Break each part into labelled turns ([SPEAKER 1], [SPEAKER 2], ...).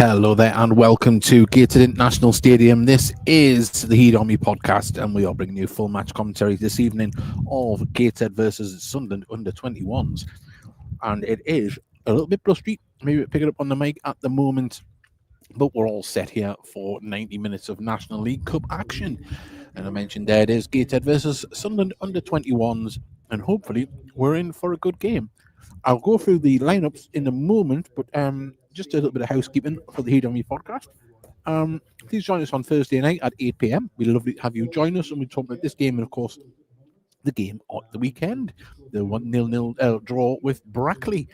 [SPEAKER 1] Hello there and welcome to Gateshead International Stadium. This is the Heat Army podcast and we are bringing you full match commentary this evening of Gateshead versus Sunderland U21s. And it is a little bit blustery, maybe pick it up on the mic at the moment, but we're all set here for 90 minutes of National League Cup action. And I mentioned there it is Gateshead versus Sunderland U21s, and hopefully we're in for a good game. I'll go through the lineups in a moment, but just a little bit of housekeeping for the Heat on Me podcast. Please join us on Thursday night at 8 p.m. We'd love to have you join us, and we talk about this game and, of course, the game at the weekend, the 1-0 draw with Brackley.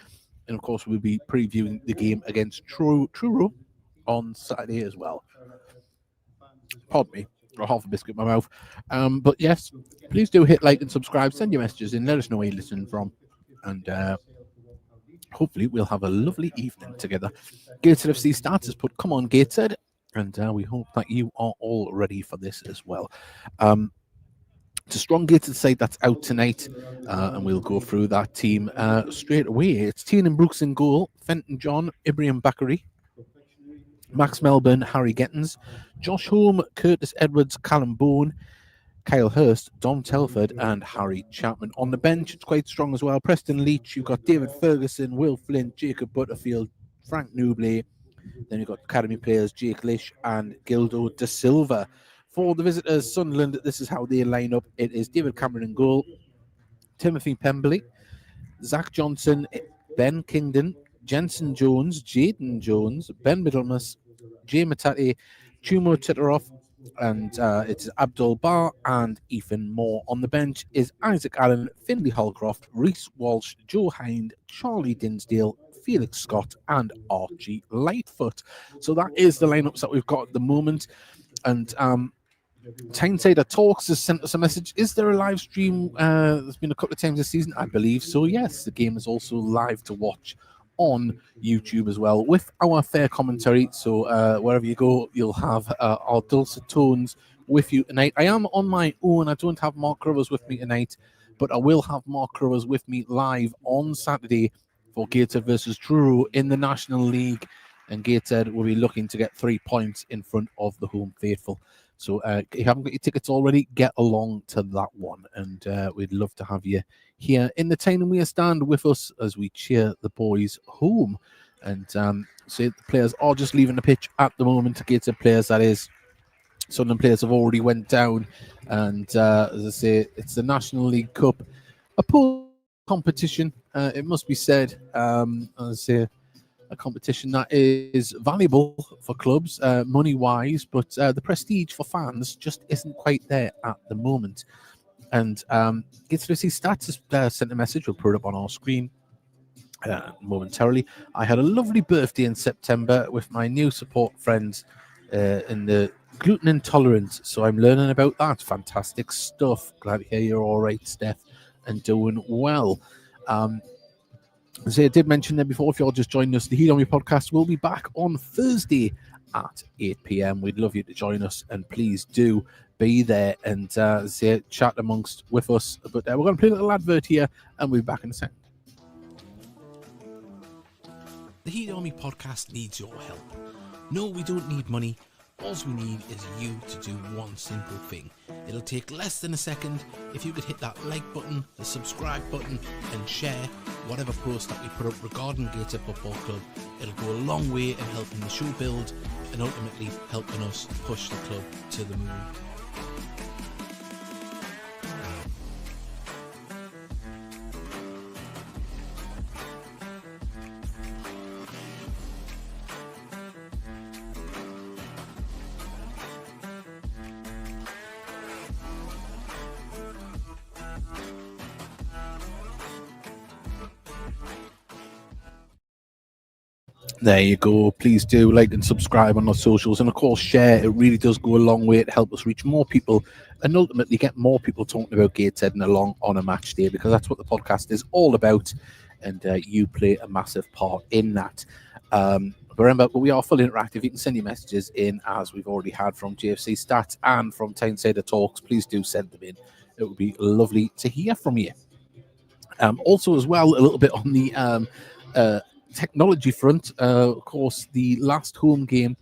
[SPEAKER 1] And, of course, we'll be previewing the game against Truro on Saturday as well. Pardon me, got half a biscuit in my mouth. But, yes, please do hit like and subscribe. Send your messages in. Let us know where you're listening from. And hopefully we'll have a lovely evening together. Gateshead FC starters put, come on Gateshead, and we hope that you are all ready for this as well. It's a strong Gateshead side that's out tonight, and we'll go through that team straight away. It's Tiernan Brooks in goal, Fenton John, Ibrahim Bakary, Max Melbourne, Harry Gettins, Josh Holm, Curtis Edwards, Callum Bone, Kyle Hurst, Dom Telford, and Harry Chapman. On the bench, it's quite strong as well. Preston Leach, you've got David Ferguson, Will Flint, Jacob Butterfield, Frank Nubley. Then you've got academy players Jake Lish and Gildo Da Silva. For the visitors, Sunderland, this is how they line up. It is David Cameron in goal, Timothy Pemberley, Zach Johnson, Ben Kingdon, Jensen Jones, Jaden Jones, Ben Middlemas, Jay Matati, Chumo Titaroff, and it's Abdul Bar and Ethan Moore. On the bench is Isaac Allen, Finley Holcroft, Reece Walsh, Joe Hind, Charlie Dinsdale, Felix Scott, and Archie Lightfoot. So that is the lineups that we've got at the moment. And Tyneside Talks has sent us a message. Is there a live stream? There's been a couple of times this season, I believe. So yes, the game is also live to watch on YouTube as well with our fair commentary. So wherever you go, you'll have our dulcet tones with you tonight. I am on my own. I don't have Mark Crovers with me tonight, but I will have Mark Crovers with me live on Saturday for Gateshead versus Truro in the National League. And Gateshead will be looking to get 3 points in front of the home faithful. So if you haven't got your tickets already, get along to that one. And we'd love to have you here in the Tyne and Wear stand with us as we cheer the boys home. And so the players are just leaving the pitch at the moment. Gateshead players, that is. Sunderland players have already went down. And as I say, it's the National League Cup. A poor competition, it must be said. As I say, a competition that is valuable for clubs, money-wise, but the prestige for fans just isn't quite there at the moment. And Gateshead FC Stats has sent a message. We'll put it up on our screen momentarily. I had a lovely birthday in September with my new support friends in the gluten intolerance. So I'm learning about that. Fantastic stuff. Glad to hear you're all right, Steph, and doing well. As I did mention there before, if you're just joining us, the Heat on Me podcast will be back on Thursday at 8 p.m. We'd love you to join us, and please do be there and chat amongst with us. But we're going to play a little advert here, and we'll be back in a second.
[SPEAKER 2] The Heat Army podcast needs your help. No, we don't need money. All we need is you to do one simple thing. It'll take less than a second. If you could hit that like button, the subscribe button, and share whatever post that we put up regarding Gateshead Football Club, it'll go a long way in helping the show build and ultimately helping us push the club to the moon.
[SPEAKER 1] There you go. Please do like and subscribe on our socials, and of course share. It really does go a long way to help us reach more people and ultimately get more people talking about Gateshead and along on a match day, because that's what the podcast is all about, and you play a massive part in that. Remember, we are fully interactive. You can send your messages in, as we've already had from GFC Stats and from Tyneside Talks. Please do send them in. It would be lovely to hear from you. Also, as well, a little bit on the technology front, of course, the last home game,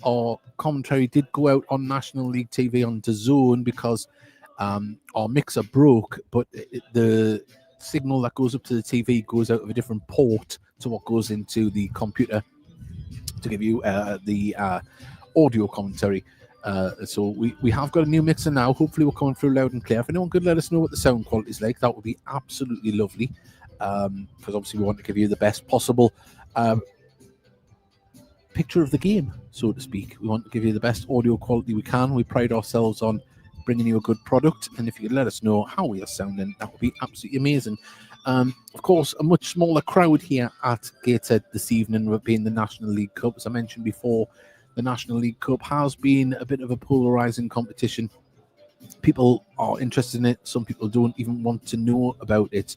[SPEAKER 1] our commentary did go out on National League TV on DAZN because our mixer broke, but the signal that goes up to the TV goes out of a different port to what goes into the computer to give you the audio commentary. So we have got a new mixer now. Hopefully we're coming through loud and clear. If anyone could let us know what the sound quality is like, that would be absolutely lovely, because obviously we want to give you the best possible picture of the game, so to speak. We want to give you the best audio quality we can. We pride ourselves on bringing you a good product, and if you could let us know how we are sounding, that would be absolutely amazing. Of course, a much smaller crowd here at Gateshead this evening, with being the National League Cup. As I mentioned before, the National League Cup has been a bit of a polarising competition. People are interested in it. Some people don't even want to know about it.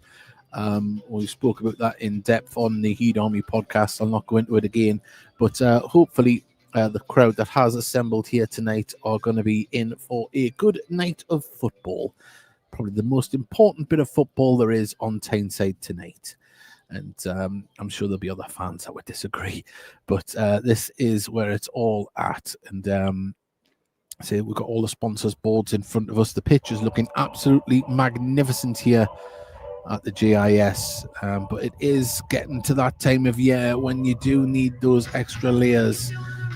[SPEAKER 1] We spoke about that in depth on the Heed Army podcast. I'll not go into it again, but hopefully the crowd that has assembled here tonight are going to be in for a good night of football. Probably the most important bit of football there is on Tyneside tonight. And I'm sure there'll be other fans that would disagree, but this is where it's all at. And see, we've got all the sponsors boards in front of us. The pitch is looking absolutely magnificent here at the GIS, but it is getting to that time of year when you do need those extra layers.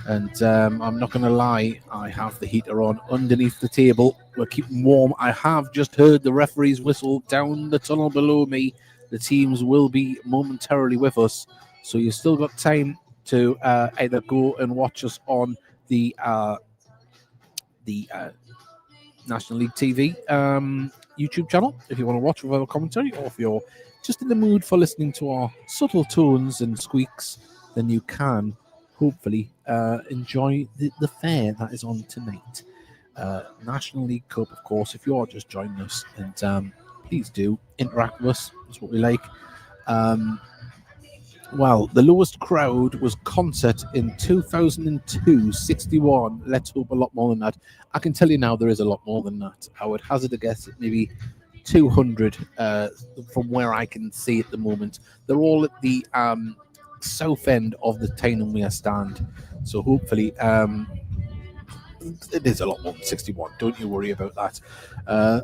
[SPEAKER 1] And I'm not going to lie, I have the heater on underneath the table. We're keeping warm. I have just heard the referee's whistle down the tunnel below me. The teams will be momentarily with us, so you've still got time to either go and watch us on the National League TV YouTube channel if you want to watch with our commentary, or if you're just in the mood for listening to our subtle tones and squeaks, then you can hopefully enjoy the fare that is on tonight. National League Cup, of course, if you're just joining us, and please do interact with us. That's what we like. Well, the lowest crowd was Concert in 2002, 61. Let's hope a lot more than that. I can tell you now there is a lot more than that. I would hazard a guess at maybe 200 from where I can see at the moment. They're all at the south end of the Tynemere stand. So hopefully it is a lot more than 61. Don't you worry about that.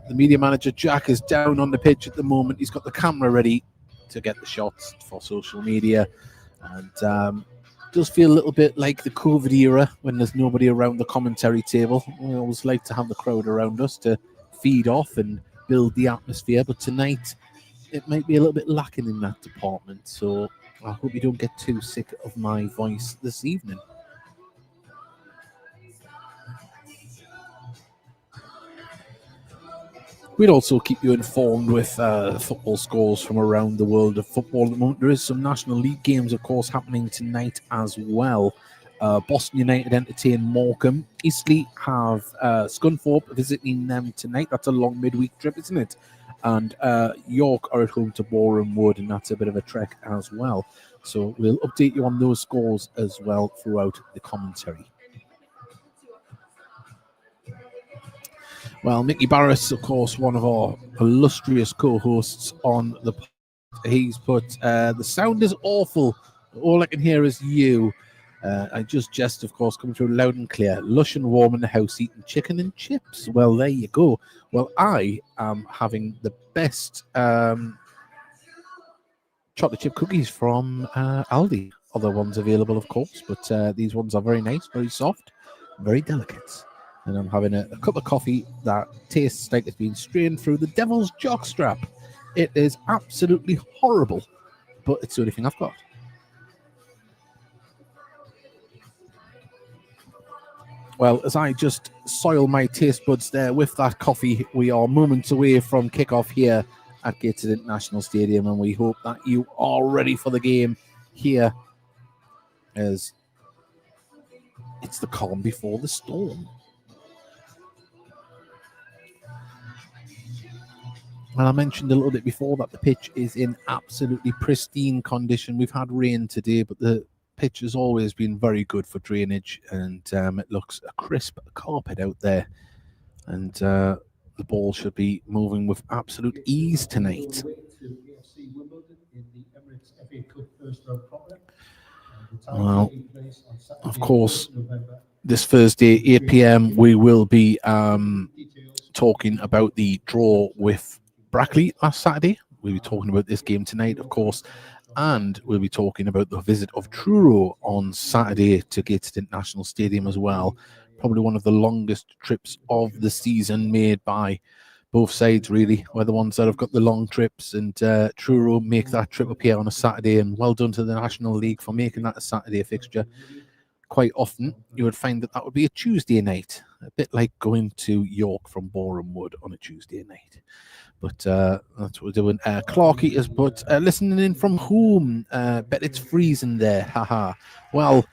[SPEAKER 1] The media manager, Jack, is down on the pitch at the moment. He's got the camera ready to get the shots for social media, and does feel a little bit like the COVID era when there's nobody around the commentary table. We always like to have the crowd around us to feed off and build the atmosphere, but tonight it might be a little bit lacking in that department, so I hope you don't get too sick of my voice this evening. We'd also keep you informed with football scores from around the world of football at the moment. There is some National League games, of course, happening tonight as well. Boston United entertain Morecambe. Eastleigh have Scunthorpe visiting them tonight. That's a long midweek trip, isn't it? And York are at home to Boreham Wood, and that's a bit of a trek as well. So we'll update you on those scores as well throughout the commentary. Well, Mickey Barris, of course, one of our illustrious co-hosts on the pod. He's put, the sound is awful. All I can hear is you. I just jest, of course, coming through loud and clear. Lush and warm in the house, eating chicken and chips. Well, there you go. Well, I am having the best chocolate chip cookies from Aldi. Other ones available, of course, but these ones are very nice, very soft, very delicate. And I'm having a cup of coffee that tastes like it's been strained through the devil's jockstrap. It is absolutely horrible, but it's the only thing I've got. Well, as I just soil my taste buds there with that coffee, we are moments away from kickoff here at Gateshead International Stadium, and we hope that you are ready for the game here, as it's the calm before the storm. And I mentioned a little bit before that the pitch is in absolutely pristine condition. We've had rain today, but the pitch has always been very good for drainage, and it looks a crisp carpet out there. And the ball should be moving with absolute ease tonight. Well, of course, this Thursday, 8 p.m., we will be talking about the draw with Brackley last Saturday. We'll be talking about this game tonight, of course, and we'll be talking about the visit of Truro on Saturday to Gateshead International Stadium as well. Probably one of the longest trips of the season made by both sides, really. We're the ones that have got the long trips, and Truro make that trip up here on a Saturday, and well done to the National League for making that a Saturday fixture. Quite often, you would find that would be a Tuesday night, a bit like going to York from Boreham Wood on a Tuesday night. But that's what we're doing. Clarky is listening in from home. Bet it's freezing there. Haha. Well,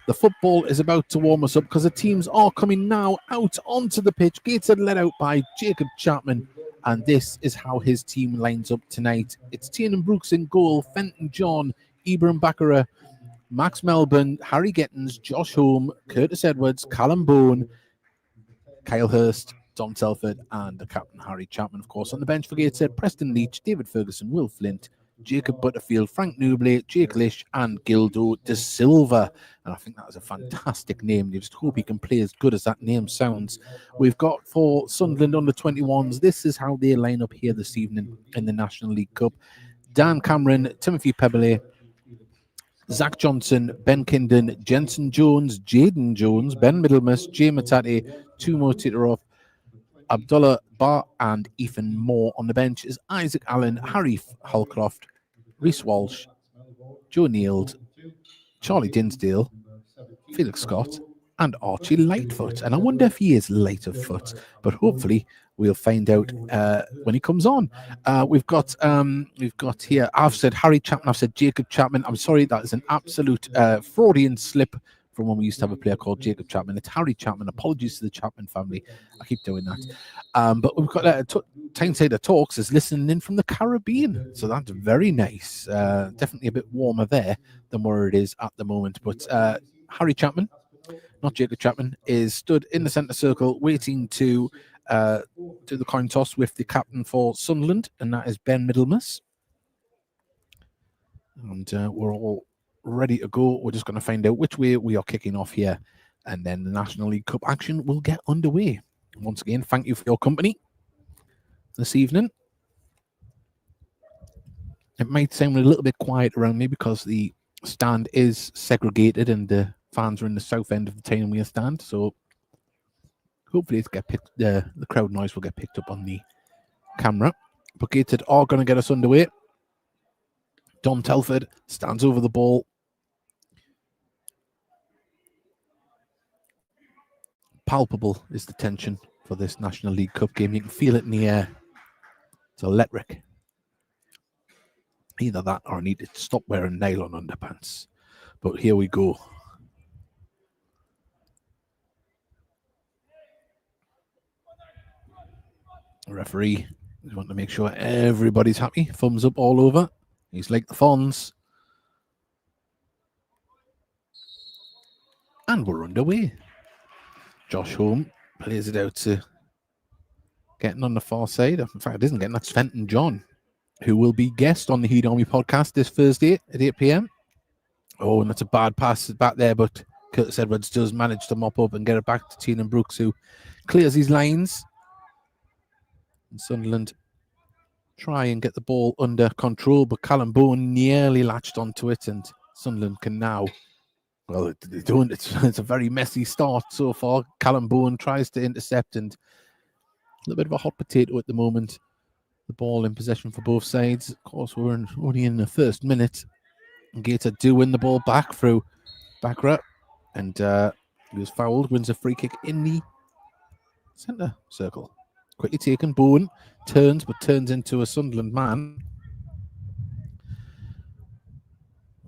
[SPEAKER 1] the football is about to warm us up because the teams are coming now out onto the pitch. Gateshead led out by Jacob Chapman, and this is how his team lines up tonight. It's Tiernan Brooks in goal, Fenton John, Ibrahim Bakara, Max Melbourne, Harry Gettins, Josh Holm, Curtis Edwards, Callum Bowen, Kyle Hurst, Dom Telford, and the captain Harry Chapman, of course. On the bench for Gateshead, Preston Leach, David Ferguson, Will Flint, Jacob Butterfield, Frank Newbley, Jake Lish, and Gildo De Silva. And I think that is a fantastic name. You just hope he can play as good as that name sounds. We've got for Sunderland U21s, this is how they line up here this evening in the National League Cup. Dan Cameron, Timothy Pebbele, Zach Johnson, Ben Kinden, Jensen Jones, Jaden Jones, Ben Middlemas, Jay Matate, Tumo Titaroff, Abdullah Bar, and Ethan Moore. On the bench is Isaac Allen, Harry Holcroft, Reese Walsh, Joe Neild, Charlie Dinsdale, Felix Scott, and Archie Lightfoot. And I wonder if he is light of foot, but hopefully we'll find out when he comes on. We've got here, I've said Harry Chapman, I've said Jacob Chapman. I'm sorry, that is an absolute Freudian slip from when we used to have a player called Jacob Chapman. It's Harry Chapman. Apologies to the Chapman family. I keep doing that. But we've got Tyneside Talks is listening in from the Caribbean. So that's very nice. Definitely a bit warmer there than where it is at the moment. But Harry Chapman, not Jacob Chapman, is stood in the centre circle waiting to do the coin toss with the captain for Sunderland, and that is Ben Middlemas. And we're all ready to go. We're just going to find out which way we are kicking off here, and then the National League Cup action will get underway. Once again, thank you for your company this evening. It might sound a little bit quiet around me because the stand is segregated and the fans are in the south end of the Tynemere stand, so hopefully the crowd noise will get picked up on the camera. But Gateshead are going to get us underway. Dom Telford stands over the ball. Palpable is the tension for this National League Cup game. You can feel it in the air. It's electric. Either that or I need to stop wearing nylon underpants. But here we go. The referee just want to make sure everybody's happy. Thumbs up all over. He's like the Fonz. And we're underway. Josh Holm plays it out to getting on the far side. In fact, it isn't getting. That's Fenton John, who will be guest on the Heed Army podcast this Thursday at 8 p.m. Oh, and that's a bad pass back there, but Curtis Edwards does manage to mop up and get it back to Tiernan Brooks, who clears his lines. And Sunderland try and get the ball under control, but Callum Bowen nearly latched onto it, and Sunderland can now, well, they don't. It's a very messy start so far. Callum Bowen tries to intercept, and a little bit of a hot potato at the moment. The ball in possession for both sides. Of course, we're only in the first minute. Gateshead do win the ball back through Bakra, and he was fouled, wins a free kick in the centre circle. Quickly taken, Bowen turns, but turns into a Sunderland man.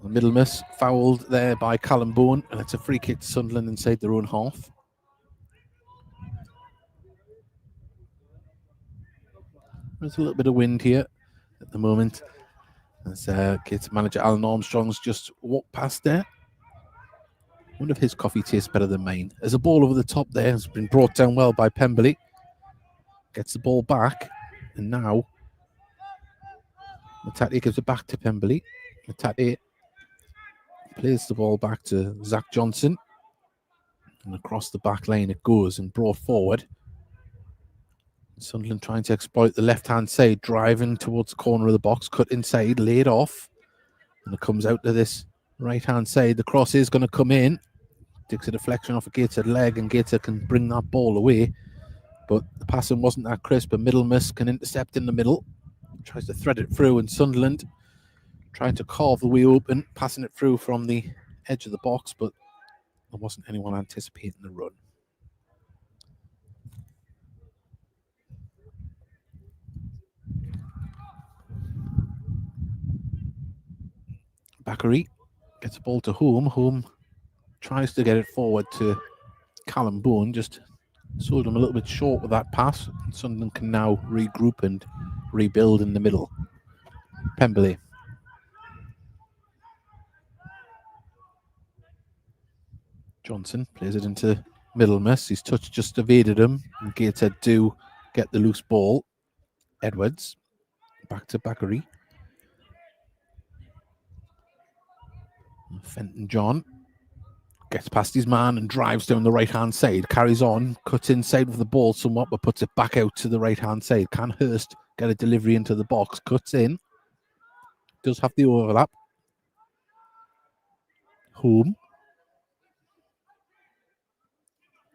[SPEAKER 1] Middlemas fouled there by Callum Bowen, and it's a free kick to Sunderland inside their own half. There's a little bit of wind here at the moment, as Gateshead manager Alan Armstrong's just walked past there. I wonder if his coffee tastes better than mine. There's a ball over the top there. It's been brought down well by Pemberley. Gets the ball back, and now Matati gives it back to Pemberley. Matati plays the ball back to Zach Johnson. And across the back line it goes and brought forward. Sunderland trying to exploit the left-hand side, driving towards the corner of the box, cut inside, laid off. And it comes out to this right-hand side. The cross is going to come in. Takes a deflection off a Gateshead leg, and Gateshead can bring that ball away. But the passing wasn't that crisp. A middle miss can intercept in the middle. Tries to thread it through, and Sunderland trying to carve the way open, passing it through from the edge of the box, but there wasn't anyone anticipating the run. Bakary gets the ball to Home. Home tries to get it forward to Callum Bowen, just sold him a little bit short with that pass. Sunderland can now regroup and rebuild in the middle. Pemberley. Johnson plays it into middle miss. His touch just evaded him. And Gateshead do get the loose ball. Edwards back to Bakary. Fenton John gets past his man and drives down the right-hand side. Carries on, cuts inside with the ball somewhat, but puts it back out to the right-hand side. Can Hurst get a delivery into the box? Cuts in. Does have the overlap. Home.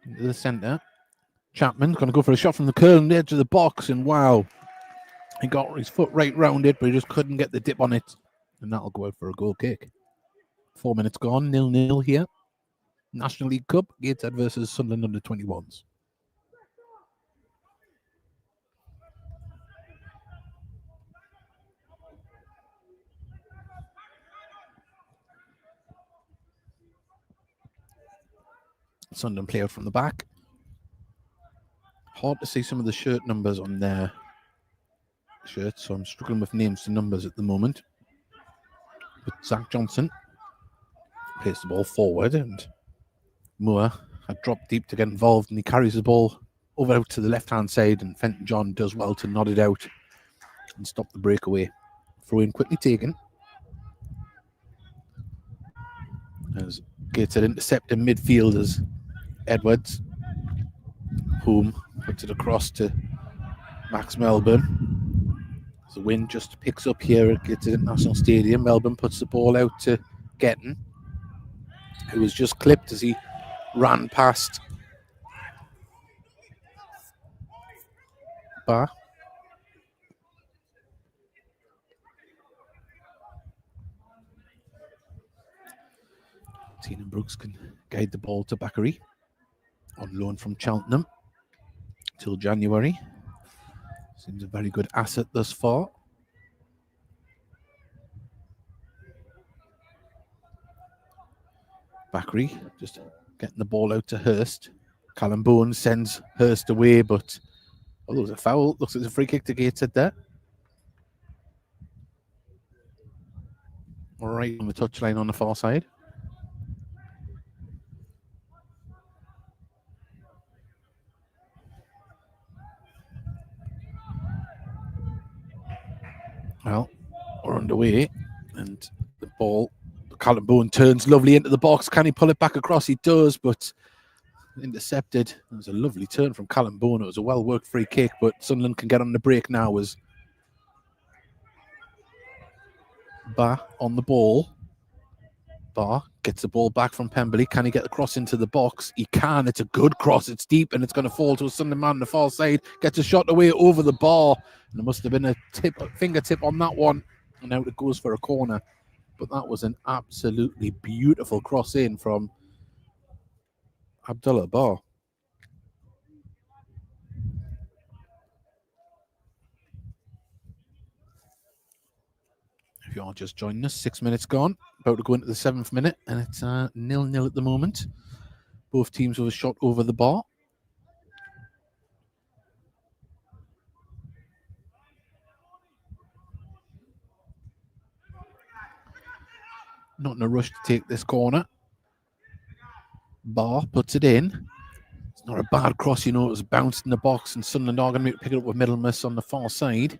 [SPEAKER 1] Into the centre. Chapman's going to go for a shot from the curl on the edge of the box, and wow. He got his foot right round it, but he just couldn't get the dip on it. And that'll go out for a goal kick. 4 minutes gone, 0-0 here. National League Cup, Gateshead versus Sunderland U21s. Sunderland play out from the back. Hard to see some of the shirt numbers on their shirts, so I'm struggling with names to numbers at the moment. But Zach Johnson plays the ball forward, and Moore had dropped deep to get involved, and he carries the ball over out to the left-hand side, and Fenton John does well to nod it out and stop the breakaway. Throw in quickly taken. As Gateshead intercept in midfield as Edwards. Home puts it across to Max Melbourne. The wind just picks up here at Gateshead International Stadium. Melbourne puts the ball out to Getton, who was just clipped as he ran past Barr. Tina Brooks can guide the ball to Bakary, on loan from Cheltenham till January. Seems a very good asset thus far. Bakary just getting the ball out to Hurst. Callum Bowen sends Hurst away, but oh, there was a foul. Looks like it's a free kick to Gateshead there. Right on the touchline on the far side. Well, we're underway, and the ball, Callum Bowen turns lovely into the box. Can he pull it back across? He does, but intercepted. It was a lovely turn from Callum Bowen. It was a well-worked free kick, but Sunderland can get on the break now as Barr on the ball. Barr gets the ball back from Pemberley. Can he get the cross into the box? He can. It's a good cross. It's deep, and it's going to fall to a Sunderland man on the far side. Gets a shot away over the bar. And there must have been a fingertip on that one. And now it goes for a corner. But that was an absolutely beautiful cross in from Abdullah Barr. If you are just joining us, 6 minutes gone. About to go into the 7th minute, and it's 0-0 at the moment. Both teams with a shot over the bar. Not in a rush to take this corner. Barr puts it in. It's not a bad cross, you know. It was bounced in the box, and Sunderland are going to pick it up with middle miss on the far side.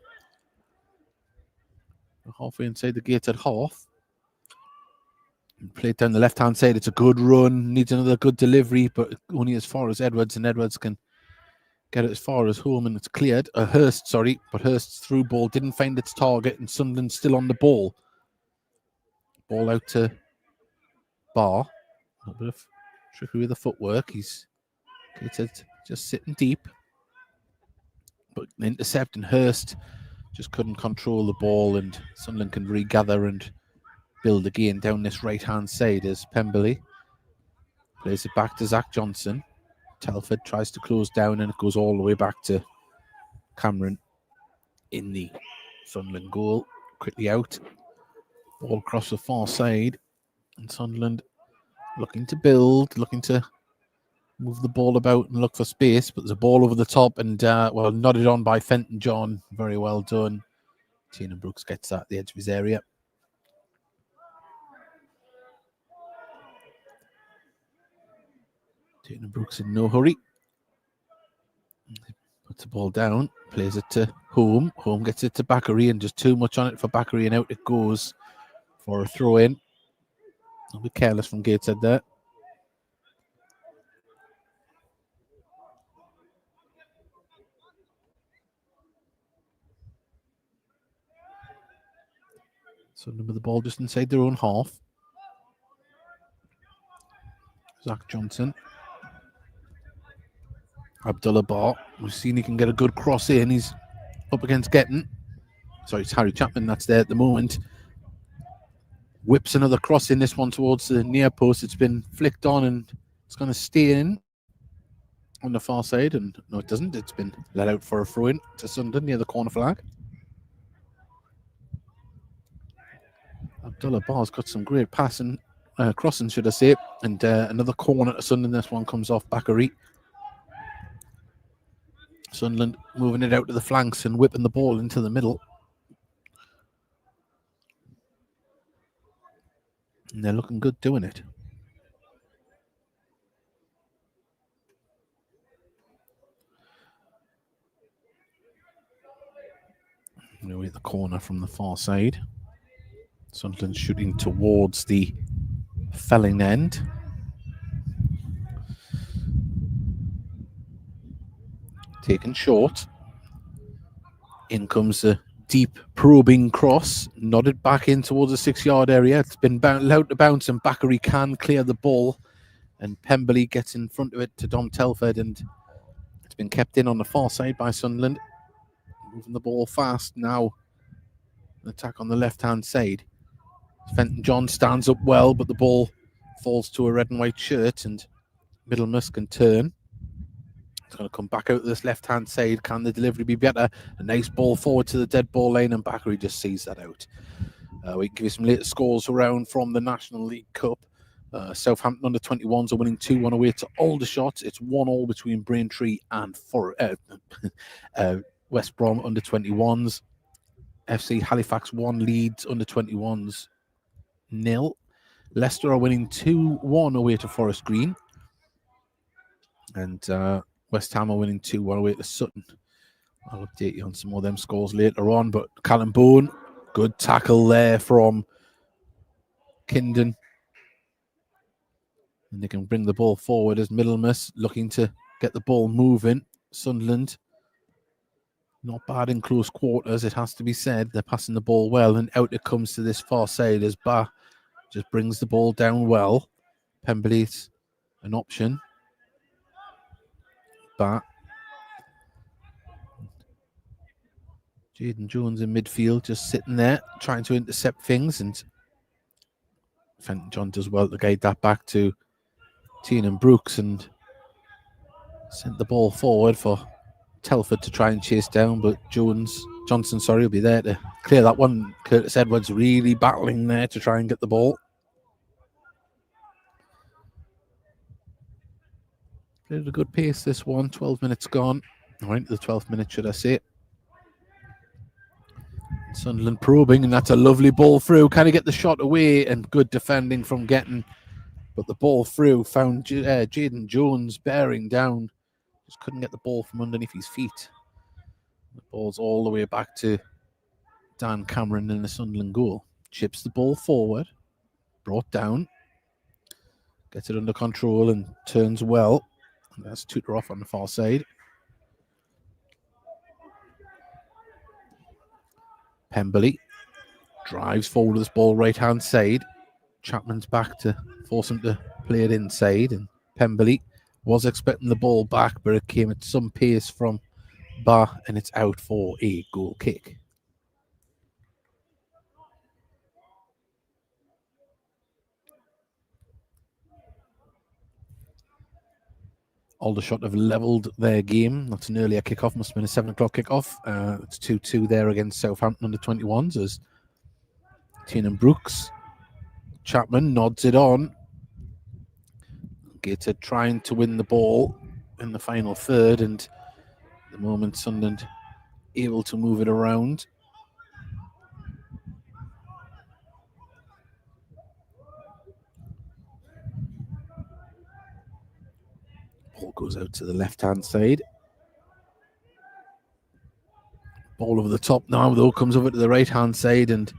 [SPEAKER 1] halfway inside the Gateshead half. Play it down the left-hand side. It's a good run. Needs another good delivery, but only as far as Edwards, and Edwards can get it as far as home, and it's cleared. Hurst, sorry, but Hurst's through ball didn't find its target, and Sunderland still on the ball. Ball out to Barr. A little bit of trickery with the footwork. He's just sitting deep, but the intercept, and Hurst just couldn't control the ball, and Sunderland can regather and build again down this right-hand side as Pemberley plays it back to Zach Johnson. Telford tries to close down, and it goes all the way back to Cameron in the Sunderland goal. Quickly out. Ball across the far side. And Sunderland looking to build, looking to move the ball about and look for space. But there's a ball over the top and, nodded on by Fenton John. Very well done. Tina Brooks gets that at the edge of his area. Tina Brooks in no hurry. Puts the ball down, plays it to Home. Home gets it to Bakary, and just too much on it for Bakary, and out it goes for a throw-in. A bit careless from Gateshead there. Sunderland with the ball just inside their own half. Zach Johnson. Abdullah Barr. We've seen he can get a good cross in. He's up against Getton. Sorry, it's Harry Chapman that's there at the moment. Whips another cross in, this one towards the near post. It's been flicked on and it's going to stay in on the far side. And no, it doesn't. It's been let out for a throw-in to Sunderland near the corner flag. Abdullah Barr's got some great passing, crossing, should I say. And another corner to Sunderland. This one comes off Bakary. Sunderland moving it out to the flanks and whipping the ball into the middle. And they're looking good doing it. Away at the corner from the far side. Sunderland shooting towards the felling end. Taken short. In comes the deep probing cross, nodded back in towards the 6-yard area. It's been allowed to bounce, and Bakary can clear the ball, and Pemberley gets in front of it to Dom Telford, and it's been kept in on the far side by Sunderland. Moving the ball fast now. An attack on the left-hand side. Fenton John stands up well, but the ball falls to a red and white shirt, and Middlemas can turn. It's going to come back out this left-hand side. Can the delivery be better? A nice ball forward to the dead ball lane, and Bakary just sees that out. We can give you some later scores around from the National League Cup. Southampton under-21s are winning 2-1 away to Aldershot. It's 1-1 between Braintree and West Brom under-21s. FC Halifax 1 leads under-21s 0. Leicester are winning 2-1 away to Forest Green. And West Ham are winning 2-1 away to Sutton. I'll update you on some more of them scores later on. But Callum Bowen, good tackle there from Kindon. And they can bring the ball forward as Middlemas looking to get the ball moving. Sunderland, not bad in close quarters, it has to be said. They're passing the ball well, and out it comes to this far side as Ba just brings the ball down well. Pemberley's an option. Ba. Jaden Jones in midfield, just sitting there, trying to intercept things, and Fenton John does well to guide that back to Tina Brooks and sent the ball forward for Telford to try and chase down, but Johnson will be there to clear that one. Curtis Edwards really battling there to try and get the ball. Played at a good pace this one. 12 minutes gone. All right, the 12th minute, should I say. Sunderland probing, and that's a lovely ball through. Can he get the shot away? And good defending from Getton. But the ball through found Jaden Jones bearing down. Just couldn't get the ball from underneath his feet. The ball's all the way back to Dan Cameron in the Sunderland goal. Chips the ball forward, brought down, gets it under control and turns well. And that's Tutor off on the far side. Pemberley drives forward with this ball right hand side. Chapman's back to force him to play it inside, and Pemberley was expecting the ball back, but it came at some pace from Ba, and it's out for a goal kick. Aldershot have levelled their game. That's an earlier kickoff, must have been a 7 o'clock kickoff. It's 2-2 there against Southampton under 21s as Tiernan Brooks. Chapman nods it on. Gateshead trying to win the ball in the final third, and at the moment Sunderland able to move it around. Ball goes out to the left-hand side. Ball over the top now, though, comes over to the right-hand side, and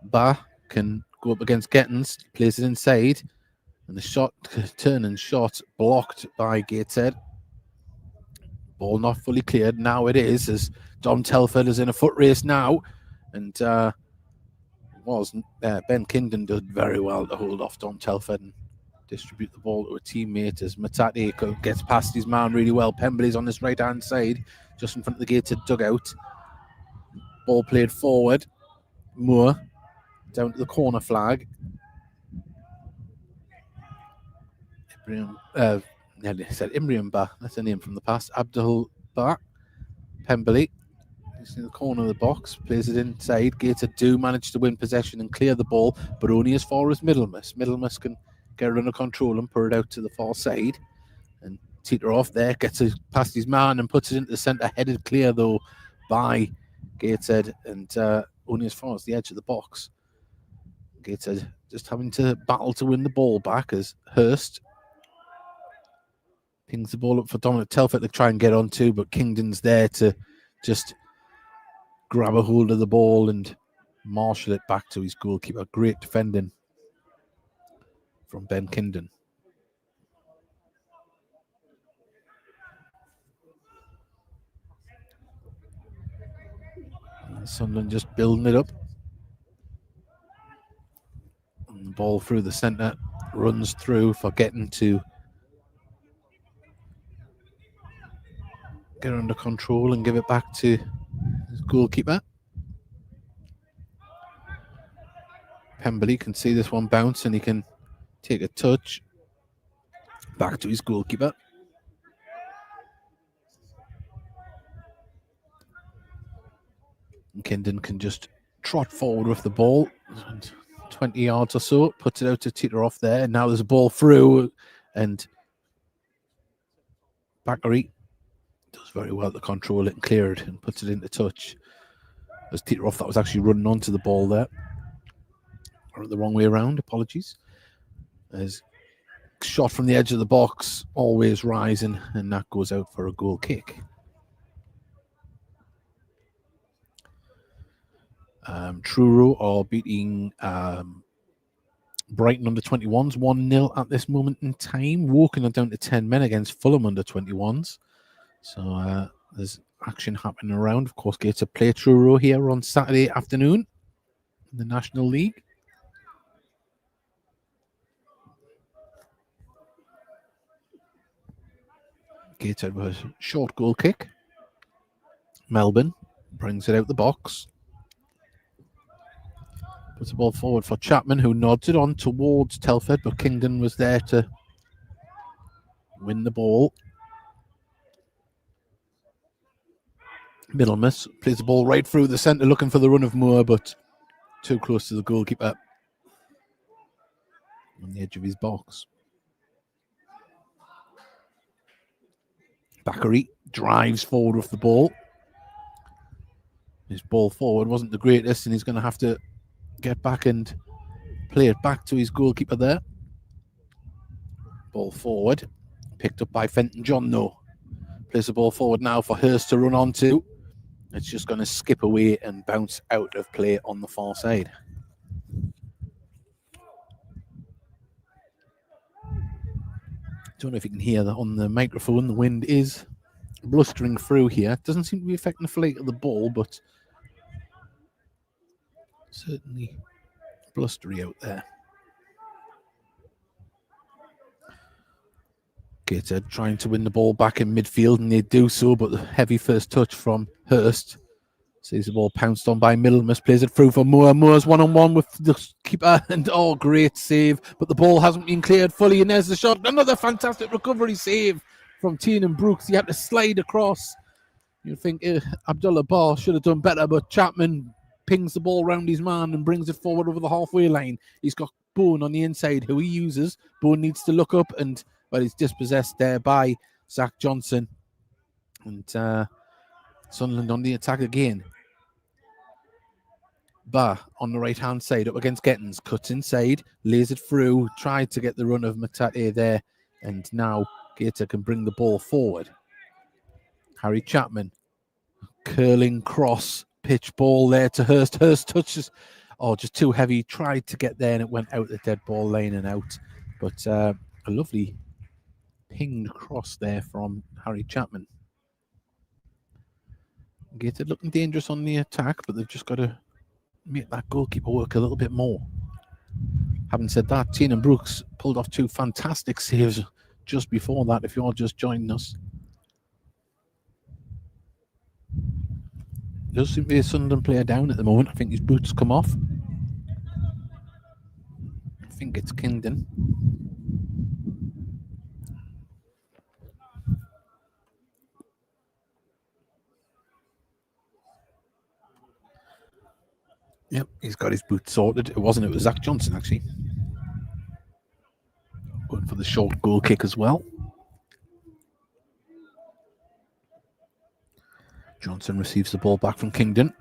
[SPEAKER 1] Ba can go up against Gettins, plays it inside, and the shot, turn and shot, blocked by Gateshead. Ball not fully cleared. Now it is, as Dom Telford is in a foot race now, and Ben Kingdon did very well to hold off Dom Telford and distribute the ball to a teammate as Matati gets past his man really well. Pemberley's on this right-hand side, just in front of the Gateshead dugout. Ball played forward. Moore down to the corner flag. Imrian Ba, that's a name from the past. Abdul Ba. Pemberley is in the corner of the box, plays it inside. Gateshead do manage to win possession and clear the ball, but only as far as Middlemiss. Middlemiss can get it under control and put it out to the far side. And Teeter off there, gets it past his man and puts it into the centre, headed clear though by Gateshead, and only as far as the edge of the box. Gateshead just having to battle to win the ball back as Hurst pings the ball up for Dominic Telford to try and get onto, but Kingdon's there to just grab a hold of the ball and marshal it back to his goalkeeper. Great defending from Ben Kingdon. And Sunderland just building it up. And the ball through the centre, runs through for getting to get under control and give it back to his goalkeeper. Pemberley can see this one bounce and he can take a touch back to his goalkeeper. And Kingdon can just trot forward with the ball, 20 yards or so, puts it out to Teeter off there, and now there's a ball through, and Bakary does very well to control it and clear it and puts it into touch. As Teeter off, that was actually running onto the ball there. Or the wrong way around, apologies. As shot from the edge of the box, always rising, and that goes out for a goal kick. Truro are beating Brighton under 21s 1-0 at this moment in time. Woking are down to 10 men against Fulham under 21s. So there's action happening around. Of course, get to play Truro here on Saturday afternoon in the National League. Gateshead with a short goal kick. Melbourne brings it out the box. Puts the ball forward for Chapman, who nods it on towards Telford, but Kingdon was there to win the ball. Middlemiss plays the ball right through the centre, looking for the run of Moore, but too close to the goalkeeper on the edge of his box. Bakary drives forward with the ball. His ball forward wasn't the greatest, and he's going to have to get back and play it back to his goalkeeper there. Ball forward, picked up by Fenton John, though. Plays the ball forward now for Hurst to run onto. It's just going to skip away and bounce out of play on the far side. Don't know if you can hear that on the microphone. The wind is blustering through here. It doesn't seem to be affecting the flight of the ball, but certainly blustery out there. Gateshead trying to win the ball back in midfield, and they do so, but the heavy first touch from Hurst sees the ball pounced on by Middlemas, plays it through for Moore. Moore's one-on-one with the keeper, and great save, but the ball hasn't been cleared fully, and there's the shot. Another fantastic recovery save from Tiernan Brooks. He had to slide across. You'd think Abdullah Barr should have done better, but Chapman pings the ball round his man and brings it forward over the halfway line. He's got Bowen on the inside, who he uses. Bowen needs to look up, and he's dispossessed there by Zach Johnson. And Sunderland on the attack again. Barr on the right-hand side up against Gettins. Cuts inside, lays it through, tried to get the run of Matate there, and now Gateshead can bring the ball forward. Harry Chapman, curling cross, pitch ball there to Hurst. Hurst touches, just too heavy. Tried to get there and it went out the dead ball lane and out. But a lovely pinged cross there from Harry Chapman. Gateshead looking dangerous on the attack, but they've just got to make that goalkeeper work a little bit more. Having said that, Tiernan Brooks pulled off two fantastic saves just before that, if you're just joining us. Does seem to be a Sunderland player down at the moment. I think his boots come off. I think it's Kingdon. Yep, he's got his boots sorted. It was Zach Johnson, actually. Going for the short goal kick as well. Johnson receives the ball back from Kingdon.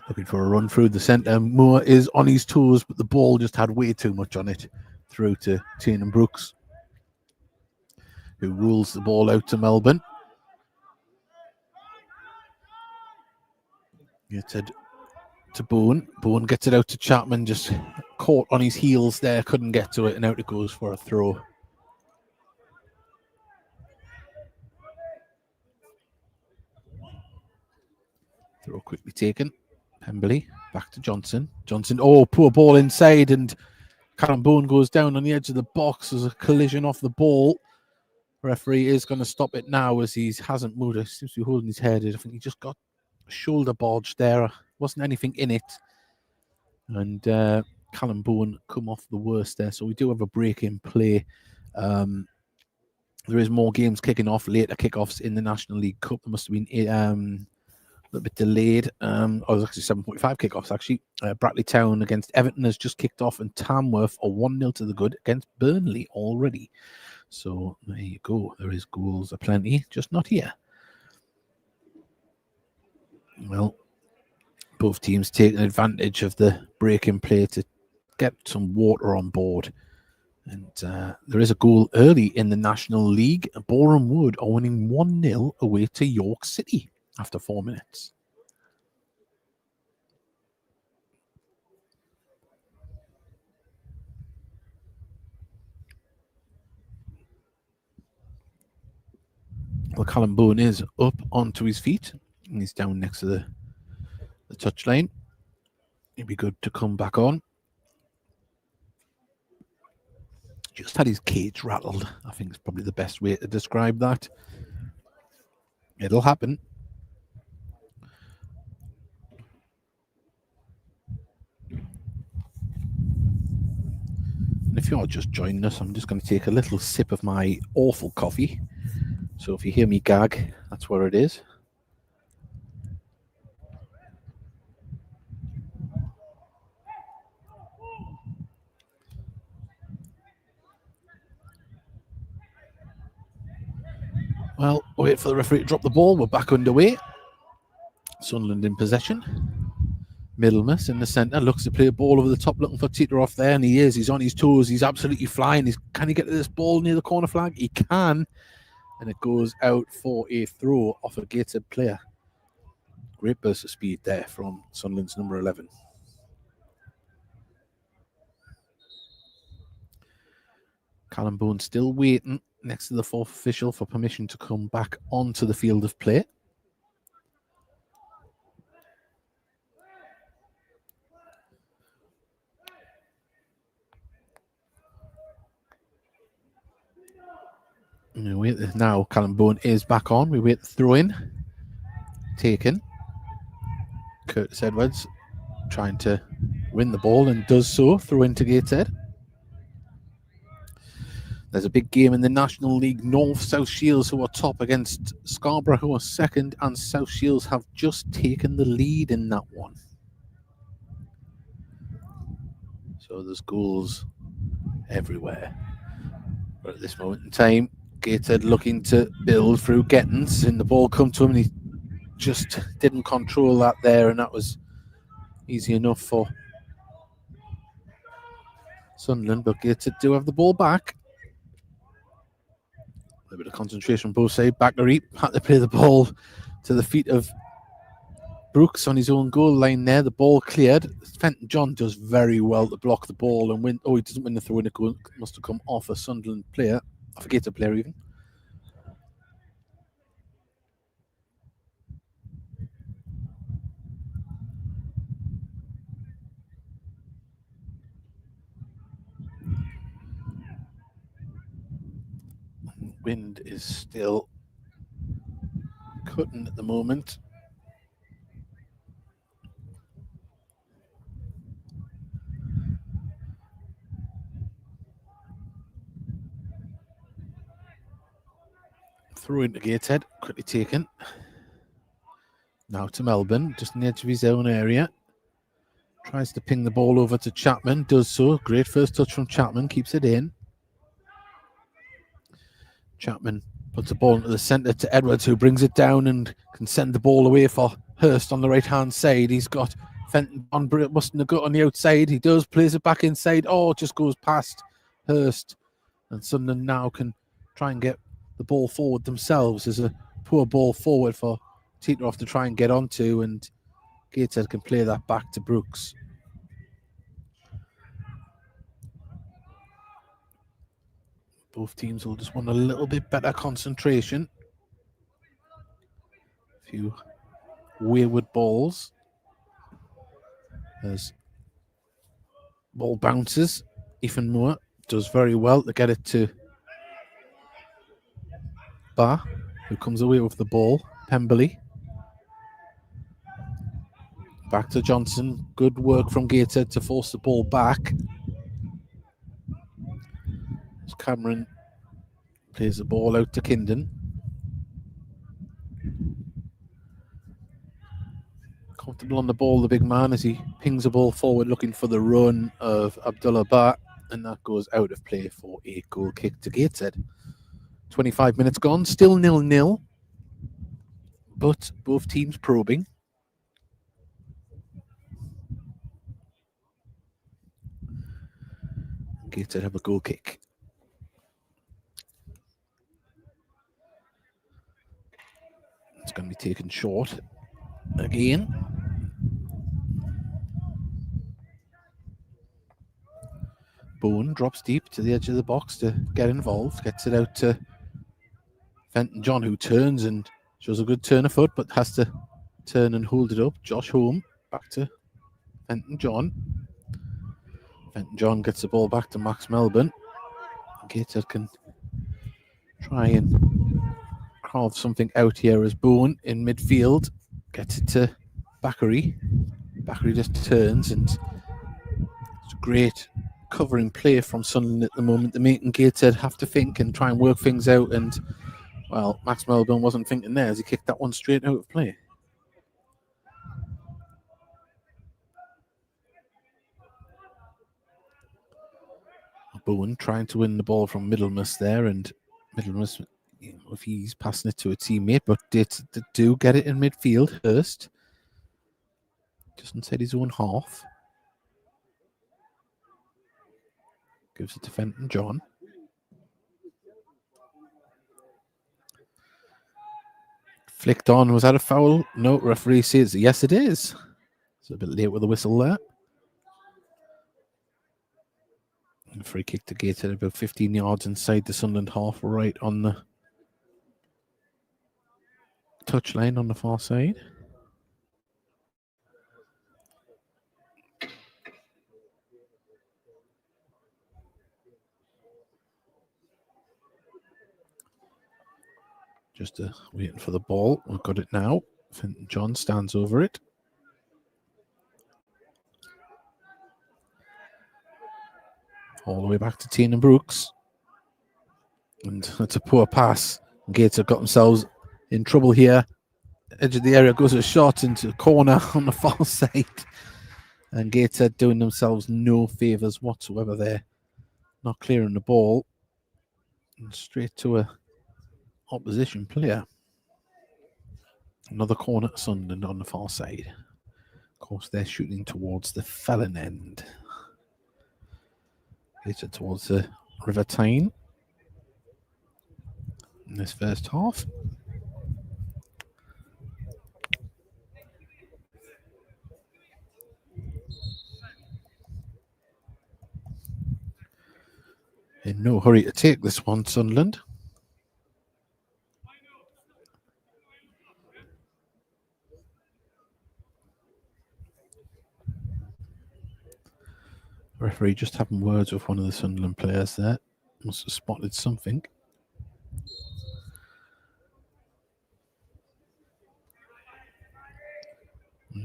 [SPEAKER 1] Looking for a run through the centre. Moore is on his toes, but the ball just had way too much on it. Through to Tiernan Brooks, who rules the ball out to Melbourne. Gets it to Bowen. Bowen gets it out to Chapman, just caught on his heels there, couldn't get to it, and out it goes for a throw. Throw quickly taken. Pemberley back to Johnson. Johnson, poor ball inside, and Callum Bowen goes down on the edge of the box. There's a collision off the ball. Referee is going to stop it now as he hasn't moved. He seems to be holding his head. I think he just got a shoulder barge there. Wasn't anything in it. And Callum Bowen come off the worst there. So we do have a break in play. There is more games kicking off, later kickoffs in the National League Cup. There must have been a little bit delayed. It was actually 7:45 kickoffs, actually. Brackley Town against Everton has just kicked off, and Tamworth are 1-0 to the good against Burnley already. So there you go. There is goals aplenty, just not here. Well, both teams taking advantage of the break in play to get some water on board. And there is a goal early in the National League. Boreham Wood are winning 1-0 away to York City after 4 minutes. Well, Callum Bowen is up onto his feet, and he's down next to the touchline. It'd be good to come back on. Just had his cage rattled. I think it's probably the best way to describe that. It'll happen. And if you're just joining us, I'm just going to take a little sip of my awful coffee. So if you hear me gag, that's where it is. Well, wait for the referee to drop the ball. We're back underway. Sunderland in possession. Middlemas in the centre, looks to play a ball over the top, looking for Tito off there, and he is. He's on his toes. He's absolutely flying. Can he get to this ball near the corner flag? He can. And it goes out for a throw off a Gateshead player. Great burst of speed there from Sunderland's number 11. Callum Boone still waiting next to the fourth official for permission to come back onto the field of play. Now Callum Boone is back on. We wait the throw in. Taken. Curtis Edwards trying to win the ball and does so. Throw into Gateshead. There's a big game in the National League North. South Shields, who are top, against Scarborough, who are second, and South Shields have just taken the lead in that one. So there's goals everywhere. But at this moment in time, Gateshead looking to build through Gettins, and the ball come to him, and he just didn't control that there, and that was easy enough for Sunderland. But Gateshead do have the ball back. A little bit of concentration on both sides. Bakary had to play the ball to the feet of Brooks on his own goal line there. The ball cleared. Fenton John does very well to block the ball and win. Oh, he doesn't win the throw in. It must have come off a Sunderland player. I forget a player even. Wind is still cutting at the moment. Throw into Gateshead, quickly taken. Now to Melbourne, just on the edge of his own area. Tries to ping the ball over to Chapman, does so. Great first touch from Chapman, keeps it in. Chapman puts the ball into the centre to Edwards, who brings it down and can send the ball away for Hurst on the right-hand side. He's got Fenton on busting the gut on the outside. He does, plays it back inside. Oh, it just goes past Hurst. And Sunderland now can try and get the ball forward themselves. There's a poor ball forward for Teeteroff to try and get onto, and Gateshead can play that back to Brooks. Both teams will just want a little bit better concentration. A few wayward balls. As ball bounces, Ethan Moore does very well to get it to Barr, who comes away with the ball. Pemberley. Back to Johnson. Good work from Gateshead to force the ball back. As Cameron plays the ball out to Kindon. Comfortable on the ball, the big man, as he pings the ball forward looking for the run of Abdullah Barr, and that goes out of play for a goal kick to Gateshead. 25 minutes gone, still 0-0, but both teams probing. Gateshead have a goal kick. It's going to be taken short again. Boone drops deep to the edge of the box to get involved, gets it out to Fenton John, who turns and shows a good turn of foot, but has to turn and hold it up. Josh Home back to Fenton John. Fenton John gets the ball back to Max Melbourne. Gateshead can try and carve something out here as Boone in midfield gets it to Bakary. Bakary just turns, and it's a great covering play from Sunderland at the moment. The mate and Gateshead have to think and try and work things out, and well, Max Melbourne wasn't thinking there as he kicked that one straight out of play. Bowen trying to win the ball from Middlemas there, and Middlemas, if he's passing it to a teammate, but they do get it in midfield. Hurst just inside his own half. Gives it to Fenton John. Flicked on. Was that a foul? No, referee says yes, it is. It's a bit late with the whistle there. And free kick to Gateshead about 15 yards inside the Sunderland half, right on the touchline on the far side. Just waiting for the ball. We've got it now. Fenton John stands over it. All the way back to Tiernan Brooks. And it's a poor pass. Gateshead got themselves in trouble here. Edge of the area goes a shot into the corner on the far side. And Gateshead doing themselves no favours whatsoever there. Not clearing the ball. And straight to a opposition player. Another corner to Sunderland on the far side. Of course, they're shooting towards the Felon end. Gateshead towards the River Tyne in this first half. In no hurry to take this one, Sunderland. Referee just having words with one of the Sunderland players there. Must have spotted something.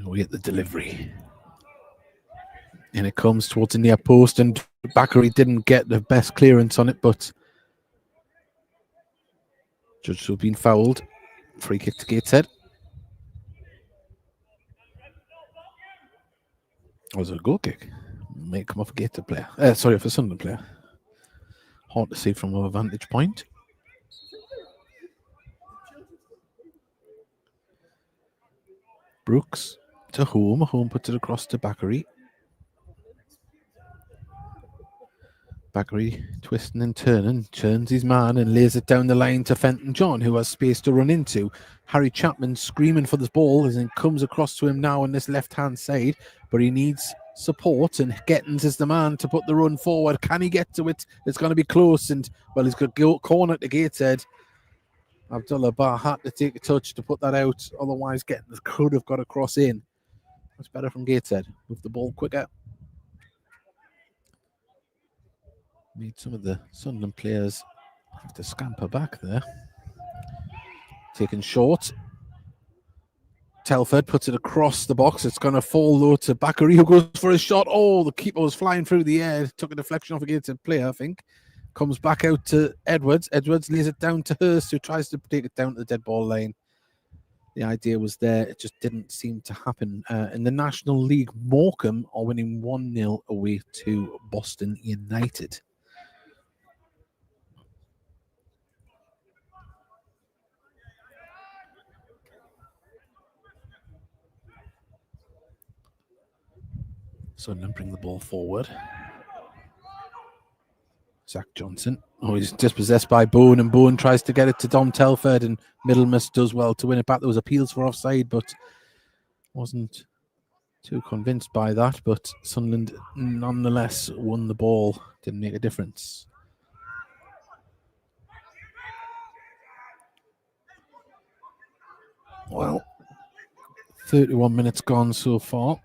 [SPEAKER 1] We get the delivery. And it comes towards the near post, and Bakary didn't get the best clearance on it, but judged to have been fouled. Free kick to Gateshead. Was it a goal kick? May come off a Gateshead player. Sorry, for a Sunderland player. Hard to see from our vantage point. Brooks to Home. Home puts it across to Bakary. Bakary twisting and turning, turns his man and lays it down the line to Fenton John, who has space to run into. Harry Chapman screaming for the ball as it comes across to him now on this left-hand side, but he needs support, and Gettins is the man to put the run forward. Can he get to it? It's going to be close, and well, he's got corner to Gateshead. Abdullah Bar had to take a touch to put that out, otherwise Gettins could have got a cross in. That's better from Gateshead. Move the ball quicker. Made some of the Sunderland players have to scamper back there. Taken short. Telford puts it across the box. It's going to fall though to Bakary, who goes for a shot. Oh, the keeper was flying through the air. Took a deflection off against a player, I think. Comes back out to Edwards. Edwards lays it down to Hurst, who tries to take it down to the dead ball line. The idea was there. It just didn't seem to happen. In the National League, Morecambe are winning 1-0 away to Boston United. Sunderland bring the ball forward. Zach Johnson. Oh, he's dispossessed by Bowen, and Bowen tries to get it to Dom Telford, and Middlemiss does well to win it back. There was appeals for offside, but wasn't too convinced by that. But Sunderland nonetheless won the ball. Didn't make a difference. Well, 31 minutes gone so far.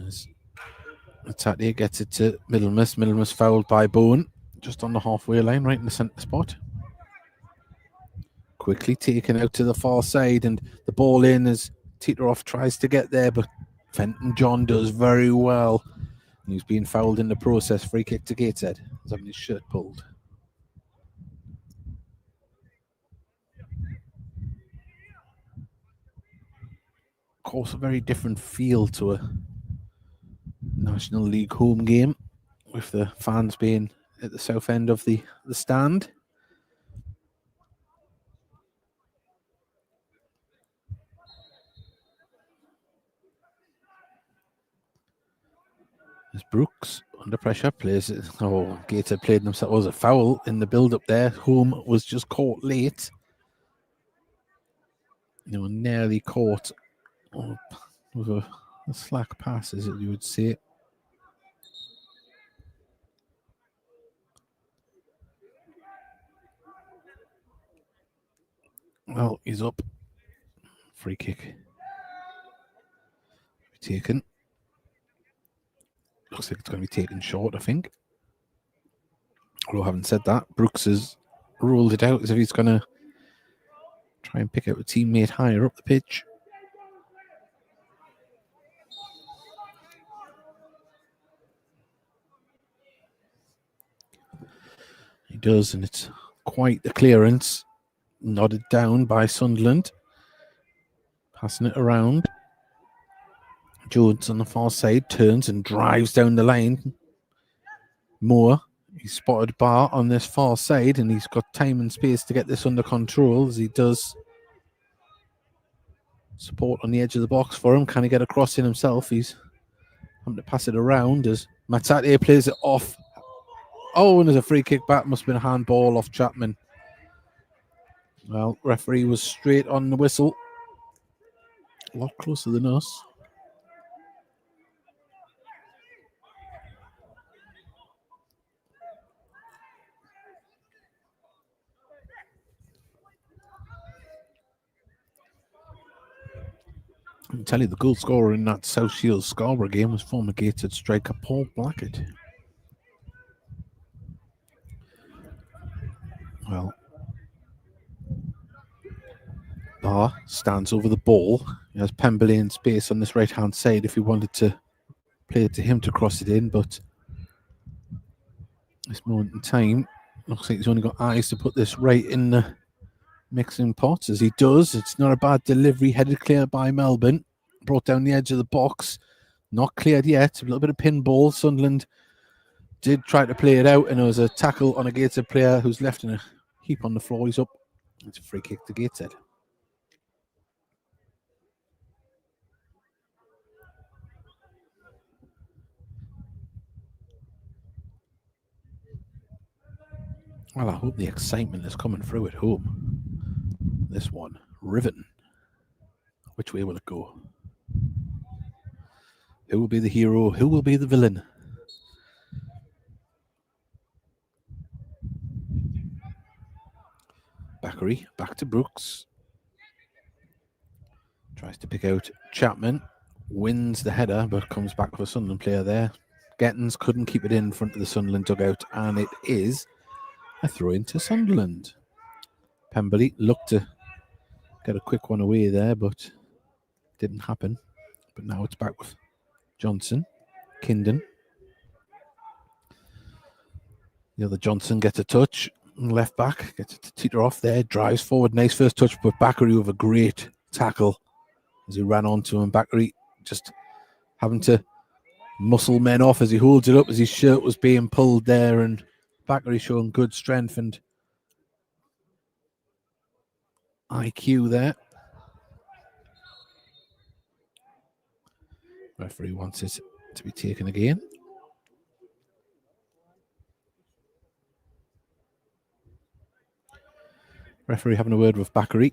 [SPEAKER 1] As Attatia gets it to Middlemiss. Middlemiss fouled by Bowen, just on the halfway line, right in the centre spot. Quickly taken out to the far side, and the ball in as Teeteroff tries to get there, but Fenton John does very well. He's been fouled in the process. Free kick to Gateshead. He's having his shirt pulled. Of course, a very different feel to a National League home game, with the fans being at the south end of the stand. As Brooks, under pressure, plays it. Oh, Gateshead played themselves. It was a foul in the build-up there. Home was just caught late. They were nearly caught with a slack pass, as you would say. Well, he's up. Free kick. Taken. Looks like it's going to be taken short, I think. Although having said that, Brooks has ruled it out as if he's going to try and pick out a teammate higher up the pitch. He does, and it's quite the clearance. Nodded down by Sunderland. Passing it around. Jones on the far side turns and drives down the lane. Moore, he's spotted Barr on this far side, and he's got time and space to get this under control as he does. Support on the edge of the box for him. Can he get across in himself? He's having to pass it around as Matate plays it off. Oh, and there's a free kick back. Must have been a handball off Chapman. Well, referee was straight on the whistle. A lot closer than us. I can tell you the goal scorer in that South Shields Scarborough game was former Gateshead striker Paul Blackett. Well, Barr stands over the ball. He has Pemberley in space on this right-hand side if he wanted to play it to him to cross it in, but this moment in time, looks like he's only got eyes to put this right in the mixing pot, as he does. It's not a bad delivery, headed clear by Melbourne. Brought down the edge of the box. Not cleared yet. A little bit of pinball. Sunderland did try to play it out, and there was a tackle on a Gateshead player who's left in a heap on the floor. He's up. It's a free kick to Gateshead. Well, I hope the excitement is coming through at home. This one, riveting. Which way will it go? Who will be the hero? Who will be the villain? Bakary, back to Brooks. Tries to pick out Chapman. Wins the header, but comes back for a Sunderland player there. Gettins couldn't keep it in front of the Sunderland dugout, and it is a throw into Sunderland. Pemberley looked to get a quick one away there, but didn't happen. But now it's back with Johnson. Kinden. The other Johnson gets a touch. Left back gets it to teeter off there. Drives forward. Nice first touch, but Bakary with a great tackle as he ran onto him. Bakary just having to muscle men off as he holds it up as his shirt was being pulled there, and Bakary showing good strength and IQ there. Referee wants it to be taken again. Referee having a word with Bakary.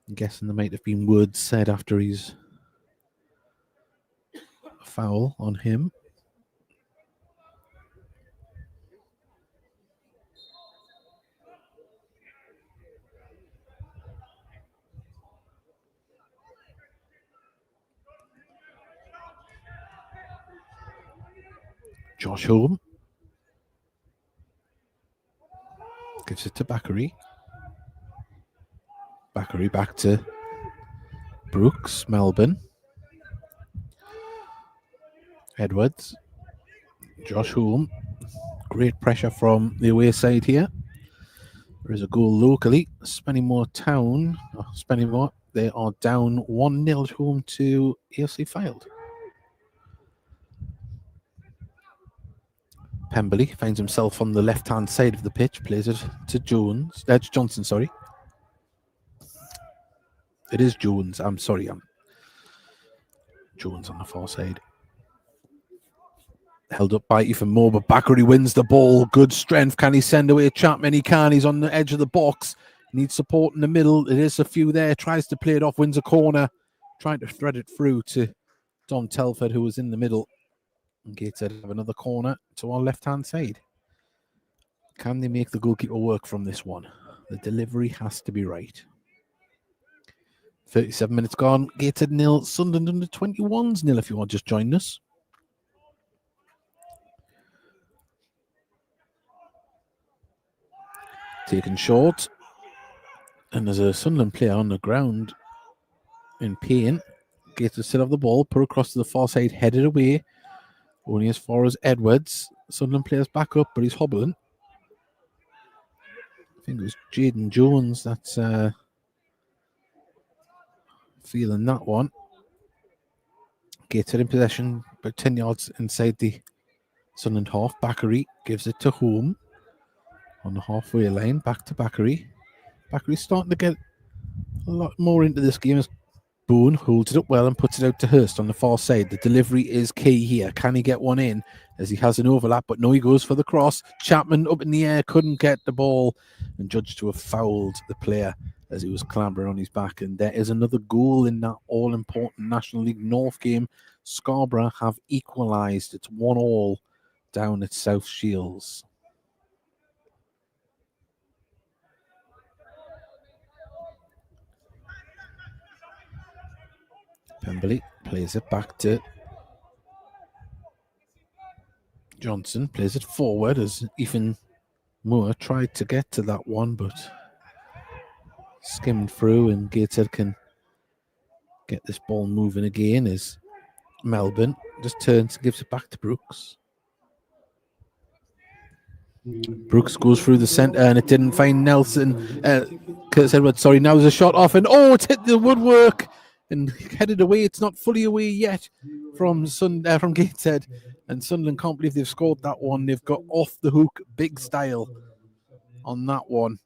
[SPEAKER 1] I'm guessing there might have been words said after his foul on him. Josh Holm gives it to Bakary. Bakary back to Brooks, Melbourne. Edwards. Josh Holm. Great pressure from the away side here. There is a goal locally. Spennymoor Town. Spennymoor, they are down 1-0 at home to AFC Fylde. Pemberley finds himself on the left-hand side of the pitch, plays it to Johnson, sorry. It is Jones. I'm sorry. Jones on the far side. Held up by Ethan Moore, but Bakary wins the ball. Good strength. Can he send away Chapman? He can. He's on the edge of the box. Needs support in the middle. It is a few there. Tries to play it off. Wins a corner. Trying to thread it through to Dom Telford, who was in the middle. And Gateshead have another corner to our left-hand side. Can they make the goalkeeper work from this one? The delivery has to be right. 37 minutes gone. Gateshead 0, Sunderland U21s 0 if you want to just join us. Taken short. And there's a Sunderland player on the ground in pain. Gateshead still have the ball. Put across to the far side. Headed away. Only as far as Edwards. Sunderland players back up, but he's hobbling. I think it was Jaden Jones that's feeling that one. Gateshead in possession, about 10 yards inside the Sunderland half. Bakary gives it to Home on the halfway line. Back to Bakary. Bakery's starting to get a lot more into this game as Boone holds it up well and puts it out to Hurst on the far side. The delivery is key here. Can he get one in as he has an overlap? But no, he goes for the cross. Chapman up in the air, couldn't get the ball and judged to have fouled the player as he was clambering on his back. And there is another goal in that all-important National League North game. Scarborough have equalised. It's 1-1 down at South Shields. Pemberley plays it back to Johnson, plays it forward as Ethan Moore tried to get to that one, but skimmed through, and Gateshead can get this ball moving again as Melbourne just turns and gives it back to Brooks. Brooks goes through the centre and it didn't find Nelson. Curtis Edwards, sorry, now there's a shot off and it's hit the woodwork and headed away. It's not fully away yet from Gateshead, and Sunderland can't believe they've scored that one. They've got off the hook big style on that one.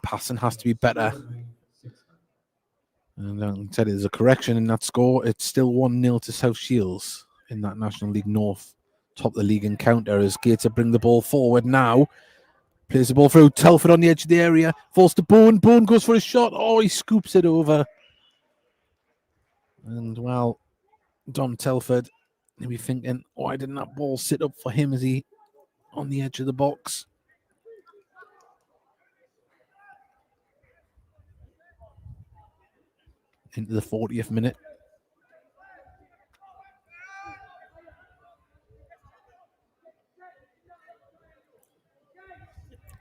[SPEAKER 1] Passing has to be better. And I can tell you there's a correction in that score. It's still 1-0 to South Shields in that National League North top of the league encounter as Gateshead bring the ball forward now. Plays the ball through. Telford on the edge of the area. Falls to Boone. Boone goes for a shot. He scoops it over. And, well, Dom Telford, he'll be thinking, why didn't that ball sit up for him as he on the edge of the box? Into the 40th minute.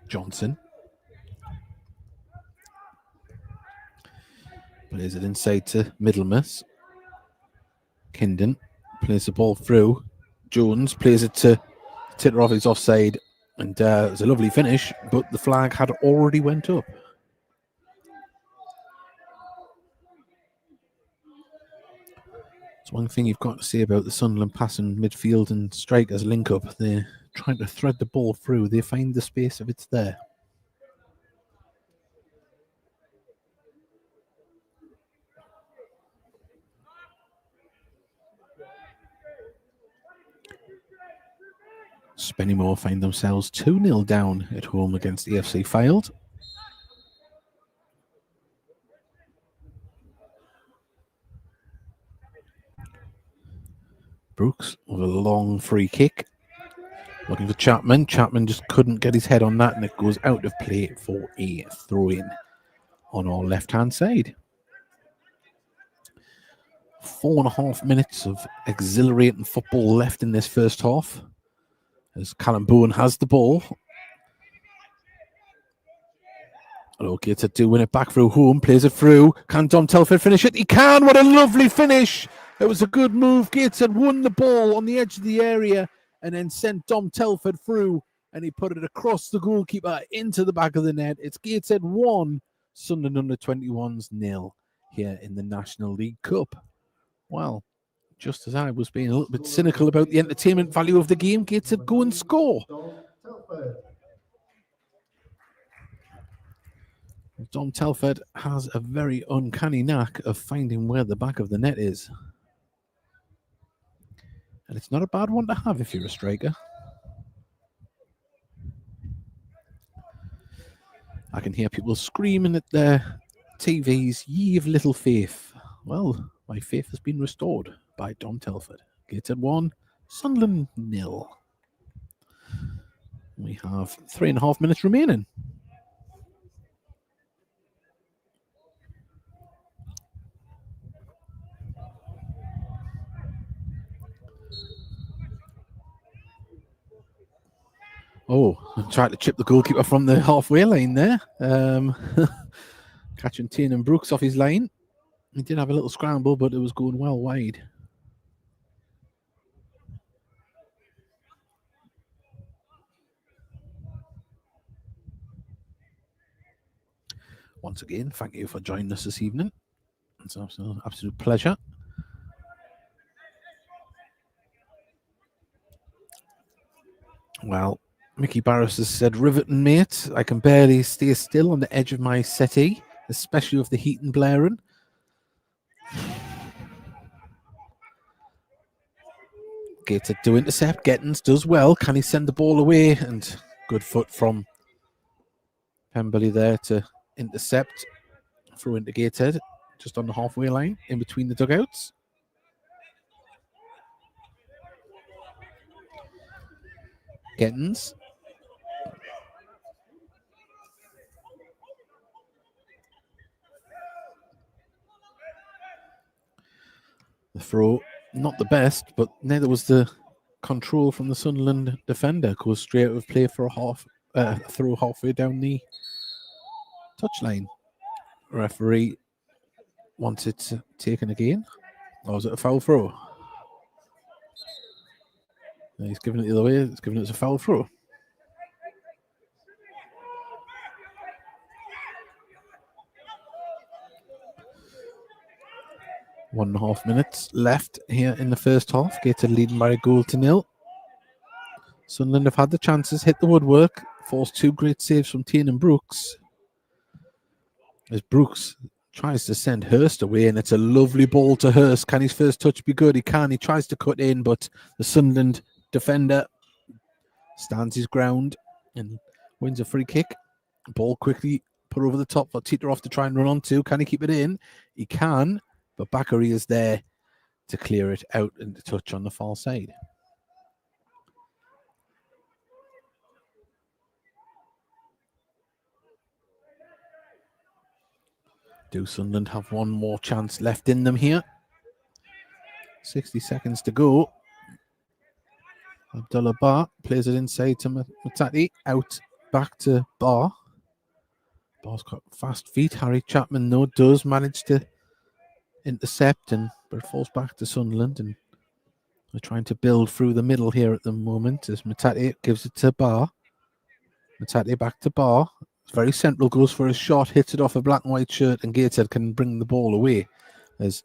[SPEAKER 1] Johnson plays it inside to Middlemas. Kindon plays the ball through. Jones plays it to Titteroff. He's offside, and it's a lovely finish, but the flag had already went up. It's one thing you've got to say about the Sunderland passing midfield and strikers link up. They're trying to thread the ball through. They find the space if it's there. Spennymoor find themselves 2-0 down at home against AFC Fylde. Brooks with a long free kick. Looking for Chapman. Chapman just couldn't get his head on that, and it goes out of play for a throw-in on our left-hand side. 4.5 minutes of exhilarating football left in this first half as Callum Bowen has the ball. Okay, to do win it back through Home, plays it through. Can Dom Telford finish it? He can! What a lovely finish! It was a good move. Gateshead won the ball on the edge of the area and then sent Dom Telford through, and he put it across the goalkeeper into the back of the net. It's Gateshead 1, Sunderland U21s 0 here in the National League Cup. Well, just as I was being a little bit cynical about the entertainment value of the game, Gateshead go and score. Dom Telford has a very uncanny knack of finding where the back of the net is. And it's not a bad one to have if you're a striker. I can hear people screaming at their TVs, "Ye of little faith." Well, my faith has been restored by Dom Telford. Gateshead 1, Sunderland 0. We have 3.5 minutes remaining. Oh, I tried to chip the goalkeeper from the halfway line there. Catching Tiernan Brooks off his line. He did have a little scramble, but it was going well wide. Once again, thank you for joining us this evening. It's an absolute pleasure. Well, Mickey Barris has said, "Riveting, mate. I can barely stay still on the edge of my settee, especially with the heat and blaring." Gateshead to intercept. Gettins does well. Can he send the ball away? And good foot from Pemberley there to intercept. Through into Gateshead, just on the halfway line, in between the dugouts. Gettins. The throw, not the best, but neither was the control from the Sunderland defender. Goes straight out of play for a throw halfway down the touchline. Referee wants it taken again. Or was it a foul throw? He's giving it the other way. He's giving it as a foul throw. One and a half minutes left here in the first half. Gateshead leading by a goal to nil. Sunderland have had the chances, hit the woodwork, forced two great saves from Tiernan Brooks. As Brooks tries to send Hurst away, and it's a lovely ball to Hurst. Can his first touch be good? He can. He tries to cut in, but the Sunderland defender stands his ground and wins a free kick. Ball quickly put over the top for Titeroff to try and run onto. Can he keep it in? He can, but Bakary is there to clear it out and to touch on the far side. Do Sunderland have one more chance left in them here? 60 seconds to go. Abdullah Bar plays it inside to Matati. Out back to Bar. Bar's got fast feet. Harry Chapman, though, does manage to intercept, but it falls back to Sunderland. And they're trying to build through the middle here at the moment as Matati gives it to Bar. Matati back to Bar. Very central, goes for a shot, hits it off a black and white shirt, and Gateshead can bring the ball away. As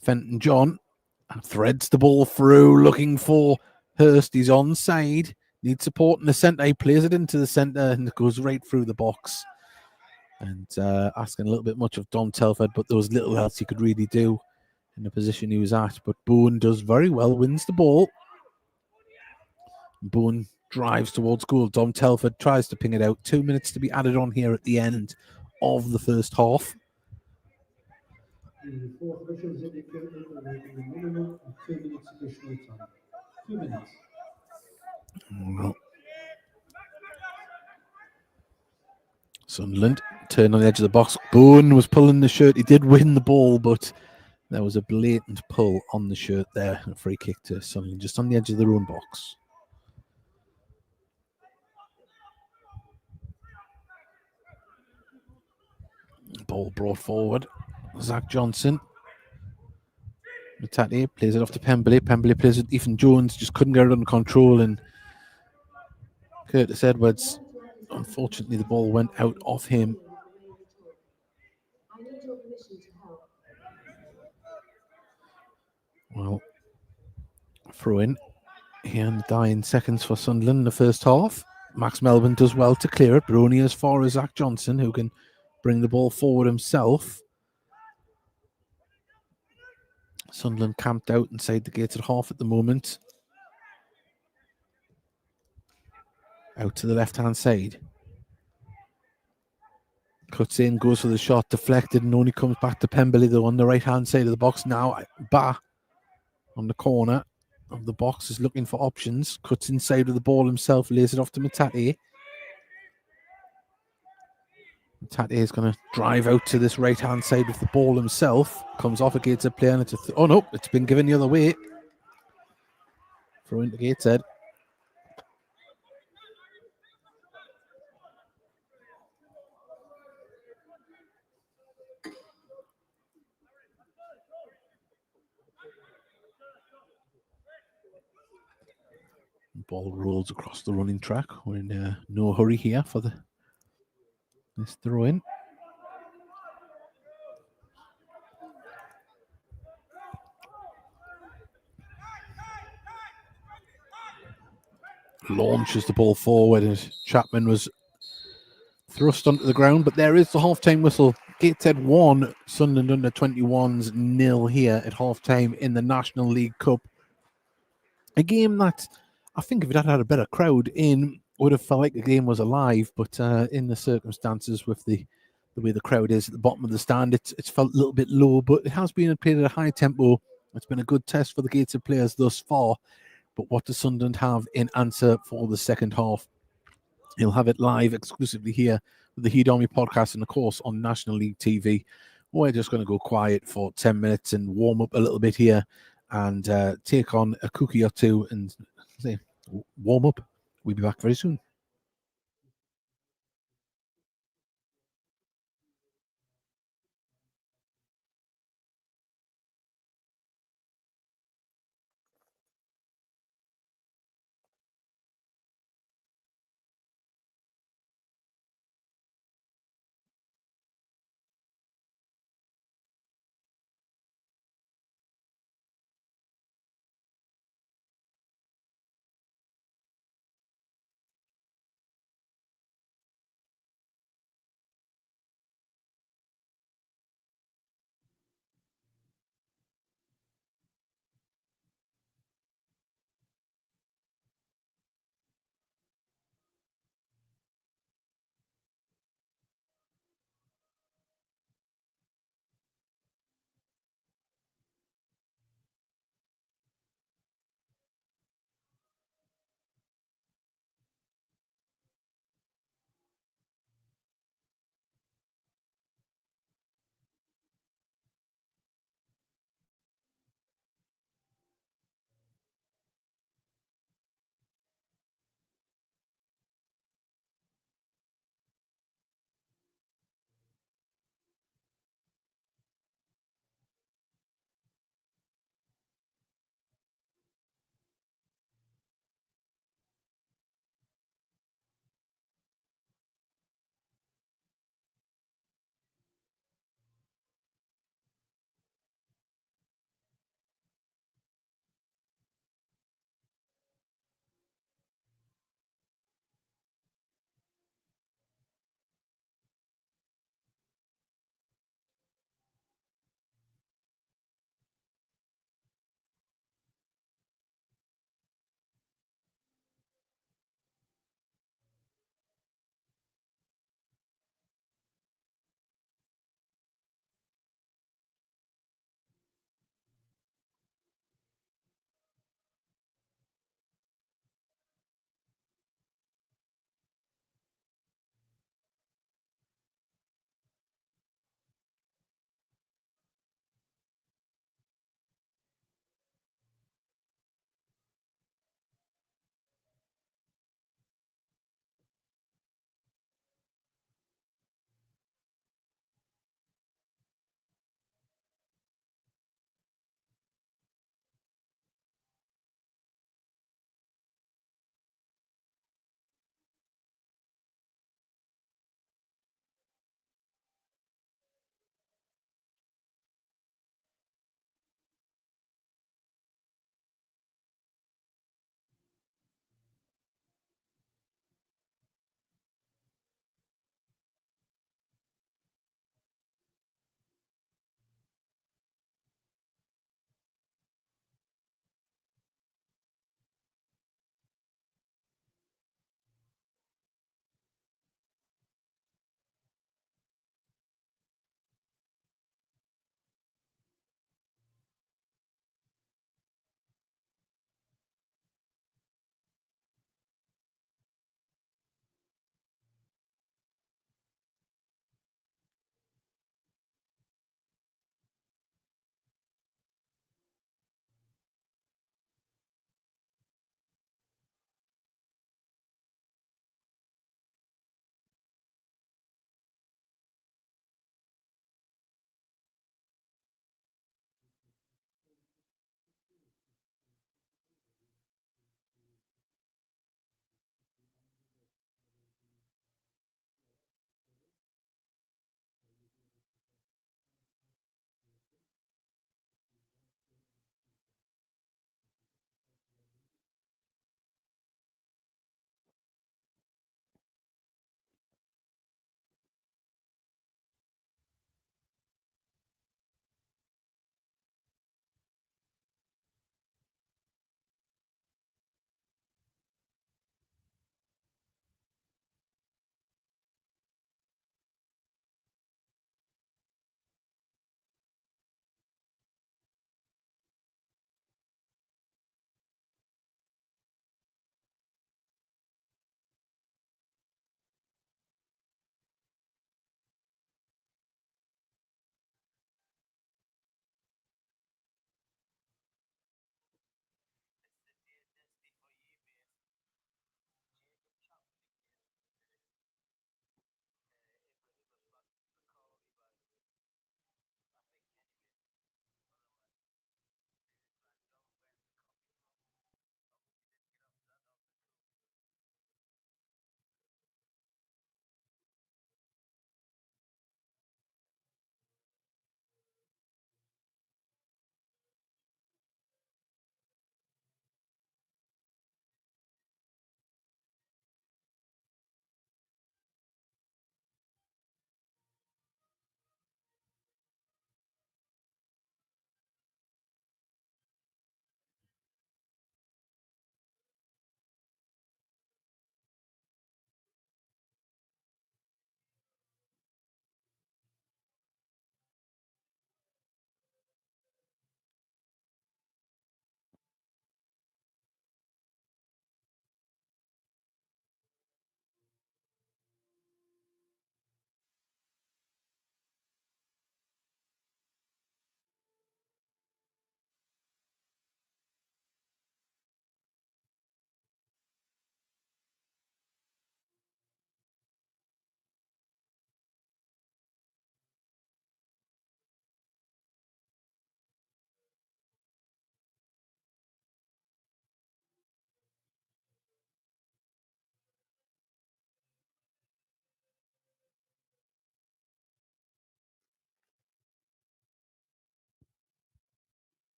[SPEAKER 1] Fenton John threads the ball through, looking for Hurst. He's onside, needs support in the centre. He plays it into the centre, and it goes right through the box. And asking a little bit much of Dom Telford, but there was little else he could really do in the position he was at. But Boone does very well, wins the ball. Boone drives towards goal. Dom Telford tries to ping it out. 2 minutes to be added on here at the end of the first half.
[SPEAKER 3] The fourth officials indicate that we're making a minimum of 2 minutes additional time. 2 minutes.
[SPEAKER 1] Well, Sunderland turn on the edge of the box. Boone was pulling the shirt. He did win the ball, but there was a blatant pull on the shirt there. A free kick to Sunderland, just on the edge of their own box. Ball brought forward. Zach Johnson. Matati plays it off to Pemberley. Pemberley plays with Ethan Jones. Just couldn't get it under control. And Curtis Edwards, unfortunately, the ball went out of him. Well, throw in here in the dying seconds for Sunderland in the first half. Max Melbourne does well to clear it, but only as far as Zach Johnson, who can bring the ball forward himself. Sunderland camped out inside the Gateshead half at the moment. Out to the left-hand side. Cuts in, goes for the shot, deflected, and only comes back to Pemberley, though, on the right-hand side of the box. Now, Ba on the corner of the box is looking for options. Cuts inside with the ball himself, lays it off to Matate. Matate is going to drive out to this right-hand side with the ball himself. Comes off a Gateshead player, and it's oh no, it's been given the other way. Throw into Gateshead. Ball rolls across the running track. We're in no hurry here for this throw in. Launches the ball forward, and Chapman was thrust onto the ground, but there is the half-time whistle. Gateshead 1, Sunderland U21s 0 here at half-time in the National League Cup. A game that I think if it had had a better crowd in, would have felt like the game was alive, but in the circumstances with the way the crowd is at the bottom of the stand, it's felt a little bit low, but it has been played at a high tempo. It's been a good test for the Gateshead players thus far, but what does Sunderland have in answer for the second half? You'll have it live exclusively here with the Heed Army podcast and, of course, on National League TV. We're just going to go quiet for 10 minutes and warm up a little bit here and take on a cookie or two and say, warm up. We'll be back very soon.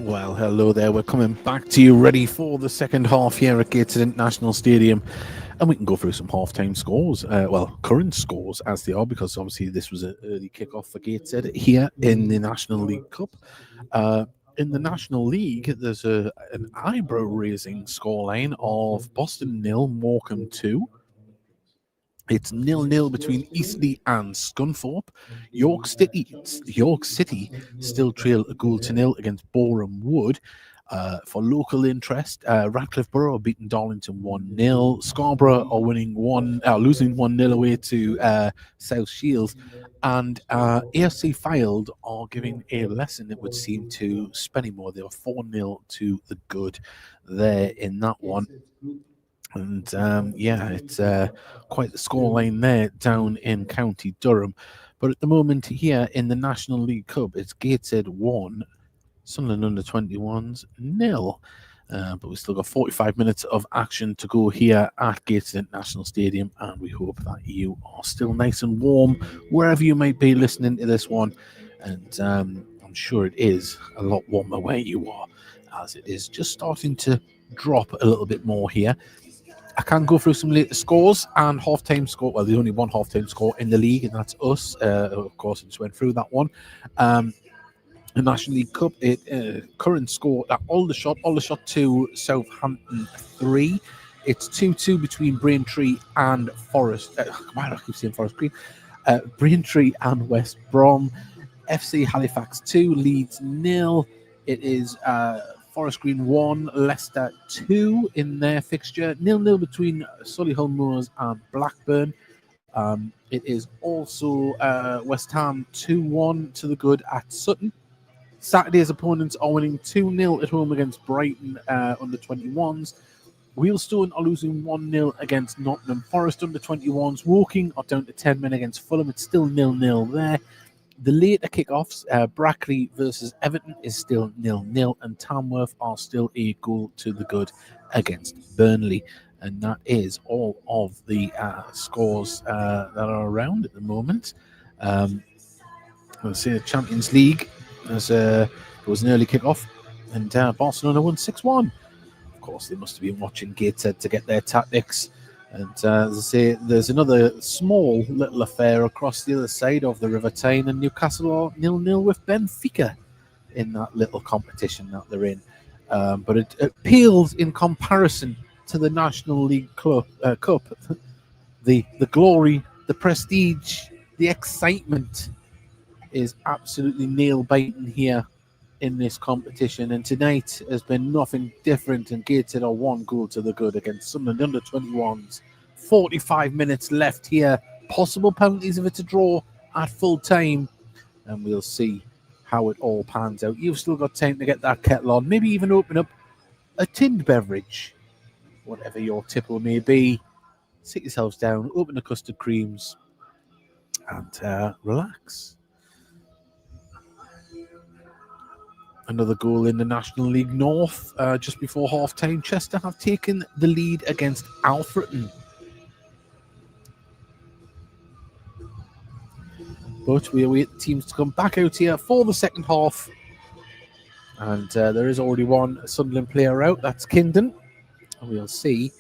[SPEAKER 1] Well, hello there. We're coming back to you ready for the second half here at Gateshead International Stadium. And we can go through some half-time scores, current scores as they are, because obviously this was an early kick-off for Gateshead here in the National League Cup. In the National League, there's an eyebrow-raising scoreline of Boston 0, Morecambe 2. It's 0-0 between Eastleigh and Scunthorpe. York City still trail a goal to nil against Boreham Wood. For local interest, Radcliffe Borough are beating Darlington 1-0. Scarborough are losing 1-0 away to South Shields. And AFC Fylde are giving a lesson, it would seem, to Spennymoor. They were 4-0 to the good there in that one. And it's quite the scoreline there down in County Durham. But at the moment here in the National League Cup, it's Gateshead 1, Sunderland U21s 0. But we've still got 45 minutes of action to go here at Gateshead International Stadium, and we hope that you are still nice and warm wherever you might be listening to this one. And I'm sure it is a lot warmer where you are, as it is just starting to drop a little bit more here. I can go through some later scores and half-time score. Well, there's only one half-time score in the league, and that's us. Of course, I just went through that one. The National League Cup, current score at Aldershot 2, Southampton 3. It's 2-2 between Braintree and Forest. Why do I keep saying Forest Green? Braintree and West Brom. FC Halifax 2, Leeds 0. It is Forest Green 1, Leicester 2 in their fixture. 0-0 between Solihull Moors and Blackburn. It is also West Ham 2-1 to the good at Sutton. Saturday's opponents are winning 2-0 at home against Brighton under 21s. Wealdstone are losing 1-0 against Nottingham Forest under 21s. Woking are down to 10 men against Fulham. It's still 0-0 there. The later kickoffs, Brackley versus Everton is still 0-0, and Tamworth are still a goal to the good against Burnley. And that is all of the scores that are around at the moment. Let's see, the Champions League, there was an early kickoff, and Barcelona won 6-1. Of course, they must have been watching Gateshead to get their tactics. And as I say, there's another small little affair across the other side of the River Tyne, and Newcastle are 0-0 with Benfica in that little competition that they're in. But it pales in comparison to the National League Cup. The glory, the prestige, the excitement is absolutely nail-biting here in this competition, and tonight has been nothing different, and Gateshead are 1 goal to the good against Sunderland under 21s. 45 minutes left here, possible penalties if it's a draw at full time, and we'll see how it all pans out. You've still got time to get that kettle on, maybe even open up a tinned beverage, whatever your tipple may be. Sit yourselves down, open the custard creams, and relax. Another goal in the National League North just before half-time. Chester have taken the lead against Alfreton. But we await the teams to come back out here for the second half. And there is already one Sunderland player out. That's Kingdon. And we'll see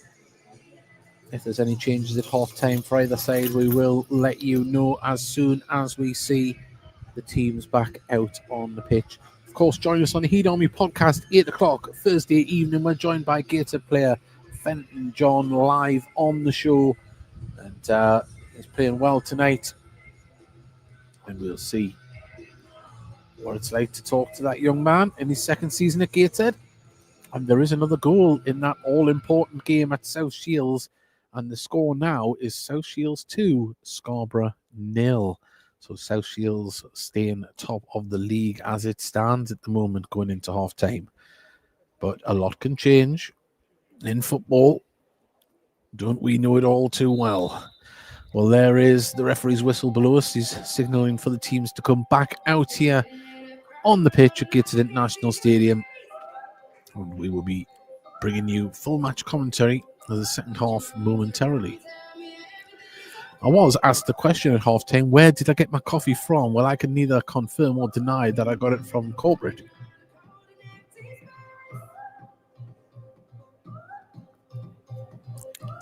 [SPEAKER 1] if there's any changes at half-time for either side. We will let you know as soon as we see the teams back out on the pitch. Of course, join us on the Heat Army podcast, 8 o'clock Thursday evening. We're joined by Gateshead player Fenton John live on the show. And he's playing well tonight. And we'll see what it's like to talk to that young man in his second season at Gateshead. And there is another goal in that all-important game at South Shields. And the score now is South Shields 2, Scarborough 0. So South Shields staying top of the league as it stands at the moment going into half-time. But a lot can change in football. Don't we know it all too well? Well, there is the referee's whistle below us. He's signalling for the teams to come back out here on the pitch at Gateshead International Stadium. And we will be bringing you full match commentary of the second half momentarily. I was asked the question at halftime, where did I get my coffee from? Well, I can neither confirm or deny that I got it from corporate.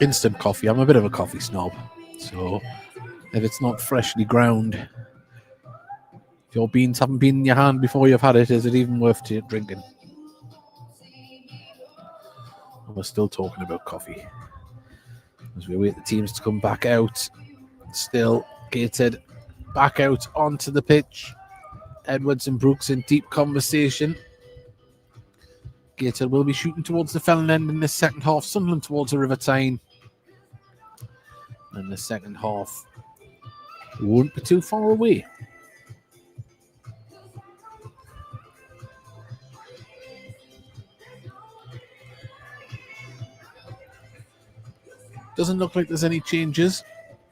[SPEAKER 1] instant coffee. I'm a bit of a coffee snob. So if it's not freshly ground, if your beans haven't been in your hand before you've had it, is it even worth drinking? And we're still talking about coffee as we wait the teams to come back out. Still Gateshead back out onto the pitch. Edwards and Brooks in deep conversation. Gateshead will be shooting towards the Felon end in the second half. Sunderland towards the River Tyne. And the second half won't be too far away. Doesn't look like there's any changes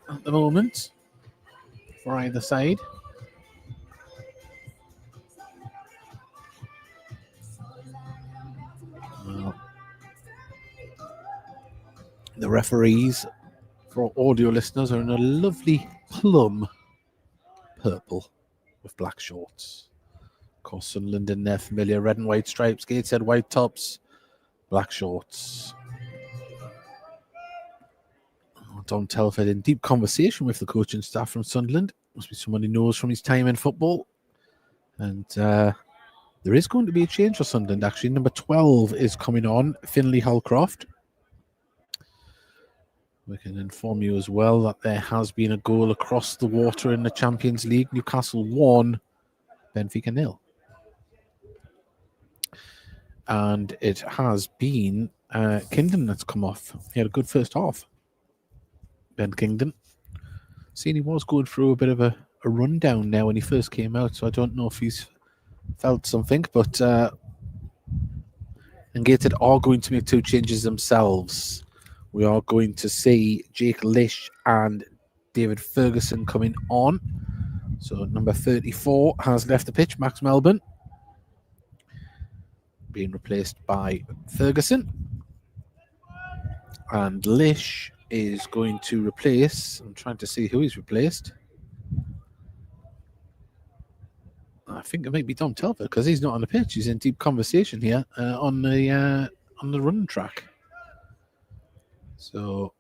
[SPEAKER 1] at the moment for either side. The referees, for audio listeners, are in a lovely plum purple with black shorts. Of course, Sunderland in their familiar red and white stripes, Gateshead white tops, black shorts. Dom Telford in deep conversation with the coaching staff from Sunderland. Must be someone he knows from his time in football. And there is going to be a change for Sunderland, actually. Number 12 is coming on, Finlay Holcroft. We can inform you as well that there has been a goal across the water in the Champions League. Newcastle 1, Benfica 0. And it has been Kingdon that's come off. He had a good first half. Ben Kingdon. Seen he was going through a bit of a rundown now when he first came out, so I don't know if he's felt something, but and Gateshead are going to make two changes themselves. We are going to see Jake Lish and David Ferguson coming on. So number 34 has left the pitch, Max Melbourne, being replaced by Ferguson. And Lish is going to replace, I'm trying to see who he's replaced. I think it might be Dom Telford because he's not on the pitch. He's in deep conversation here on the running track. So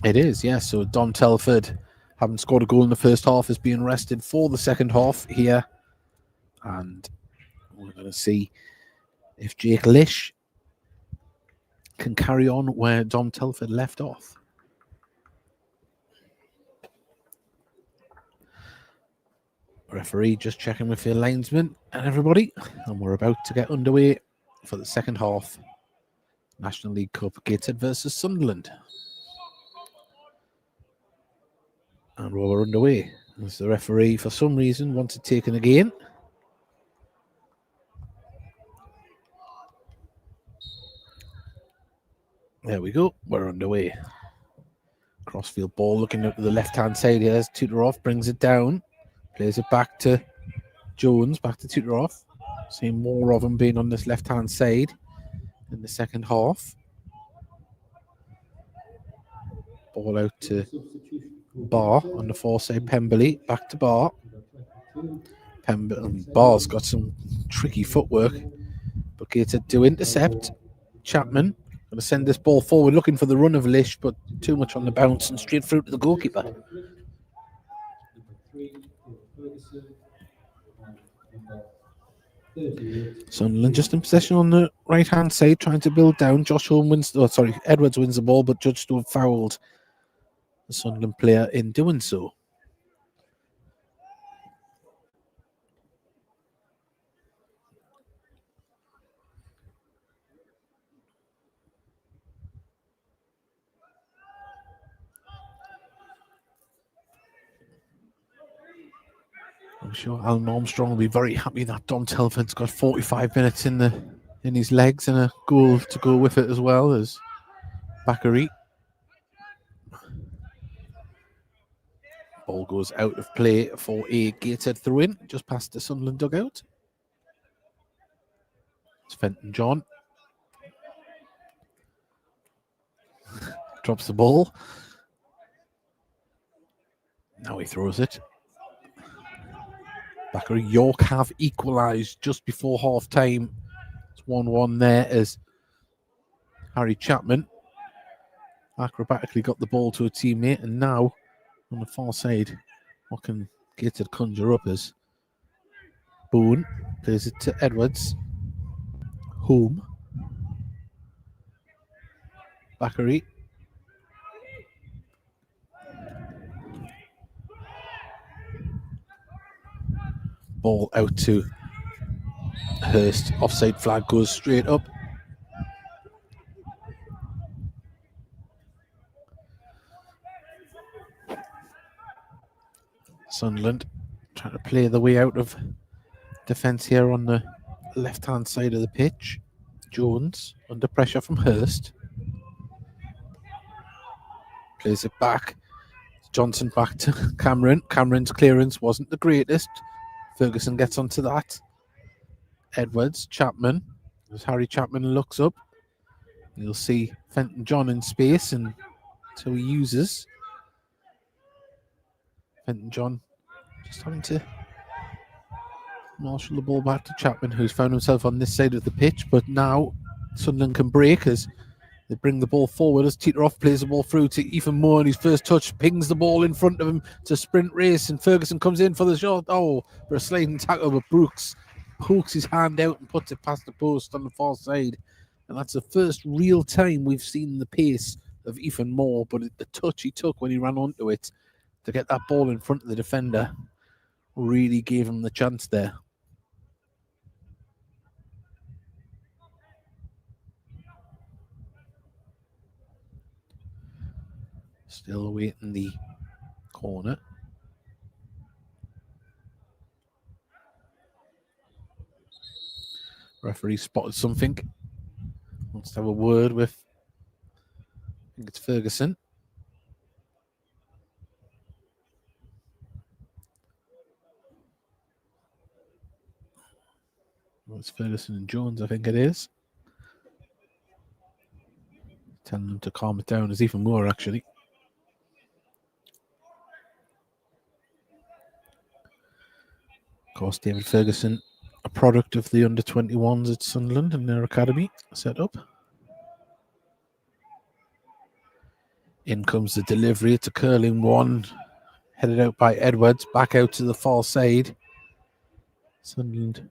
[SPEAKER 1] it is, yes. So Dom Telford, having scored a goal in the first half, is being rested for the second half here. And we're going to see if Jake Lish can carry on where Dom Telford left off. Referee just checking with the linesman and everybody. And we're about to get underway for the second half. National League Cup, Gateshead versus Sunderland. And we're underway. As the referee, for some reason, wants it taken again. There we go. We're underway. Crossfield ball looking at the left-hand side here. Tuteroff brings it down. Plays it back to Jones, back to Tuteroff. Seeing more of them being on this left-hand side in the second half. Ball out to Barr on the far side. Pemberley back to Barr. Barr's got some tricky footwork. But Gateshead to intercept. Chapman going to send this ball forward, looking for the run of Lish, but too much on the bounce and straight through to the goalkeeper. Sunderland just in possession on the right-hand side, trying to build down. Edwards wins the ball, but judged to have fouled the Sunderland player in doing so. I'm sure Alan Armstrong will be very happy that Dom Telford's got 45 minutes in his legs and a goal to go with it as well as Bakary. Ball goes out of play for a Gateshead throw-in just past the Sunderland dugout. It's Fenton John. Drops the ball. Now he throws it. Bakary. York have equalised just before half-time. It's 1-1 there as Harry Chapman acrobatically got the ball to a teammate, and now on the far side, what can Gateshead conjure up is Boone plays it to Edwards. Home. Bakary. Ball out to Hurst. Offside flag goes straight up. Sunderland trying to play the way out of defence here on the left-hand side of the pitch. Jones under pressure from Hurst. Plays it back. Johnson back to Cameron. Cameron's clearance wasn't the greatest. Ferguson gets onto that. Edwards, Chapman. As Harry Chapman looks up, you'll see Fenton John in space, and so he uses. Fenton John just having to marshal the ball back to Chapman, who's found himself on this side of the pitch, but now Sunderland can break as they bring the ball forward as Teeteroff plays the ball through to Ethan Moore, and his first touch pings the ball in front of him to sprint race, and Ferguson comes in for the shot. Oh, for a sliding tackle, but Brooks pokes his hand out and puts it past the post on the far side. And that's the first real time we've seen the pace of Ethan Moore, but the touch he took when he ran onto it to get that ball in front of the defender really gave him the chance there. Still awaiting the corner. Referee spotted something. Wants to have a word with, I think it's Ferguson. Well, it's Ferguson and Jones, I think it is. Telling them to calm it down. There's even more, actually. Of course, David Ferguson, a product of the under-21s at Sunderland and their academy set up. In comes the delivery. It's a curling one, headed out by Edwards, back out to the far side. Sunderland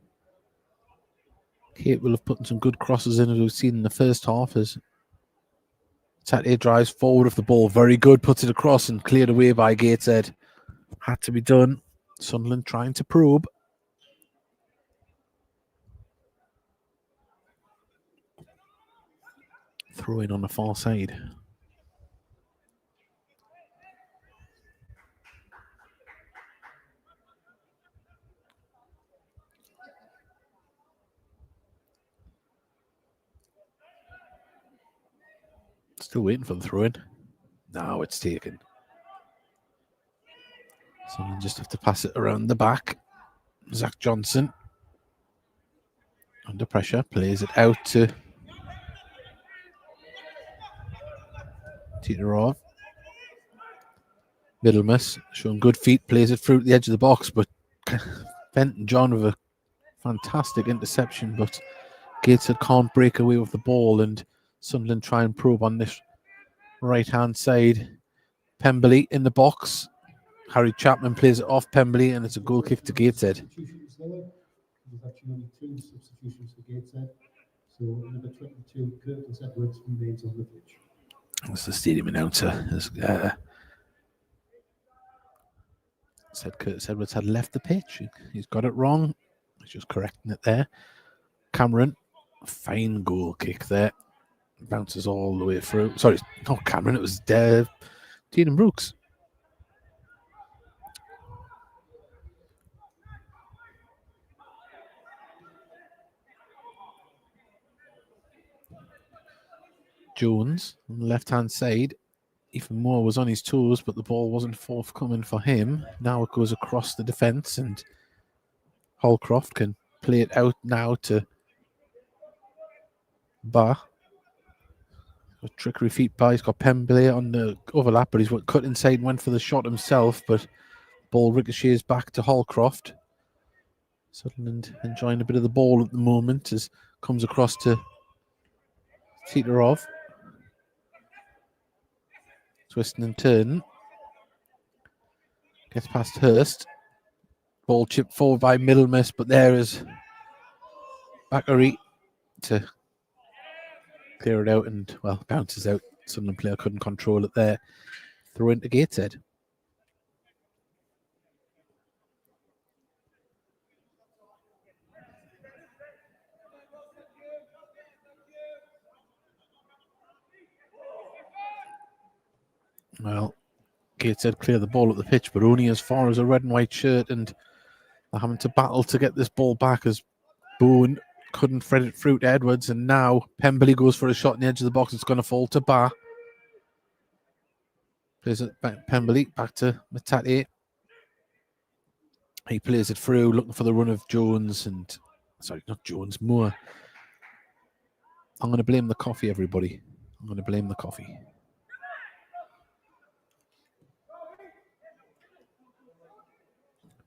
[SPEAKER 1] capable of putting some good crosses in, as we've seen in the first half, as Tate drives forward of the ball. Very good, puts it across and cleared away by Gateshead. Had to be done. Sunderland trying to probe. Throw in on the far side. Still waiting for the throw in. Now it's taken. Someone just have to pass it around the back. Zach Johnson under pressure, plays it out to Teeterov. Middlemas showing good feet, plays it through the edge of the box, but Fenton John with a fantastic interception, but Gateshead can't break away with the ball, and Sunderland try and probe on this right-hand side. Pemberley in the box. Harry Chapman plays it off Pemberley, and it's a goal kick to Gateshead.
[SPEAKER 3] There's actually only 2 substitutions for Gateshead. So number 22, Curtis Edwards, remains on the pitch.
[SPEAKER 1] That's the stadium announcer. Has said Curtis Edwards had left the pitch. He's got it wrong. He's just correcting it there. Cameron, fine goal kick there. Bounces all the way through. Sorry, not Cameron. It was Dean Brooks. Jones on the left-hand side. Ethan Moore was on his toes, but the ball wasn't forthcoming for him. Now it goes across the defence, and Holcroft can play it out now to Ba. Got trickery feet by. He's got Pemberley on the overlap, but he's cut inside and went for the shot himself, but ball ricochets back to Holcroft. Sunderland enjoying a bit of the ball at the moment as comes across to Teeterov. Twisting and turning. Gets past Hurst. Ball chipped forward by Middlemiss, but there is Bakary to clear it out and, well, bounces out. Sunderland player couldn't control it there. Throw into Gateshead. Well, Gateshead clear the ball at the pitch, but only as far as a red and white shirt, and they're having to battle to get this ball back as Boone couldn't thread it through to Edwards, and now Pemberley goes for a shot in the edge of the box. It's going to fall to Barr. Plays it back Pemberley, back to Matati. He plays it through, looking for the run of Jones and... Sorry, not Jones, Moore. I'm going to blame the coffee, everybody. I'm going to blame the coffee.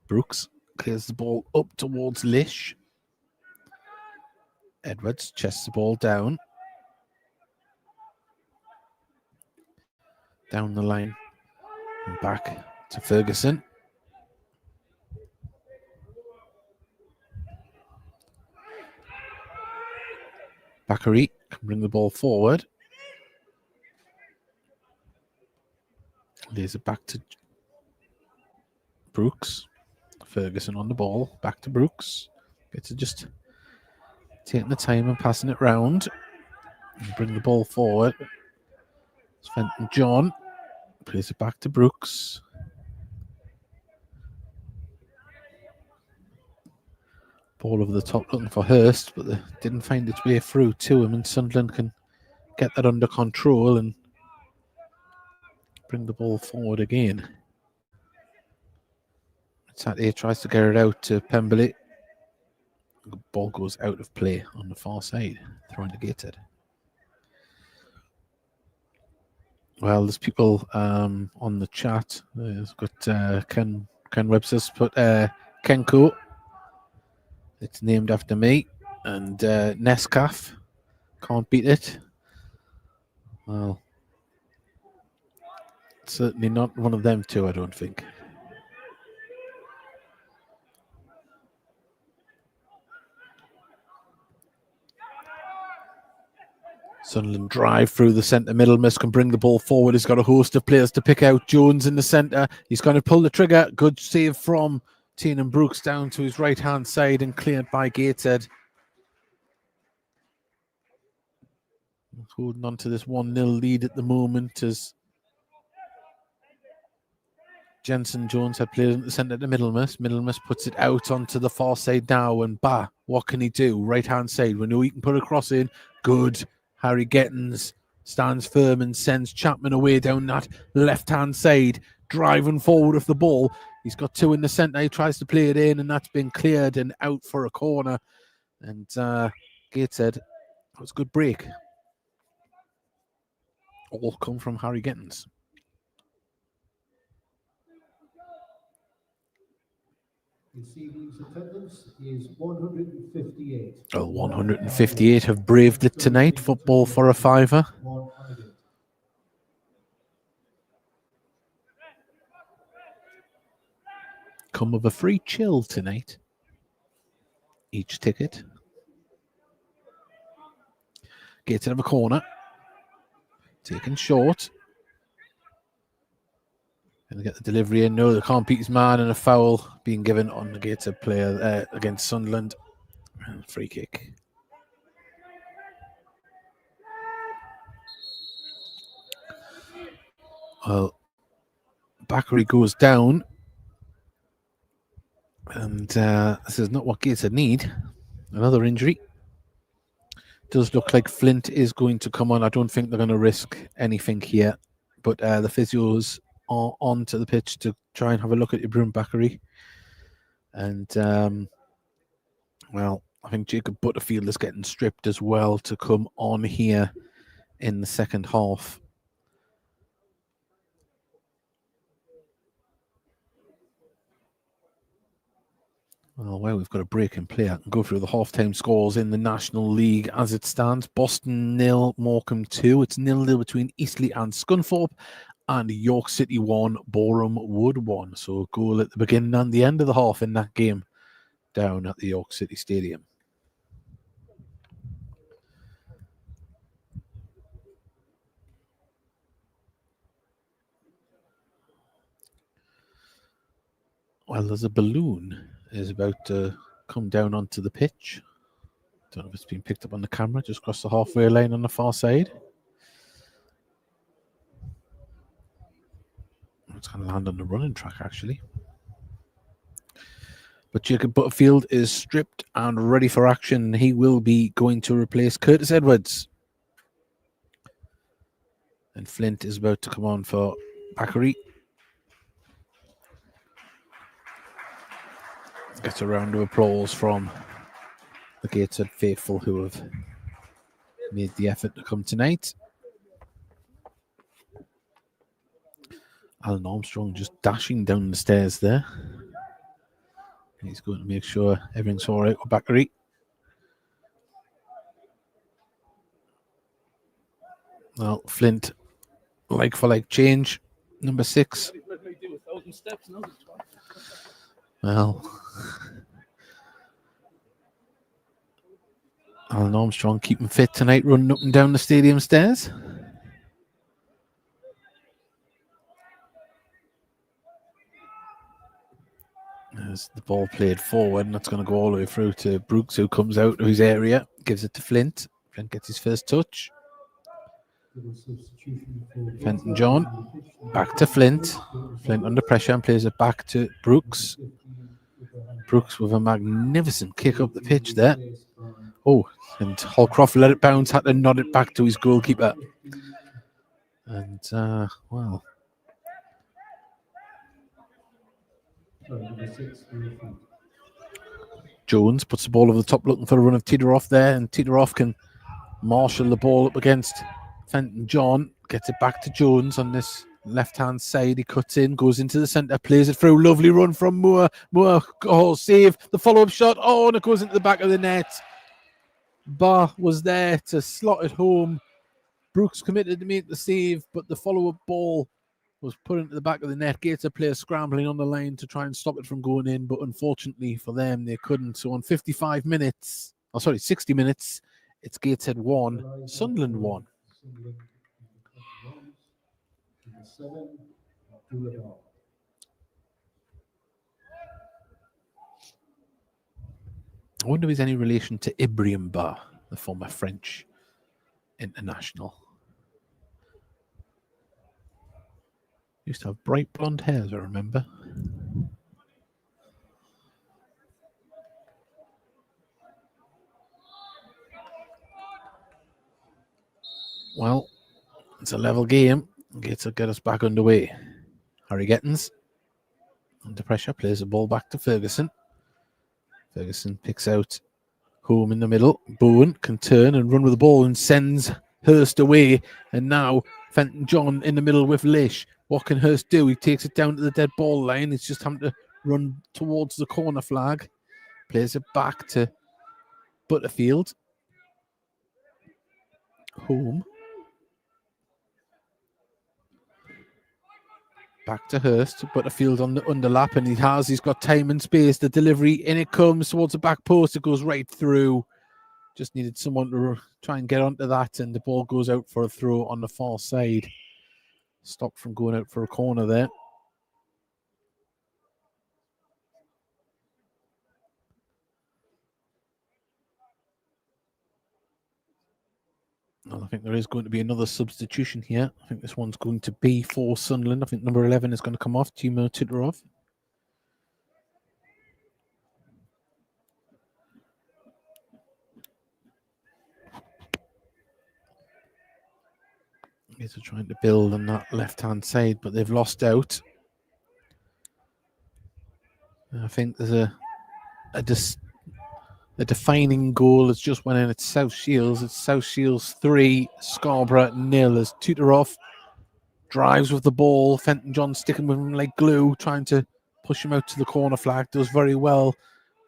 [SPEAKER 1] Brooks clears the ball up towards Lish. Edwards chests the ball down. Down the line. And back to Ferguson. Bakary can bring the ball forward. Lays it back to Brooks. Ferguson on the ball. Back to Brooks. Gets it just taking the time and passing it round. And bring the ball forward. It's Fenton John. Plays it back to Brooks. Ball over the top looking for Hurst, but they didn't find its way through to him, and Sunderland can get that under control and bring the ball forward again. Matati tries to get it out to Pemberley. The ball goes out of play on the far side, throwing to Gateshead. Well, there's people on the chat. There's got Ken Webster's put Kenko. It's named after me. And Nescaf. Can't beat it. Well, certainly not one of them two, I don't think. Sunderland drive through the centre. Middlemiss can bring the ball forward. He's got a host of players to pick out. Jones in the centre. He's going to pull the trigger. Good save from Tiernan Brooks down to his right-hand side and cleared by Gateshead. Holding on to this 1-0 lead at the moment as Jensen Jones had played in the centre to Middlemiss. Middlemiss puts it out onto the far side now, and what can he do? Right-hand side. We know he can put a cross in. Good. Harry Gettins stands firm and sends Chapman away down that left-hand side, driving forward with the ball. He's got two in the centre. He tries to play it in, and that's been cleared and out for a corner. And Gateshead, that was a good break. All come from Harry Gettins.
[SPEAKER 3] This evening's attendance is 158.
[SPEAKER 1] Oh, 158 have braved it tonight. Football for a fiver. Come with a free chill tonight. Each ticket. Gets out of a corner. Taken short. Going to get the delivery in. No, they can't beat his man, and a foul being given on the Gateshead player against Sunderland. And free kick. Well, Bakary goes down. And this is not what Gateshead need. Another injury. Does look like Flint is going to come on. I don't think they're going to risk anything here. But the physios are onto the pitch to try and have a look at Ibrahim Bakary. And, well, I think Jacob Butterfield is getting stripped as well to come on here in the second half. Well, we've got a break in play. I can go through the half-time scores in the National League as it stands. Boston 0, Morecambe 2. It's 0-0 between Eastleigh and Scunthorpe. and York City 1, Boreham Wood 1. So goal at the beginning and the end of the half in that game down at the York City Stadium. Well, there's a balloon is about to come down onto the pitch. Don't know if it's been picked up on the camera, just across the halfway line on the far side. It's going to land on the running track, actually. But Jacob Butterfield is stripped and ready for action. He will be going to replace Curtis Edwards. And Flint is about to come on for Bakary. Gets a round of applause from the Gateshead faithful who have made the effort to come tonight. Alan Armstrong just dashing down the stairs there. He's going to make sure everything's all right with Bakary. Well, Flint, like for like change, number 6. Well, Alan Armstrong keeping fit tonight, running up and down the stadium stairs. As the ball played forward, and that's going to go all the way through to Brooks, who comes out of his area, gives it to Flint. Flint gets his first touch. Fenton John, back to Flint. Flint under pressure and plays it back to Brooks. Brooks with a magnificent kick up the pitch there. Oh, and Holcroft let it bounce, had to nod it back to his goalkeeper. And, well... Jones puts the ball over the top looking for a run of Teeteroff there, and Teeteroff can marshal the ball up against Fenton John, gets it back to Jones on this left-hand side. He cuts in, goes into the centre, plays it through. Lovely run from Moore. Moore, oh, save. The follow-up shot. Oh, and it goes into the back of the net. Barr was there to slot it home. Brooks committed to make the save, but the follow-up ball was put into the back of the net. Gateshead players scrambling on the line to try and stop it from going in, but unfortunately for them, they couldn't. So on 60 minutes, it's Gateshead 1, Sunderland 1. I wonder if there's any relation to Ibrahim Ba, the former French international. Used to have bright blonde hair, as I remember. Well, it's a level game. Gateshead get us back underway. Harry Gettins, under pressure, plays the ball back to Ferguson. Ferguson picks out Home in the middle. Bowen can turn and run with the ball and sends Hurst away. And now Fenton John in the middle with Lish. What can Hurst do? He takes it down to the dead ball line. He's just having to run towards the corner flag. Plays it back to Butterfield. Home. Back to Hurst. Butterfield on the underlap, and he's got time and space. The delivery, in it comes towards the back post. It goes right through. Just needed someone to try and get onto that, and the ball goes out for a throw on the far side. Stopped from going out for a corner there. Well, I think there is going to be another substitution here. I think this one's going to be for Sunderland. I think number 11 is going to come off, Timo Teeteroff. They're trying to build on that left-hand side, but they've lost out. I think there's a defining goal that's just went in at South Shields. It's South Shields 3, Scarborough 0 as Teeteroff drives with the ball. Fenton John sticking with him like glue, trying to push him out to the corner flag. Does very well.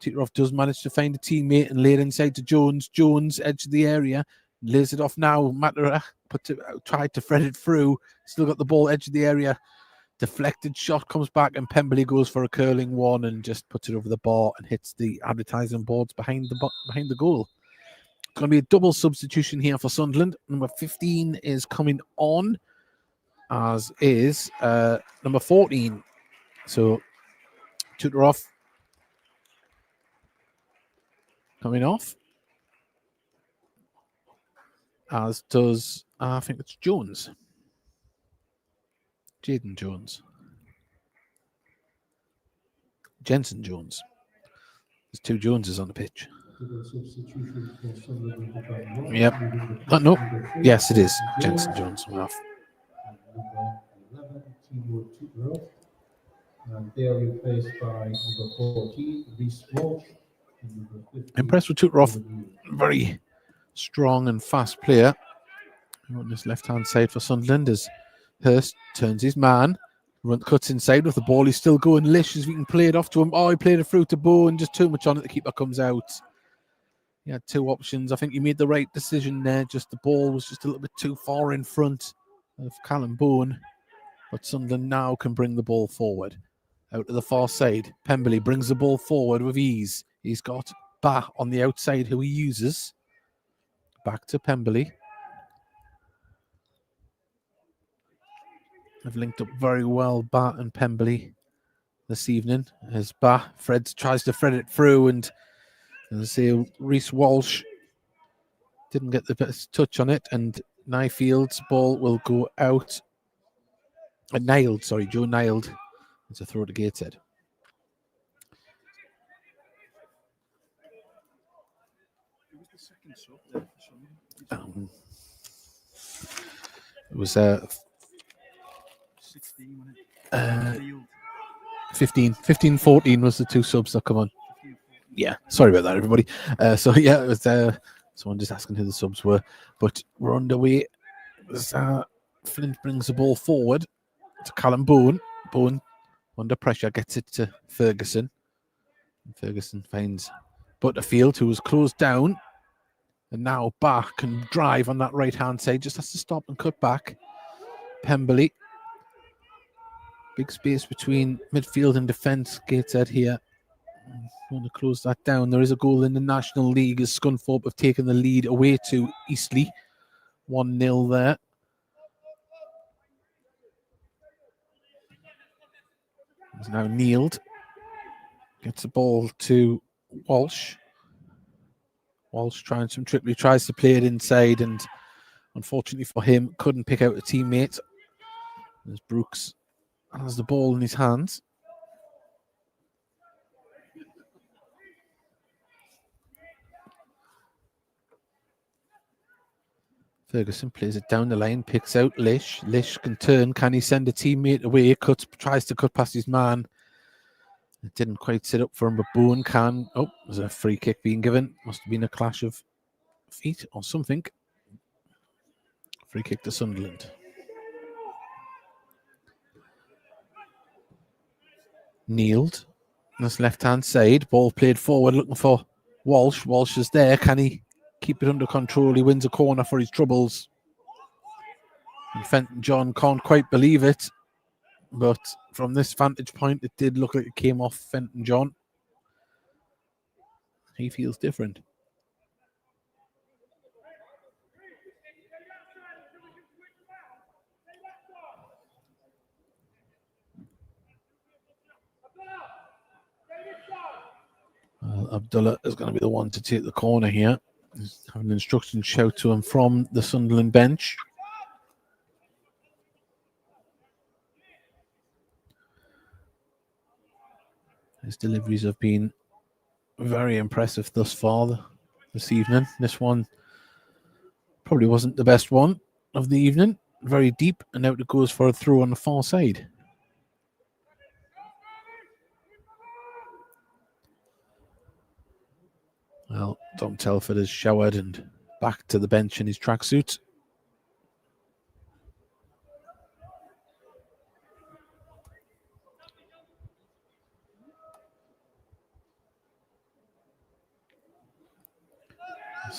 [SPEAKER 1] Teeteroff does manage to find a teammate and lay it inside to Jones. Jones, edge of the area. Lays it off now. Matera tried to thread it through. Still got the ball edge of the area. Deflected shot comes back, and Pemberley goes for a curling one and just puts it over the bar and hits the advertising boards behind the goal. It's going to be a double substitution here for Sunderland. Number 15 is coming on, as is number 14. So Tutorov coming off, as does I think it's Jones. Jaden Jones. Jensen Jones. There's two Joneses on the pitch. Yep. No. Yes, it is Jensen Jones.
[SPEAKER 3] Number 11, Timur Tutorov. And they are replaced by number 14, Reece Walsh. And number 15,
[SPEAKER 1] Impressed with Tutorov. Very strong and fast player. On this left-hand side for Sunderland as Hurst turns his man. Cuts inside with the ball. He's still going. Lish, as we can play it off to him. Oh, he played it through to Bowen. Just too much on it. The keeper comes out. He had two options. I think he made the right decision there. Just the ball was just a little bit too far in front of Callum Bowen. But Sunderland now can bring the ball forward. Out to the far side. Pemberley brings the ball forward with ease. He's got Bah on the outside who he uses. Back to Pemberley. They've linked up very well, Bah and Pemberley, this evening. As Bah tries to thread it through, and as I say, Reece Walsh didn't get the best touch on it, and Nyfield's ball will go out. Joe Nyled. It's a throw to Gateshead. It was 15-14 was the two subs that come on. Yeah, sorry about that, everybody. So yeah, it was someone just asking who the subs were, but we're underway. Flint brings the ball forward to Callum Bowen. Bowen under pressure gets it to Ferguson. Ferguson finds Butterfield, who was closed down, and now Bah can drive on that right hand side. Just has to stop and cut back. Pemberley. Big space between midfield and defence. Gateshead here. Want to close that down. There is a goal in the National League as Scunthorpe have taken the lead away to Eastleigh. 1-0 there. He's now kneeled. Gets the ball to Walsh. Walsh trying some trickery. Tries to play it inside, and unfortunately for him, couldn't pick out a teammate. As Brooks has the ball in his hands. Ferguson plays it down the line, picks out Lish. Lish can turn. Can he send a teammate away? Tries to cut past his man. It didn't quite sit up for him, but Bowen can. Oh, there's a free kick being given. Must have been a clash of feet or something. Free kick to Sunderland. Kneeled. That's left-hand side. Ball played forward, looking for Walsh. Walsh is there. Can he keep it under control? He wins a corner for his troubles. And Fenton John can't quite believe it. But from this vantage point, it did look like it came off Fenton John. He feels different. Abdullah is going to be the one to take the corner here. He's having an instruction shout to him from the Sunderland bench. His deliveries have been very impressive thus far this evening. This one probably wasn't the best one of the evening. Very deep, and out it goes for a throw on the far side. Well, Tom Telford has showered and back to the bench in his tracksuit.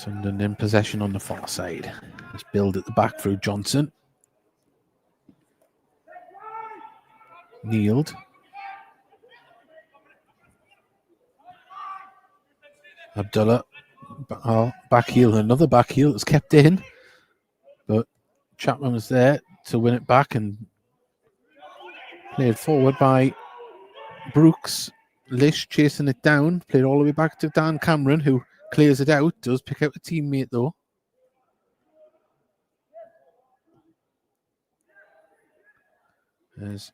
[SPEAKER 1] Sunderland in possession on the far side. Let's build at the back through Johnson. Kneeled. Abdullah. Back heel, another back heel that's kept in. But Chapman was there to win it back and played forward by Brooks. Lish chasing it down. Played all the way back to Dan Cameron, who clears it out. Does pick out a teammate though. As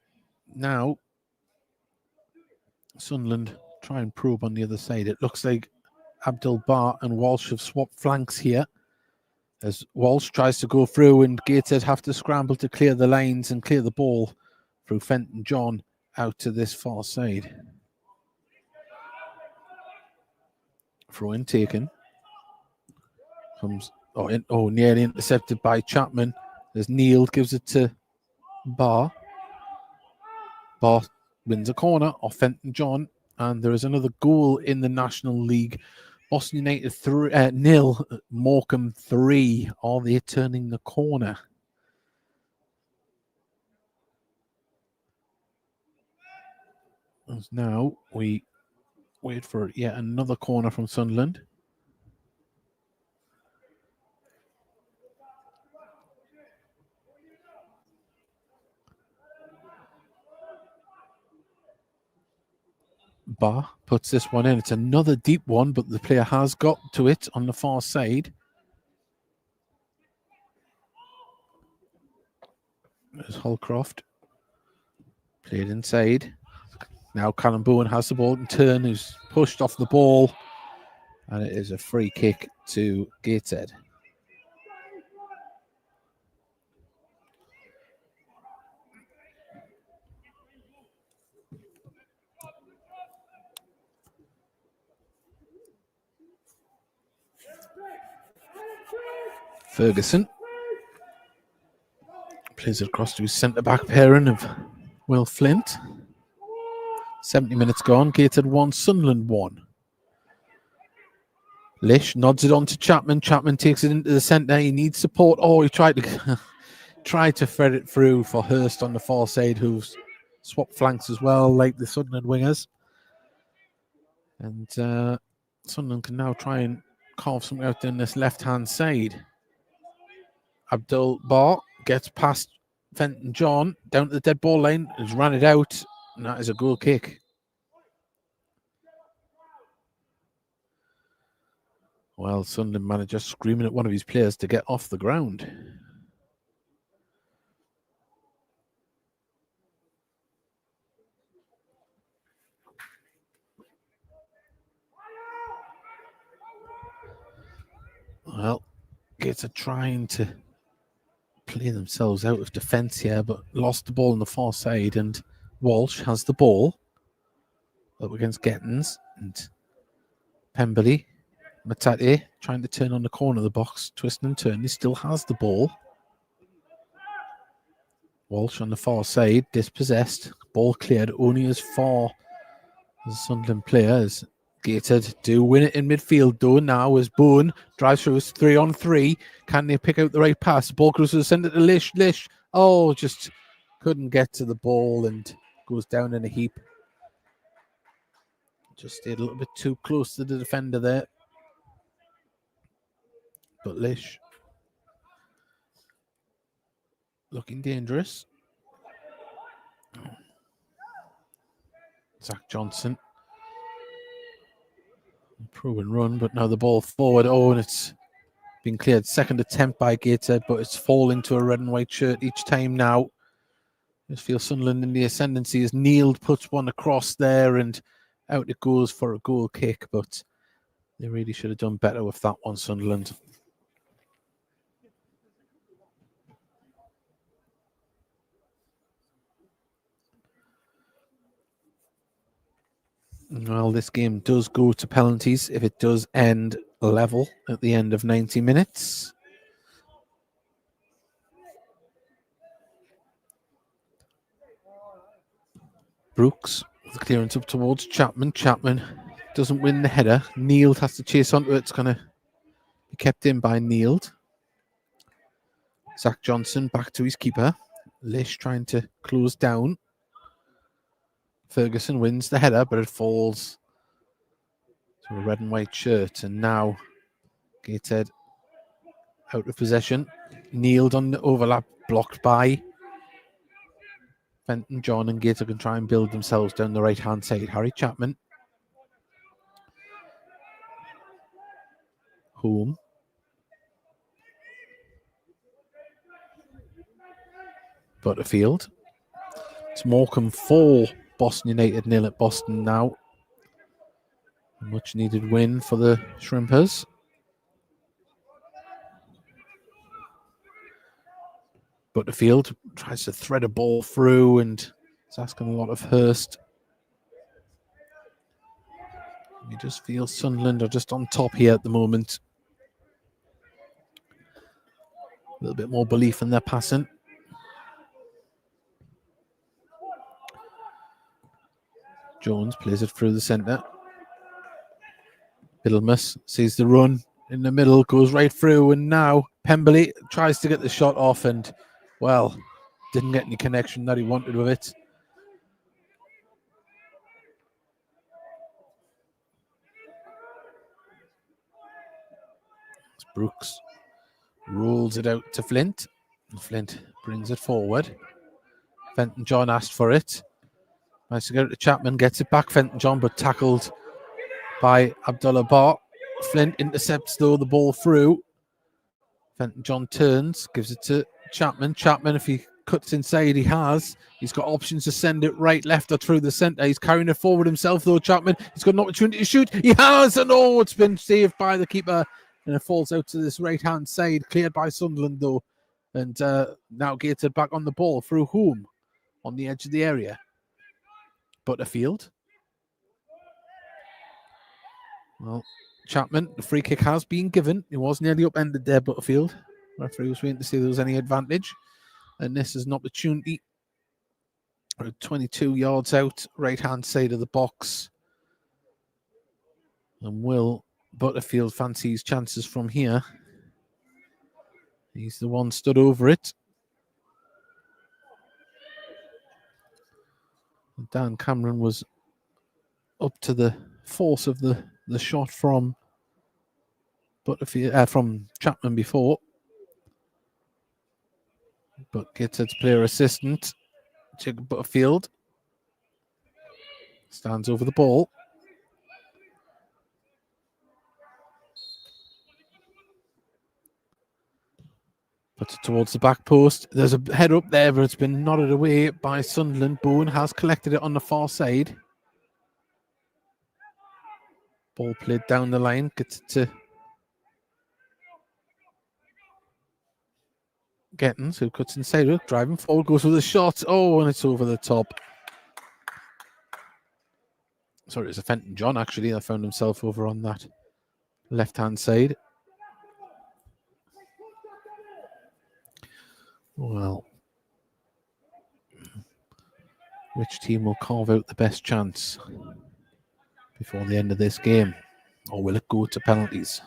[SPEAKER 1] now Sunderland try and probe on the other side. It looks like Abdul Bar and Walsh have swapped flanks here. As Walsh tries to go through and Gateshead have to scramble to clear the lines and clear the ball through Fenton John out to this far side. Throw in taken. Comes nearly intercepted by Chapman. There's Neil, gives it to Bar. Bar wins a corner off Fenton John, and there is another goal in the National League. Boston United 0, Morecambe 3. Are they turning the corner? As now we wait for yet another corner from Sunderland. Bar puts this one in. It's another deep one, but the player has got to it on the far side. There's Holcroft. Played inside. Now Callum Bowen has the ball in turn, who's pushed off the ball. And it is a free kick to Gateshead. Ferguson plays it across to his centre-back pairing of Will Flint. 70 minutes gone. Gateshead 1, Sunderland 1. Lish nods it on to Chapman. Chapman takes it into the centre. He needs support. Oh, he tried to thread it through for Hurst on the far side, who's swapped flanks as well, like the Sunderland wingers. And Sunderland can now try and carve something out in this left-hand side. Abdul Bar gets past Fenton John down to the dead ball line, has ran it out, and that is a goal kick. Well, Sunderland manager screaming at one of his players to get off the ground. Well, Gateshead trying to play themselves out of defence here, but lost the ball on the far side, and Walsh has the ball up against Gettins, and Pemberley. Matate trying to turn on the corner of the box, twist and turn. He still has the ball. Walsh on the far side, dispossessed. Ball cleared only as far as the Sunderland players. Gateshead do win it in midfield though now as Bowen drives through his 3-on-3. Can they pick out the right pass? Ball goes to the centre to Lish. Lish, just couldn't get to the ball and goes down in a heap. Just stayed a little bit too close to the defender there. But Lish looking dangerous. Zach Johnson. Probe and run, but now the ball forward. And it's been cleared. Second attempt by Gateshead, but it's falling to a red and white shirt each time now. Just feel Sunderland in the ascendancy as Neil puts one across there and out it goes for a goal kick, but they really should have done better with that one, Sunderland. Well, this game does go to penalties if it does end level at the end of 90 minutes. Brooks, the clearance up towards Chapman. Chapman doesn't win the header. Neil has to chase onto it. It's going to be kept in by Neild. Zach Johnson back to his keeper. Lish trying to close down. Ferguson wins the header, but it falls to a red and white shirt. And now Gateshead out of possession. Neild on the overlap, blocked by Fenton John, and Gateshead can try and build themselves down the right-hand side. Harry Chapman. Home. Butterfield. It's Morecambe 4, Boston United 0 at Boston now. A much needed win for the Shrimpers. Butterfield tries to thread a ball through and it's asking a lot of Hurst. You just feel Sunderland are just on top here at the moment. A little bit more belief in their passing. Jones plays it through the centre. Middlemas sees the run in the middle, goes right through, and now Pemberley tries to get the shot off and, well, didn't get any connection that he wanted with it. Brooks rolls it out to Flint, and Flint brings it forward. Fenton John asked for it. Nice to get it to Chapman, gets it back, Fenton John, but tackled by Abdullah Bar. Flint intercepts, though, the ball through. Fenton John turns, gives it to Chapman. Chapman, if he cuts inside, he has. He's got options to send it right, left, or through the centre. He's carrying it forward himself, though, Chapman. He's got an opportunity to shoot. He has, and oh, it's been saved by the keeper. And it falls out to this right-hand side, cleared by Sunderland, though. And now Gateshead back on the ball through home on the edge of the area. Butterfield. Well, Chapman, the free kick has been given. It was nearly upended there, Butterfield. Referee was waiting to see if there was any advantage. And this is an opportunity. 22 yards out, right-hand side of the box. And will Butterfield fancy his chances from here? He's the one stood over it. Dan Cameron was up to the force of the shot from Butterfield, from Chapman before. But Gateshead's player assistant, Jacob Butterfield, stands over the ball. Puts it towards the back post. There's a head up there, but it's been nodded away by Sunderland. Bowen has collected it on the far side. Ball played down the line. Gets it to Gettins, who cuts inside it. Driving forward, goes with a shot. Oh, and it's over the top. Sorry, it's a Fenton John, actually, that found himself over on that left-hand side. Well, which team will carve out the best chance before the end of this game? Or will it go to penalties?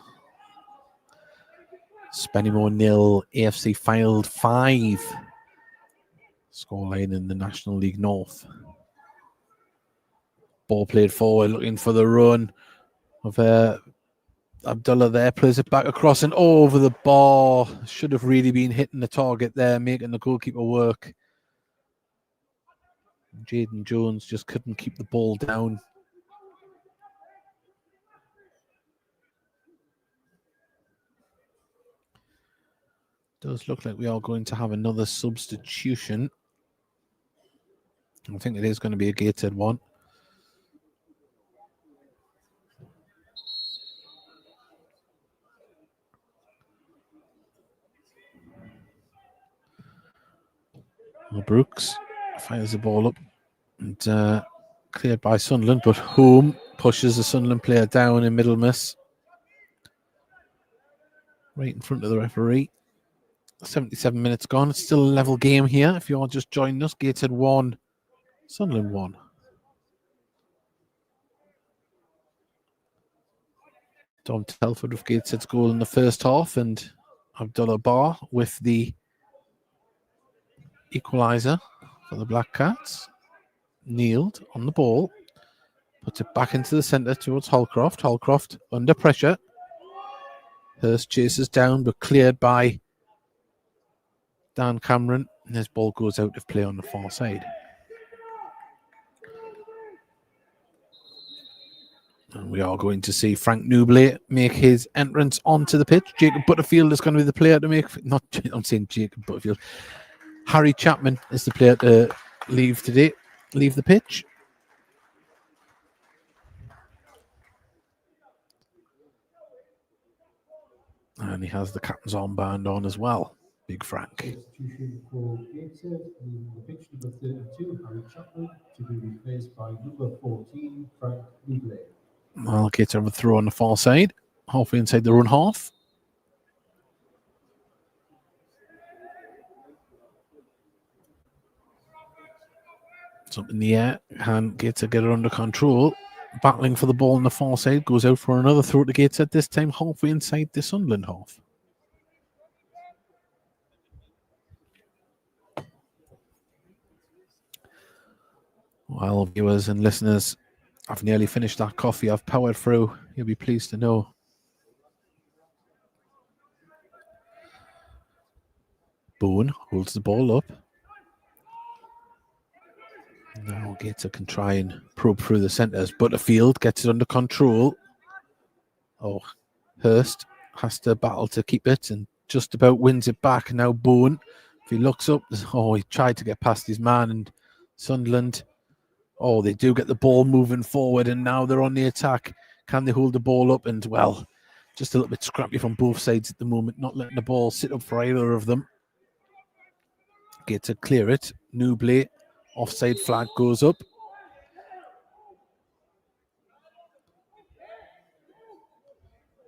[SPEAKER 1] Spennymoor 0, AFC Fylde 5. Scoreline in the National League North. Ball played forward, looking for the run of Abdullah there, plays it back across and over the bar. Should have really been hitting the target there, making the goalkeeper work. Jaden Jones just couldn't keep the ball down. Does look like we are going to have another substitution. I think it is going to be a Gateshead one. Brooks fires the ball up and cleared by Sunderland, but Home pushes the Sunderland player down in Middlemas. Right in front of the referee. 77 minutes gone. It's still a level game here. If you're just joining us, Gateshead 1, Sunderland 1. Tom Telford with Gateshead's goal in the first half, and Abdullah Bar with the equaliser for the Black Cats. Kneeled on the ball, puts it back into the centre towards Holcroft. Holcroft under pressure. Hurst chases down, but cleared by Dan Cameron, and his ball goes out of play on the far side. And we are going to see Frank Newbley make his entrance onto the pitch. Jacob Butterfield is going to be the player to make. I'm saying Jacob Butterfield. Harry Chapman is the player to leave the pitch. And he has the captain's armband on as well. Big Frank.
[SPEAKER 3] Substitution for Gateshead, leaving the pitch number 32, Harry Chapman, to be replaced by number 14, Frank Newbley.
[SPEAKER 1] Well, Gateshead have a throw on the far side, halfway inside their own half. It's up in the air, and Gateshead get it under control. Battling for the ball on the far side, goes out for another throw to Gateshead, this time halfway inside the Sunderland half. Well, viewers and listeners, I've nearly finished that coffee. I've powered through. You'll be pleased to know. Boone holds the ball up. Now Gateshead can try and probe through the centres. Butterfield gets it under control. Oh, Hurst has to battle to keep it and just about wins it back. Now Boone, if he looks up, he tried to get past his man, and Sunderland, they do get the ball moving forward, and now they're on the attack. Can they hold the ball up? And, well, just a little bit scrappy from both sides at the moment, not letting the ball sit up for either of them. Gateshead clear it. Newbley, offside flag goes up.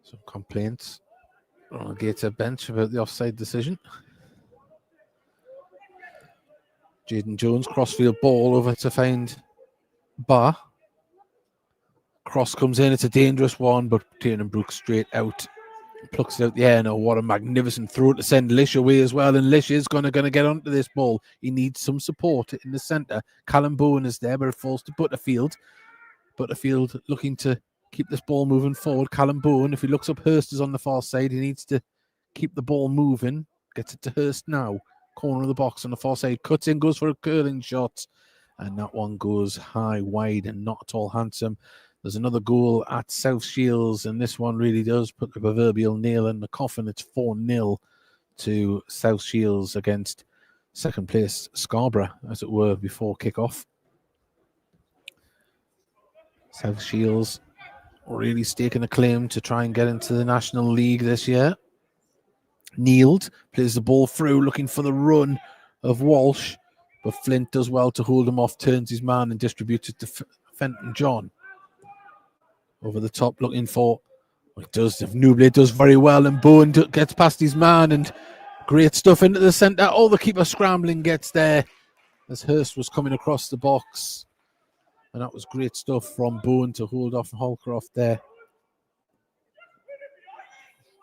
[SPEAKER 1] Some complaints on the Gateshead bench about the offside decision. Jaden Jones, crossfield ball over to find Barr. Cross comes in, it's a dangerous one, but Tiernan Brooks straight out. Plucks it out the air. Now, what a magnificent throw to send Lish away as well. And Lish is going to get onto this ball. He needs some support in the centre. Callum Bowen is there, but it falls to Butterfield. Butterfield looking to keep this ball moving forward. Callum Bowen, if he looks up, Hurst is on the far side. He needs to keep the ball moving. Gets it to Hurst now. Corner of the box on the far side. Cuts in, goes for a curling shot. And that one goes high, wide, and not at all handsome. There's another goal at South Shields, and this one really does put the proverbial nail in the coffin. It's 4-0 to South Shields against second place Scarborough, as it were, before kick-off. South Shields really staking a claim to try and get into the National League this year. Kneeled, plays the ball through, looking for the run of Walsh, but Flint does well to hold him off, turns his man and distributes it to Fenton John. Over the top, looking for Newbley does very well, and Bowen gets past his man, and great stuff into the centre. Oh, the keeper scrambling gets there as Hurst was coming across the box, and that was great stuff from Bowen to hold off Holcroft there.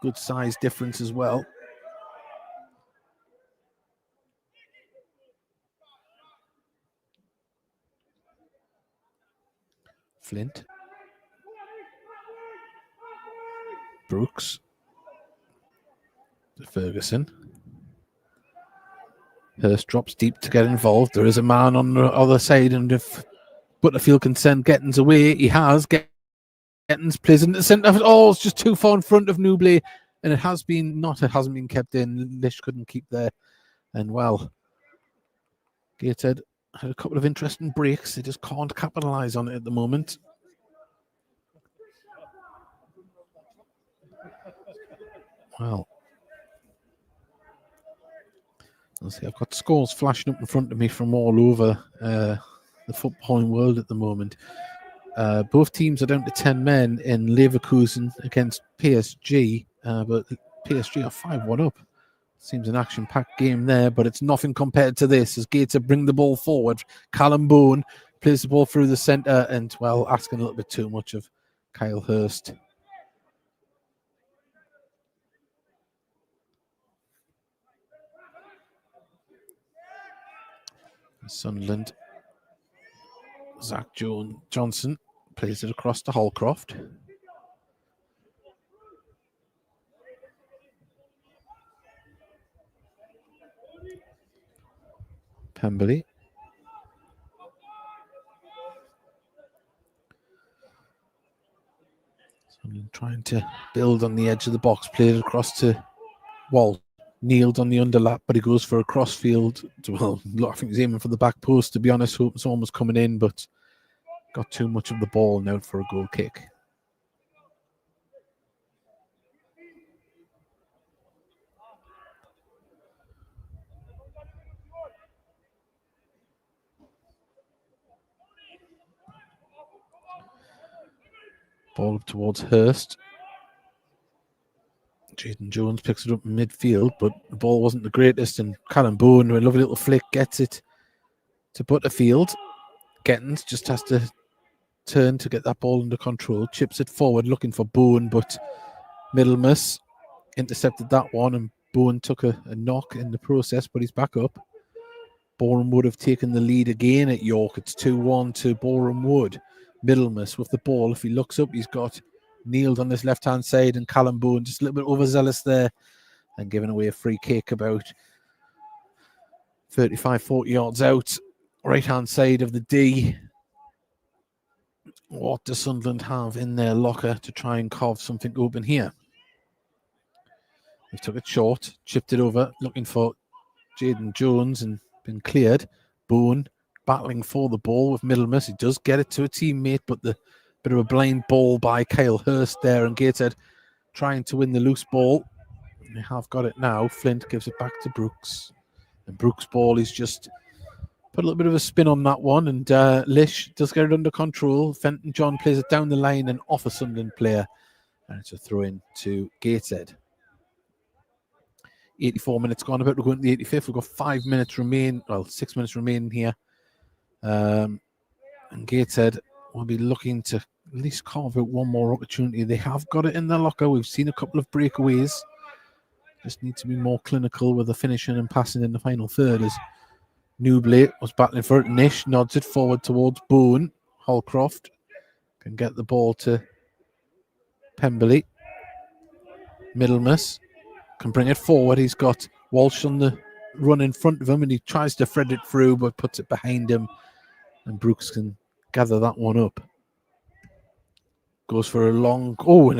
[SPEAKER 1] Good size difference as well. Flint. Brooks to Ferguson. Hurst drops deep to get involved. There is a man on the other side, and if Butterfield can send Gettins away, he has. Gettins plays into the centre. Oh, it's just too far in front of Newbley, and it hasn't been kept in. Lish couldn't keep there, and well, Gateshead had a couple of interesting breaks. They just can't capitalise on it at the moment. Well, let's see, I've got scores flashing up in front of me from all over the footballing world at the moment. Both teams are down to 10 men in Leverkusen against PSG, but PSG are 5-1 up. Seems an action-packed game there, but it's nothing compared to this as Gateshead bring the ball forward. Callum Bowen plays the ball through the centre and, well, asking a little bit too much of Kyle Hurst. Sunderland. Zach Johnson plays it across to Holcroft. Pemberley. Sunderland trying to build on the edge of the box. Played it across to Walsh. Kneeled on the underlap, but he goes for a crossfield. Well, I think he's aiming for the back post, to be honest. Hoping someone was coming in, but got too much of the ball now for a goal kick. Ball up towards Hurst. Jaden Jones picks it up in midfield, but the ball wasn't the greatest, and Callum Bowen, with a lovely little flick, gets it to Butterfield. Gettins just has to turn to get that ball under control, chips it forward looking for Bowen, but Middlemas intercepted that one, and Bowen took a knock in the process, but he's back up. Boreham Wood have taken the lead again at York. It's 2-1 to Boreham Wood. Middlemas with the ball. If he looks up, he's got Neiled on this left-hand side, and Callum Bowen just a little bit overzealous there and giving away a free kick about 35-40 yards out. Right-hand side of the D. What does Sunderland have in their locker to try and carve something open here? They took it short, chipped it over, looking for Jaden Jones and been cleared. Bowen battling for the ball with Middlemas. He does get it to a teammate, but the bit of a blind ball by Kyle Hurst there, and Gateshead trying to win the loose ball. They have got it now. Flint gives it back to Brooks. And Brooks' ball is just put a little bit of a spin on that one, and Lish does get it under control. Fenton John plays it down the line and off a Sunderland player. And it's a throw in to Gateshead. 84 minutes gone, about to go into the 85th. We've got 5 minutes remain, well, 6 minutes remaining here. And Gateshead will be looking to at least carve out one more opportunity. They have got it in their locker. We've seen a couple of breakaways. Just need to be more clinical with the finishing and passing in the final third, as Newbley was battling for it. Nish nods it forward towards Bowen. Holcroft can get the ball to Pemberley. Middlemas can bring it forward. He's got Walsh on the run in front of him, and he tries to thread it through, but puts it behind him, and Brooks can gather that one up. Goes for a long, and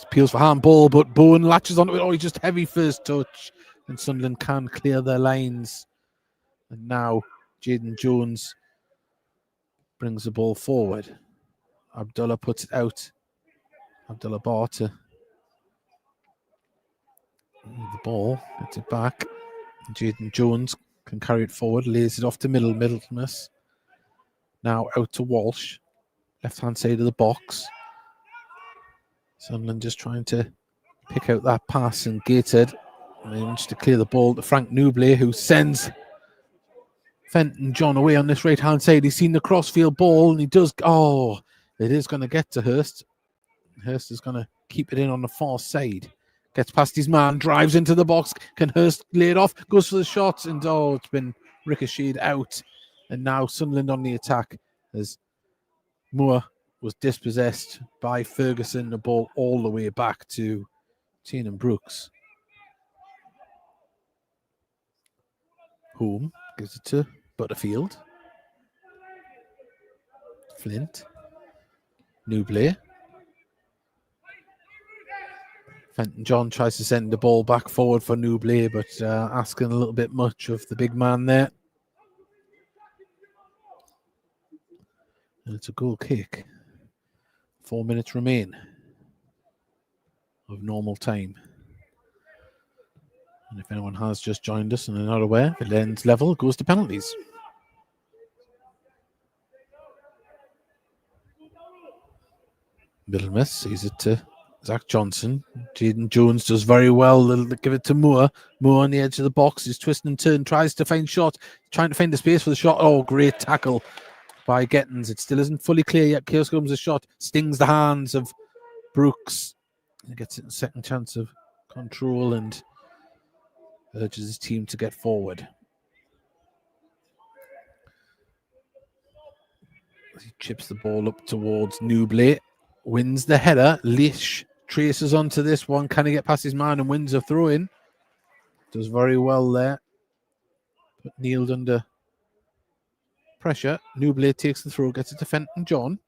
[SPEAKER 1] appeals for handball, but Bowen latches onto it. He's just heavy first touch, and Sunderland can clear their lines. And now Jaden Jones brings the ball forward. Abdullah puts it out. Abdullah Bar to the ball, gets it back. Jaden Jones can carry it forward, lays it off to Middlemas. Now out to Walsh, left-hand side of the box. Sunderland just trying to pick out that pass, and Gateshead managed to clear the ball to Frank Newbley, who sends Fenton John away on this right-hand side. He's seen the crossfield ball, and he does. It is going to get to Hurst. Hurst is going to keep it in on the far side. Gets past his man, drives into the box. Can Hurst lay it off? Goes for the shot, and it's been ricocheted out. And now Sunderland on the attack as Moore was dispossessed by Ferguson. The ball all the way back to Tiernan Brooks. Home gives it to Butterfield. Flint. Newbley. Fenton John tries to send the ball back forward for Newbley, but asking a little bit much of the big man there. And it's a goal kick. 4 minutes remain of normal time. And if anyone has just joined us and are not aware, if it ends level, it goes to penalties. Middlemas sees it to Zach Johnson. Jaden Jones does very well. They'll give it to Moore. Moore on the edge of the box. He's twisting and turn, tries to find shot, trying to find the space for the shot. Great tackle by Gettins. It still isn't fully clear yet. Here comes a shot, stings the hands of Brooks. He gets it a second chance of control and urges his team to get forward. He chips the ball up towards Newbley. Wins the header. Lish traces onto this one. Can he get past his man and wins a throw-in? Does very well there. But Neil's under pressure. Newbley takes the throw, gets it to Fenton John.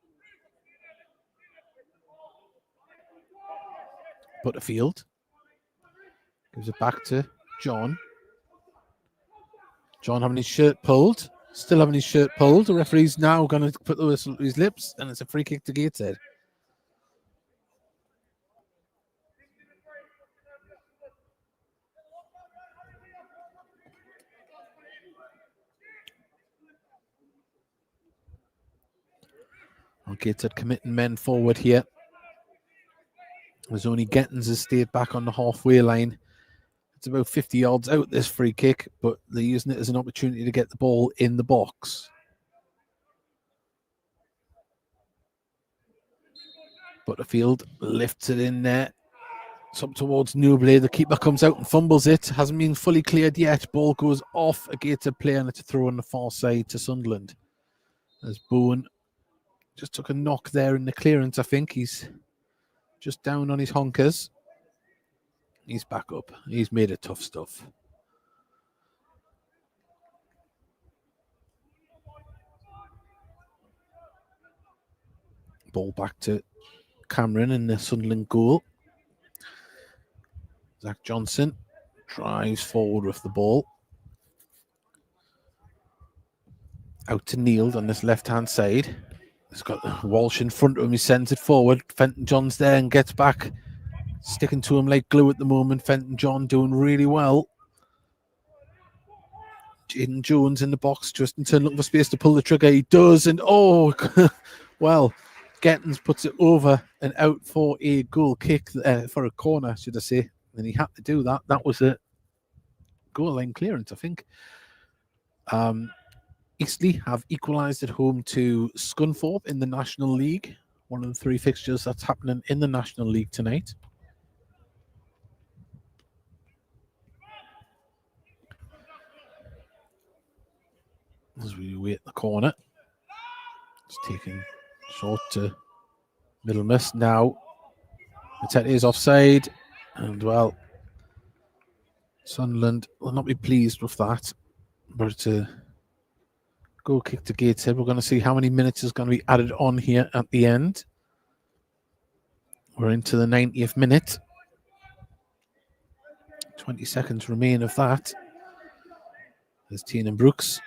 [SPEAKER 1] Butterfield gives it back to John. John having his shirt pulled. Still having his shirt pulled. The referee's now going to put the whistle to his lips, and it's a free kick to Gateshead. Gateshead committing men forward here. There's only Gettins has stayed back on the halfway line. It's about 50 yards out, this free kick, but they're using it as an opportunity to get the ball in the box. Butterfield lifts it in there. It's up towards Newbley. The keeper comes out and fumbles it. Hasn't been fully cleared yet. Ball goes off a Gateshead player and it's a throw on the far side to Sunderland. As Bowen just took a knock there in the clearance, I think. He's just down on his honkers. He's back up. He's made it tough stuff. Ball back to Cameron in the Sunderland goal. Zach Johnson drives forward with the ball. Out to Neil on this left-hand side. He's got Walsh in front of him. He sends it forward. Fenton John's there and gets back. Sticking to him like glue at the moment. Fenton John doing really well. Jaden Jones in the box. Tristan Turn looking for space to pull the trigger. He does. And oh, well, Gettins puts it over and out for a goal kick, for a corner, should I say. And he had to do that. That was a goal line clearance, I think. Eastleigh have equalised at home to Scunthorpe in the National League. One of the three fixtures that's happening in the National League tonight. As we wait the corner. It's taken short to middle miss. Now, Matete is offside. And, well, Sunderland will not be pleased with that. But it's a goal kick to Gateshead. We're going to see how many minutes is going to be added on here at the end. We're into the 90th minute. 20 seconds remain of that. There's Tiernan Brooks.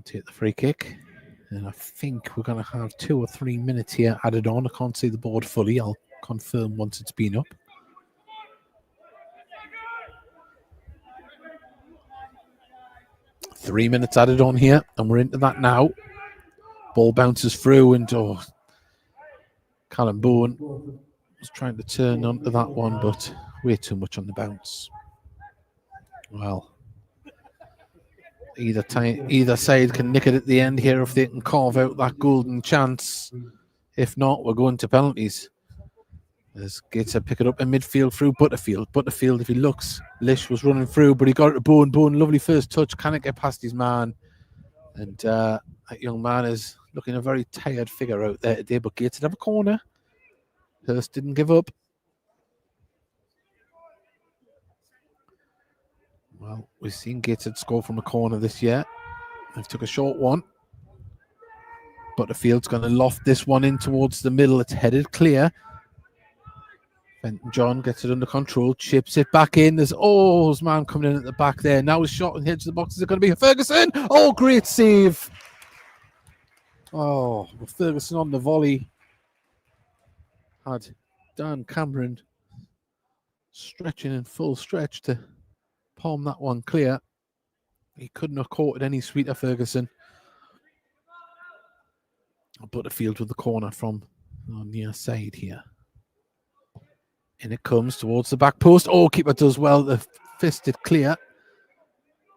[SPEAKER 1] Take the free kick. And I think we're going to have 2 or 3 minutes here added on. I can't see the board fully. I'll confirm once it's been up. Three minutes added on here, and we're into that now. Ball bounces through, and Callum Bowen was trying to turn onto that one, but way too much on the bounce. Well, either side can nick it at the end here if they can carve out that golden chance. If not, we're going to penalties. As Gateshead pick it up in midfield through Butterfield. Butterfield, if he looks, Lish was running through, but he got it to Bowen. Bowen, lovely first touch. Cannot get past his man. And that young man is looking a very tired figure out there today, but Gateshead have a corner. Hurst didn't give up. Well, we've seen Gateshead score from a corner this year. They've took a short one. Butterfield's going to loft this one in towards the middle. It's headed clear. Fenton John gets it under control, chips it back in. There's his man coming in at the back there. Now his shot on the edge of the box. Is it going to be Ferguson? Oh, great save. Oh, Ferguson on the volley. Had Dan Cameron stretching in full stretch to palm that one clear. He couldn't have caught it any sweeter, Ferguson. Butterfield with the corner from on the near side here. And it comes towards the back post. Oh, keeper does well. The fisted clear.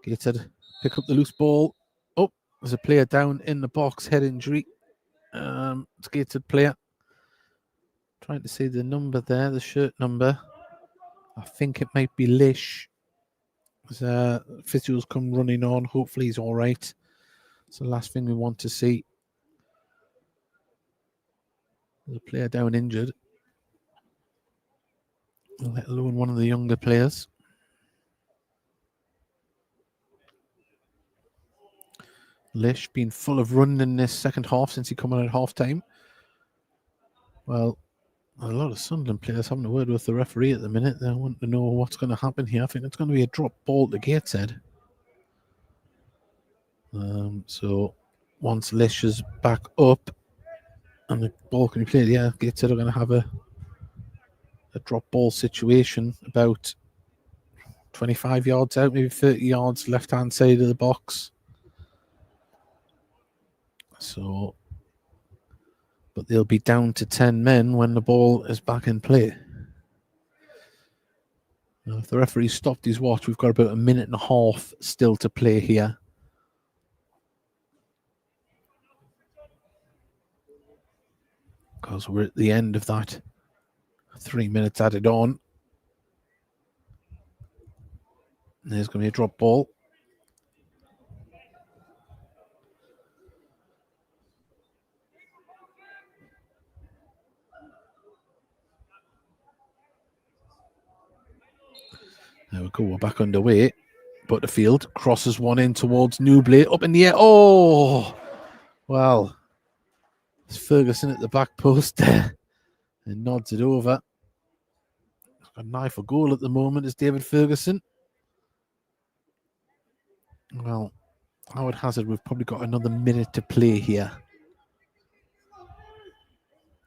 [SPEAKER 1] Gateshead pick up the loose ball. Oh, there's a player down in the box. Head injury. It's Gateshead player. Trying to see the number there, the shirt number. I think it might be Lish. Physio's come running on. Hopefully he's all right. It's the last thing we want to see. There's a player down injured, let alone one of the younger players. Lish been full of run in this second half since he come on at half time. Well, a lot of Sunderland players having a word with the referee at the minute. They want to know what's going to happen here. I think it's going to be a drop ball to Gateshead. So once Lish is back up and the ball can be played, yeah, Gateshead are going to have a drop ball situation about 25 yards out, maybe 30 yards left hand side of the box. So, but they'll be down to 10 men when the ball is back in play. Now, if the referee stopped his watch, we've got about a minute and a half still to play here. Because we're at the end of that 3 minutes added on. And there's going to be a drop ball. There we go, we're back underway. Butterfield crosses one in towards Newbley, up in the air. Oh, well, it's Ferguson at the back post there and nods it over. A knife for goal at the moment is David Ferguson. Well, Howard Hazard, we've probably got another minute to play here.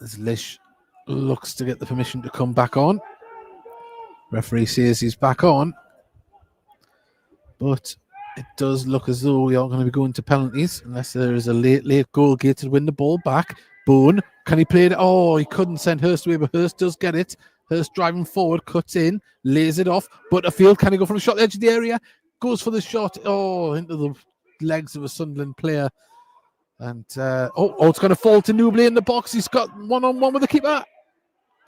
[SPEAKER 1] As Lish looks to get the permission to come back on. Referee says he's back on. But it does look as though we are going to be going to penalties unless there is a late goal Gateshead to win the ball back. Boone, can he play it? Oh, he couldn't send Hurst away, but Hurst does get it. Hurst driving forward, cuts in, lays it off. Butterfield, can he go from the shot edge of the area? Goes for the shot. Oh, into the legs of a Sunderland player. And, it's going to fall to Newbley in the box. He's got one-on-one with the keeper.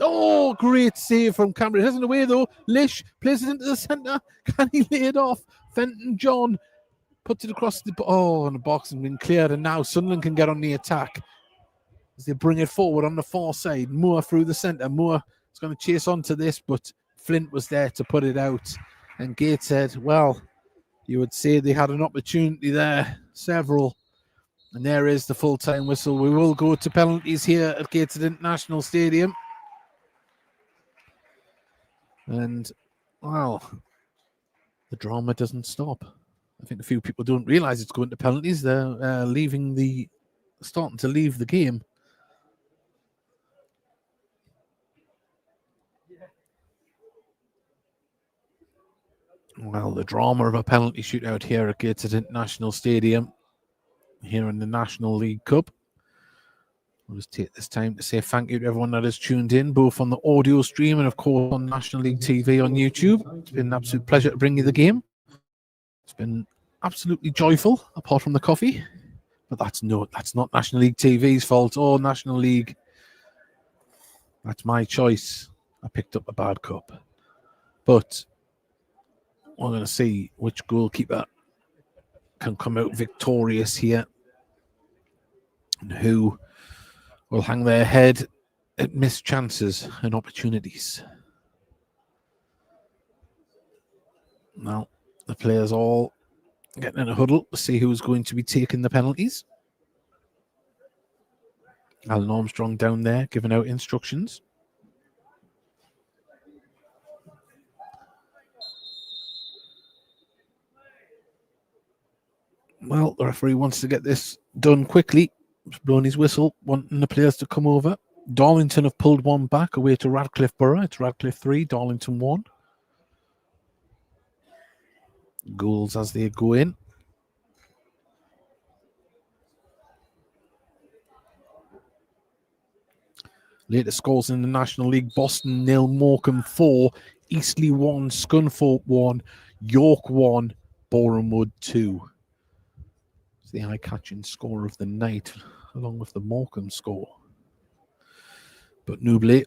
[SPEAKER 1] Oh, great save from Cameron. It hasn't away, though. Lish plays it into the centre. Can he lay it off? Fenton John puts it across the... Oh, and the box has been cleared. And now Sunderland can get on the attack as they bring it forward on the far side. Moore through the centre. Moore is going to chase onto this, but Flint was there to put it out. And Gateshead, well, you would say they had an opportunity there. Several. And there is the full-time whistle. We will go to penalties here at Gateshead International Stadium. And, well, the drama doesn't stop. I think a few people don't realise it's going to penalties. They're starting to leave the game. Well, the drama of a penalty shootout here at Gateshead International Stadium, here in the National League Cup. I'll just take this time to say thank you to everyone that has tuned in, both on the audio stream and, of course, on National League TV on YouTube. It's been an absolute pleasure to bring you the game. It's been absolutely joyful, apart from the coffee. But that's not National League TV's fault or National League. That's my choice. I picked up a bad cup. But we're going to see which goalkeeper can come out victorious here and who will hang their head at missed chances and opportunities. Now, the players all getting in a huddle to see who's going to be taking the penalties. Alan Armstrong down there giving out instructions. Well, the referee wants to get this done quickly. He's blowing his whistle, wanting the players to come over. Darlington have pulled one back away to Radcliffe Borough. It's Radcliffe 3, Darlington 1. Goals as they go in. Latest scores in the National League: Boston 0, Morecambe 4, Eastleigh 1, Scunthorpe 1, York 1, Boreham Wood 2. It's the eye-catching score of the night, along with the Morecambe score. But Newbley,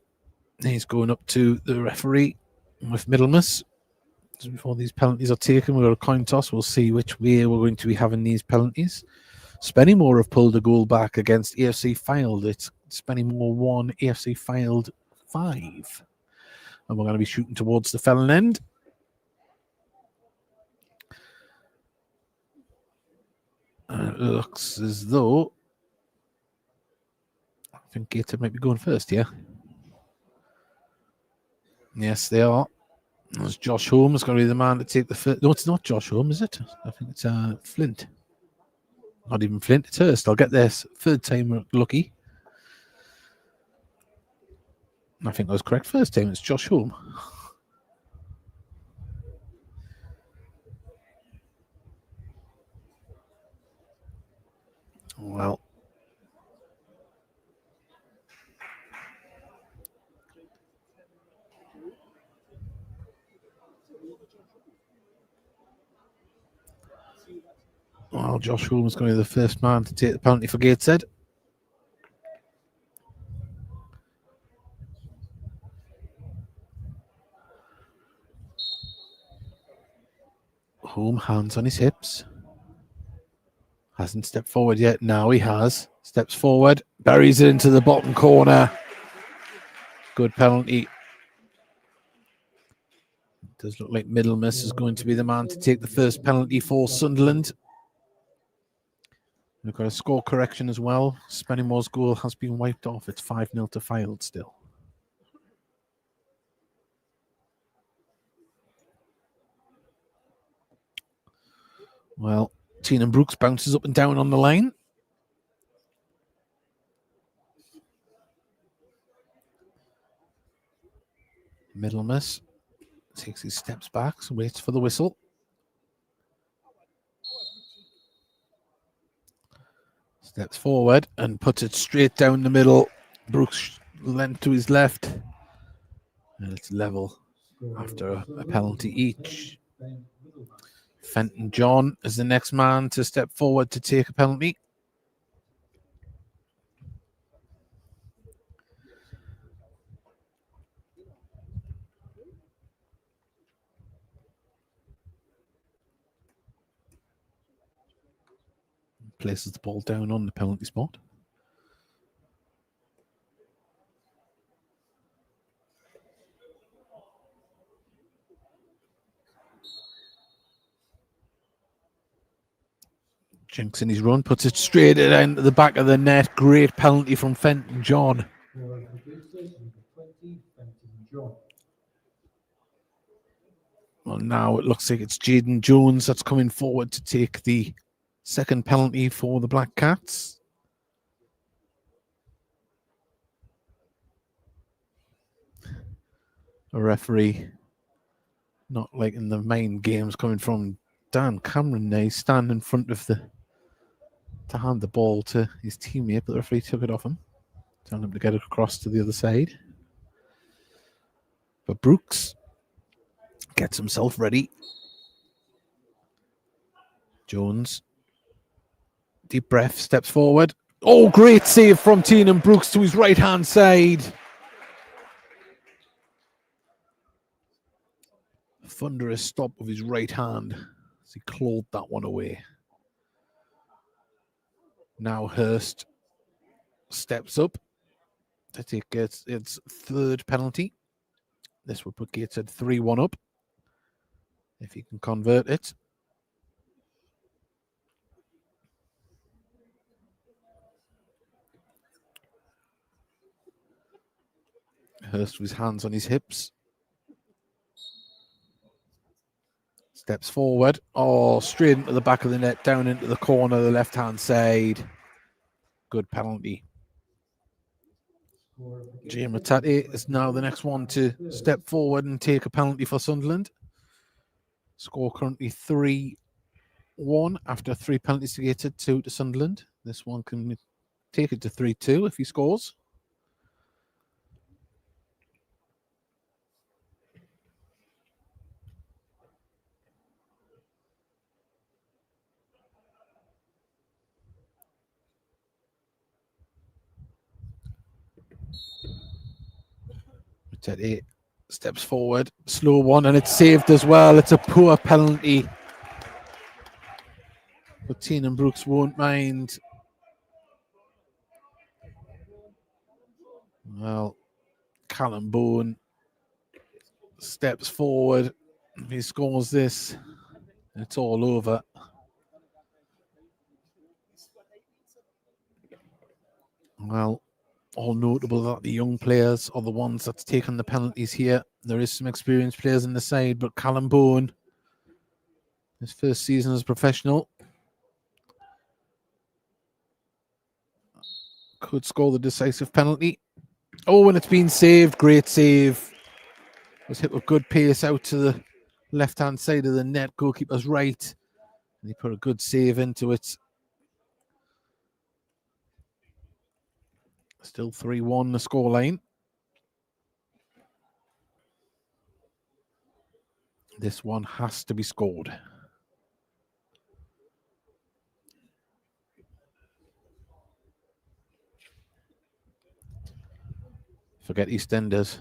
[SPEAKER 1] he's going up to the referee with Middlemas. So before these penalties are taken, we've got a coin toss. We'll see which way we're going to be having these penalties. Spennymoor have pulled a goal back against AFC Fylde. It's Spennymoor 1, AFC Fylde 5. And we're going to be shooting towards the Felon end. It looks as though I think Gateshead might be going first, yeah? Yes, they are. There's Josh Holmes going to be the man to take the first. No, it's not Josh Holmes, is it? I think it's Flint. Not even Flint, it's Hurst. I'll get this third time lucky. I think I was correct first time. It's Josh Holmes. Well, Josh Holmes is going to be the first man to take the penalty for Gateshead. Holmes, hands on his hips. Hasn't stepped forward yet. Now he has. Steps forward. Buries it into the bottom corner. Good penalty. Does look like Middlemiss is going to be the man to take the first penalty for Sunderland. We've got a score correction as well. Spennymoor's goal has been wiped off. It's 5-0 to Fylde still. Well, Teenan Brooks bounces up and down on the line. Middlemiss takes his steps back, waits for the whistle. Steps forward and puts it straight down the middle. Brooks lent to his left. And it's level after a penalty each. Fenton John is the next man to step forward to take a penalty. Places the ball down on the penalty spot. Jinks in his run, puts it straight into the back of the net. Great penalty from Fenton John. Well, now it looks like it's Jaden Jones that's coming forward to take the second penalty for the Black Cats. A referee, not like in the main games, coming from Dan Cameron there. He's standing in front of to hand the ball to his teammate, but the referee took it off him, telling him to get it across to the other side. But Brooks gets himself ready. Jones, deep breath, steps forward. Oh, great save from Teenan Brooks to his right-hand side. Thunderous stop of his right hand as he clawed that one away. Now Hurst steps up to take its third penalty. This will put Gateshead 3-1 up if he can convert it. Hurst with his hands on his hips. Steps forward. Oh, straight into the back of the net, down into the corner, the left-hand side. Good penalty. Jay Matate is now the next one to step forward and take a penalty for Sunderland. Score currently 3-1 after 3 penalties to Gateshead, 2 to Sunderland. This one can take it to 3-2 if he scores. Matate steps forward, slow one, and it's saved as well. It's a poor penalty. But Tina Brooks won't mind. Well, Callum Bowen steps forward. If he scores this, it's all over. Well, all notable that the young players are the ones that's taken the penalties here. There is some experienced players in the side, but Callum Bowen, his first season as a professional, could score the decisive penalty. Oh, and it's been saved. Great save. Was hit with good pace out to the left-hand side of the net. Goalkeeper's right. And he put a good save into it. Still 3-1 the scoreline. This one has to be scored. Forget EastEnders.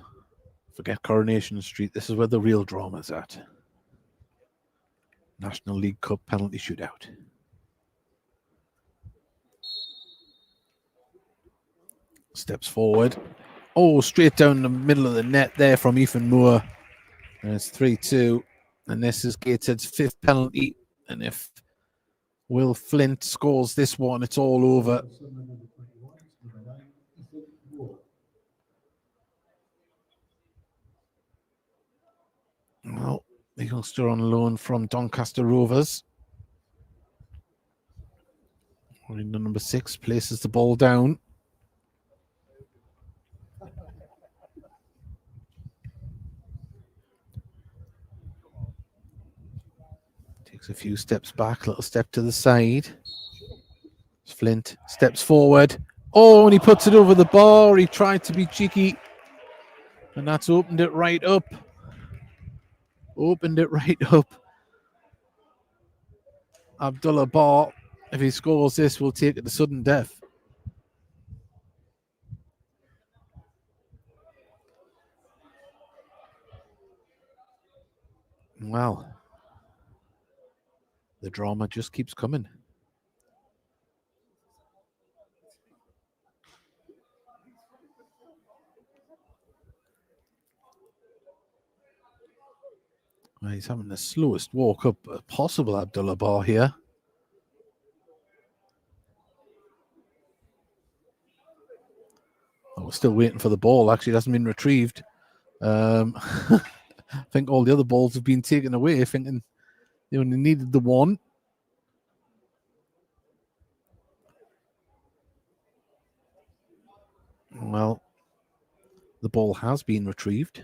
[SPEAKER 1] Forget Coronation Street. This is where the real drama's at. National League Cup penalty shootout. Steps forward. Oh, straight down the middle of the net there from Ethan Moore. And it's 3-2. And this is Gateshead's 5th penalty. And if Will Flint scores this one, it's all over.
[SPEAKER 3] Sunderland U21s, number 9, Ethan Moore.
[SPEAKER 1] Well, the youngster on loan from Doncaster Rovers. The number 6 places the ball down. Takes a few steps back, little step to the side. Flint steps forward. Oh, and he puts it over the bar. He tried to be cheeky. And that's opened it right up. Opened it right up. Abdullah Bar, if he scores this, will take it to sudden death. Well, the drama just keeps coming. Well, he's having the slowest walk up possible, Abdullah Bar here. Oh, we're still waiting for the ball. Actually, it hasn't been retrieved. I think all the other balls have been taken away, thinking they only needed the one. Well, the ball has been retrieved.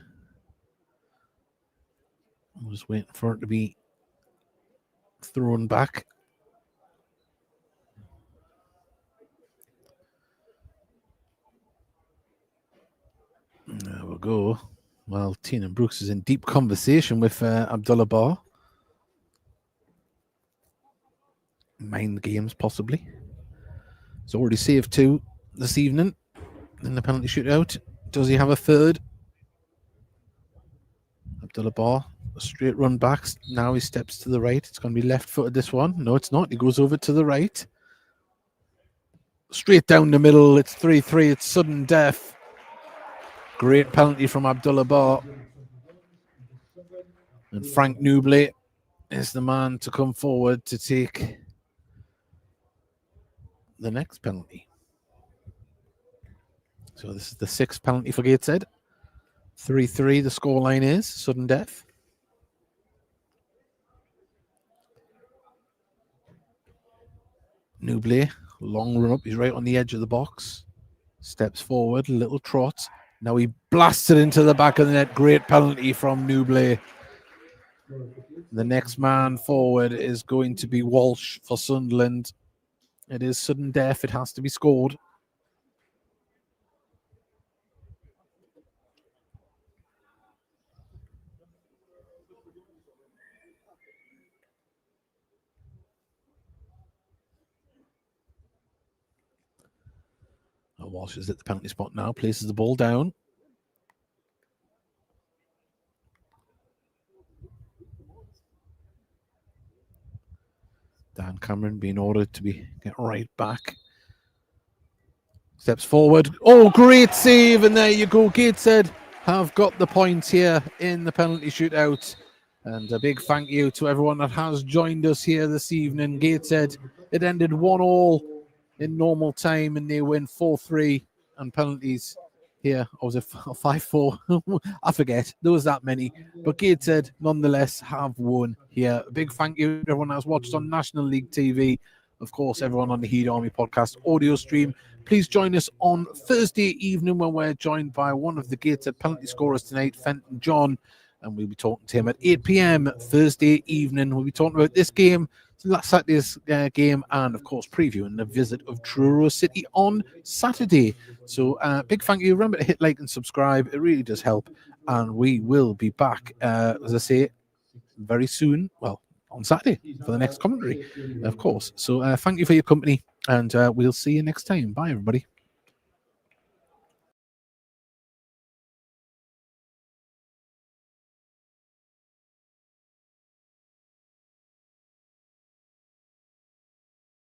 [SPEAKER 1] I was waiting for it to be thrown back. There we go. Well, Tina Brooks is in deep conversation with Abdullah Bar. Mind games, possibly. He's already saved 2 this evening in the penalty shootout. Does he have a third? Abdullah Bar, a straight run back. Now he steps to the right. It's going to be left-footed, this one. No, it's not. He goes over to the right. Straight down the middle. It's 3-3. It's sudden death. Great penalty from Abdullah Bar. And Frank Newbley is the man to come forward to take the next penalty. So this is the 6th penalty for Gateshead. 3-3 the scoreline is, sudden death. Newbley, long run up, he's right on the edge of the box. Steps forward, little trot. Now he blasts it into the back of the net. Great penalty from Newbley. The next man forward is going to be Walsh for Sunderland. It is sudden death. It has to be scored. Walsh is at the penalty spot now, places the ball down. Dan Cameron being ordered to get right back. Steps forward. Oh, great save. And there you go. Gateshead have got the point here in the penalty shootout. And a big thank you to everyone that has joined us here this evening. Gateshead, it ended 1-1 in normal time and they win 4-3 and penalties here. Or was it 5-4? I forget. There was that many. But Gateshead, nonetheless, have won here. A big thank you to everyone that's watched on National League TV. Of course, everyone on the Heat Army podcast audio stream. Please join us on Thursday evening when we're joined by one of the Gateshead penalty scorers tonight, Fenton John. And we'll be talking to him at 8 p.m. Thursday evening. We'll be talking about this game, last Saturday's game, and of course previewing the visit of Truro City on Saturday. So big thank you. Remember to hit like and subscribe. It really does help. And we will be back, as I say, very soon. Well, on Saturday for the next commentary, of course. So thank you for your company, and we'll see you next time. Bye, everybody.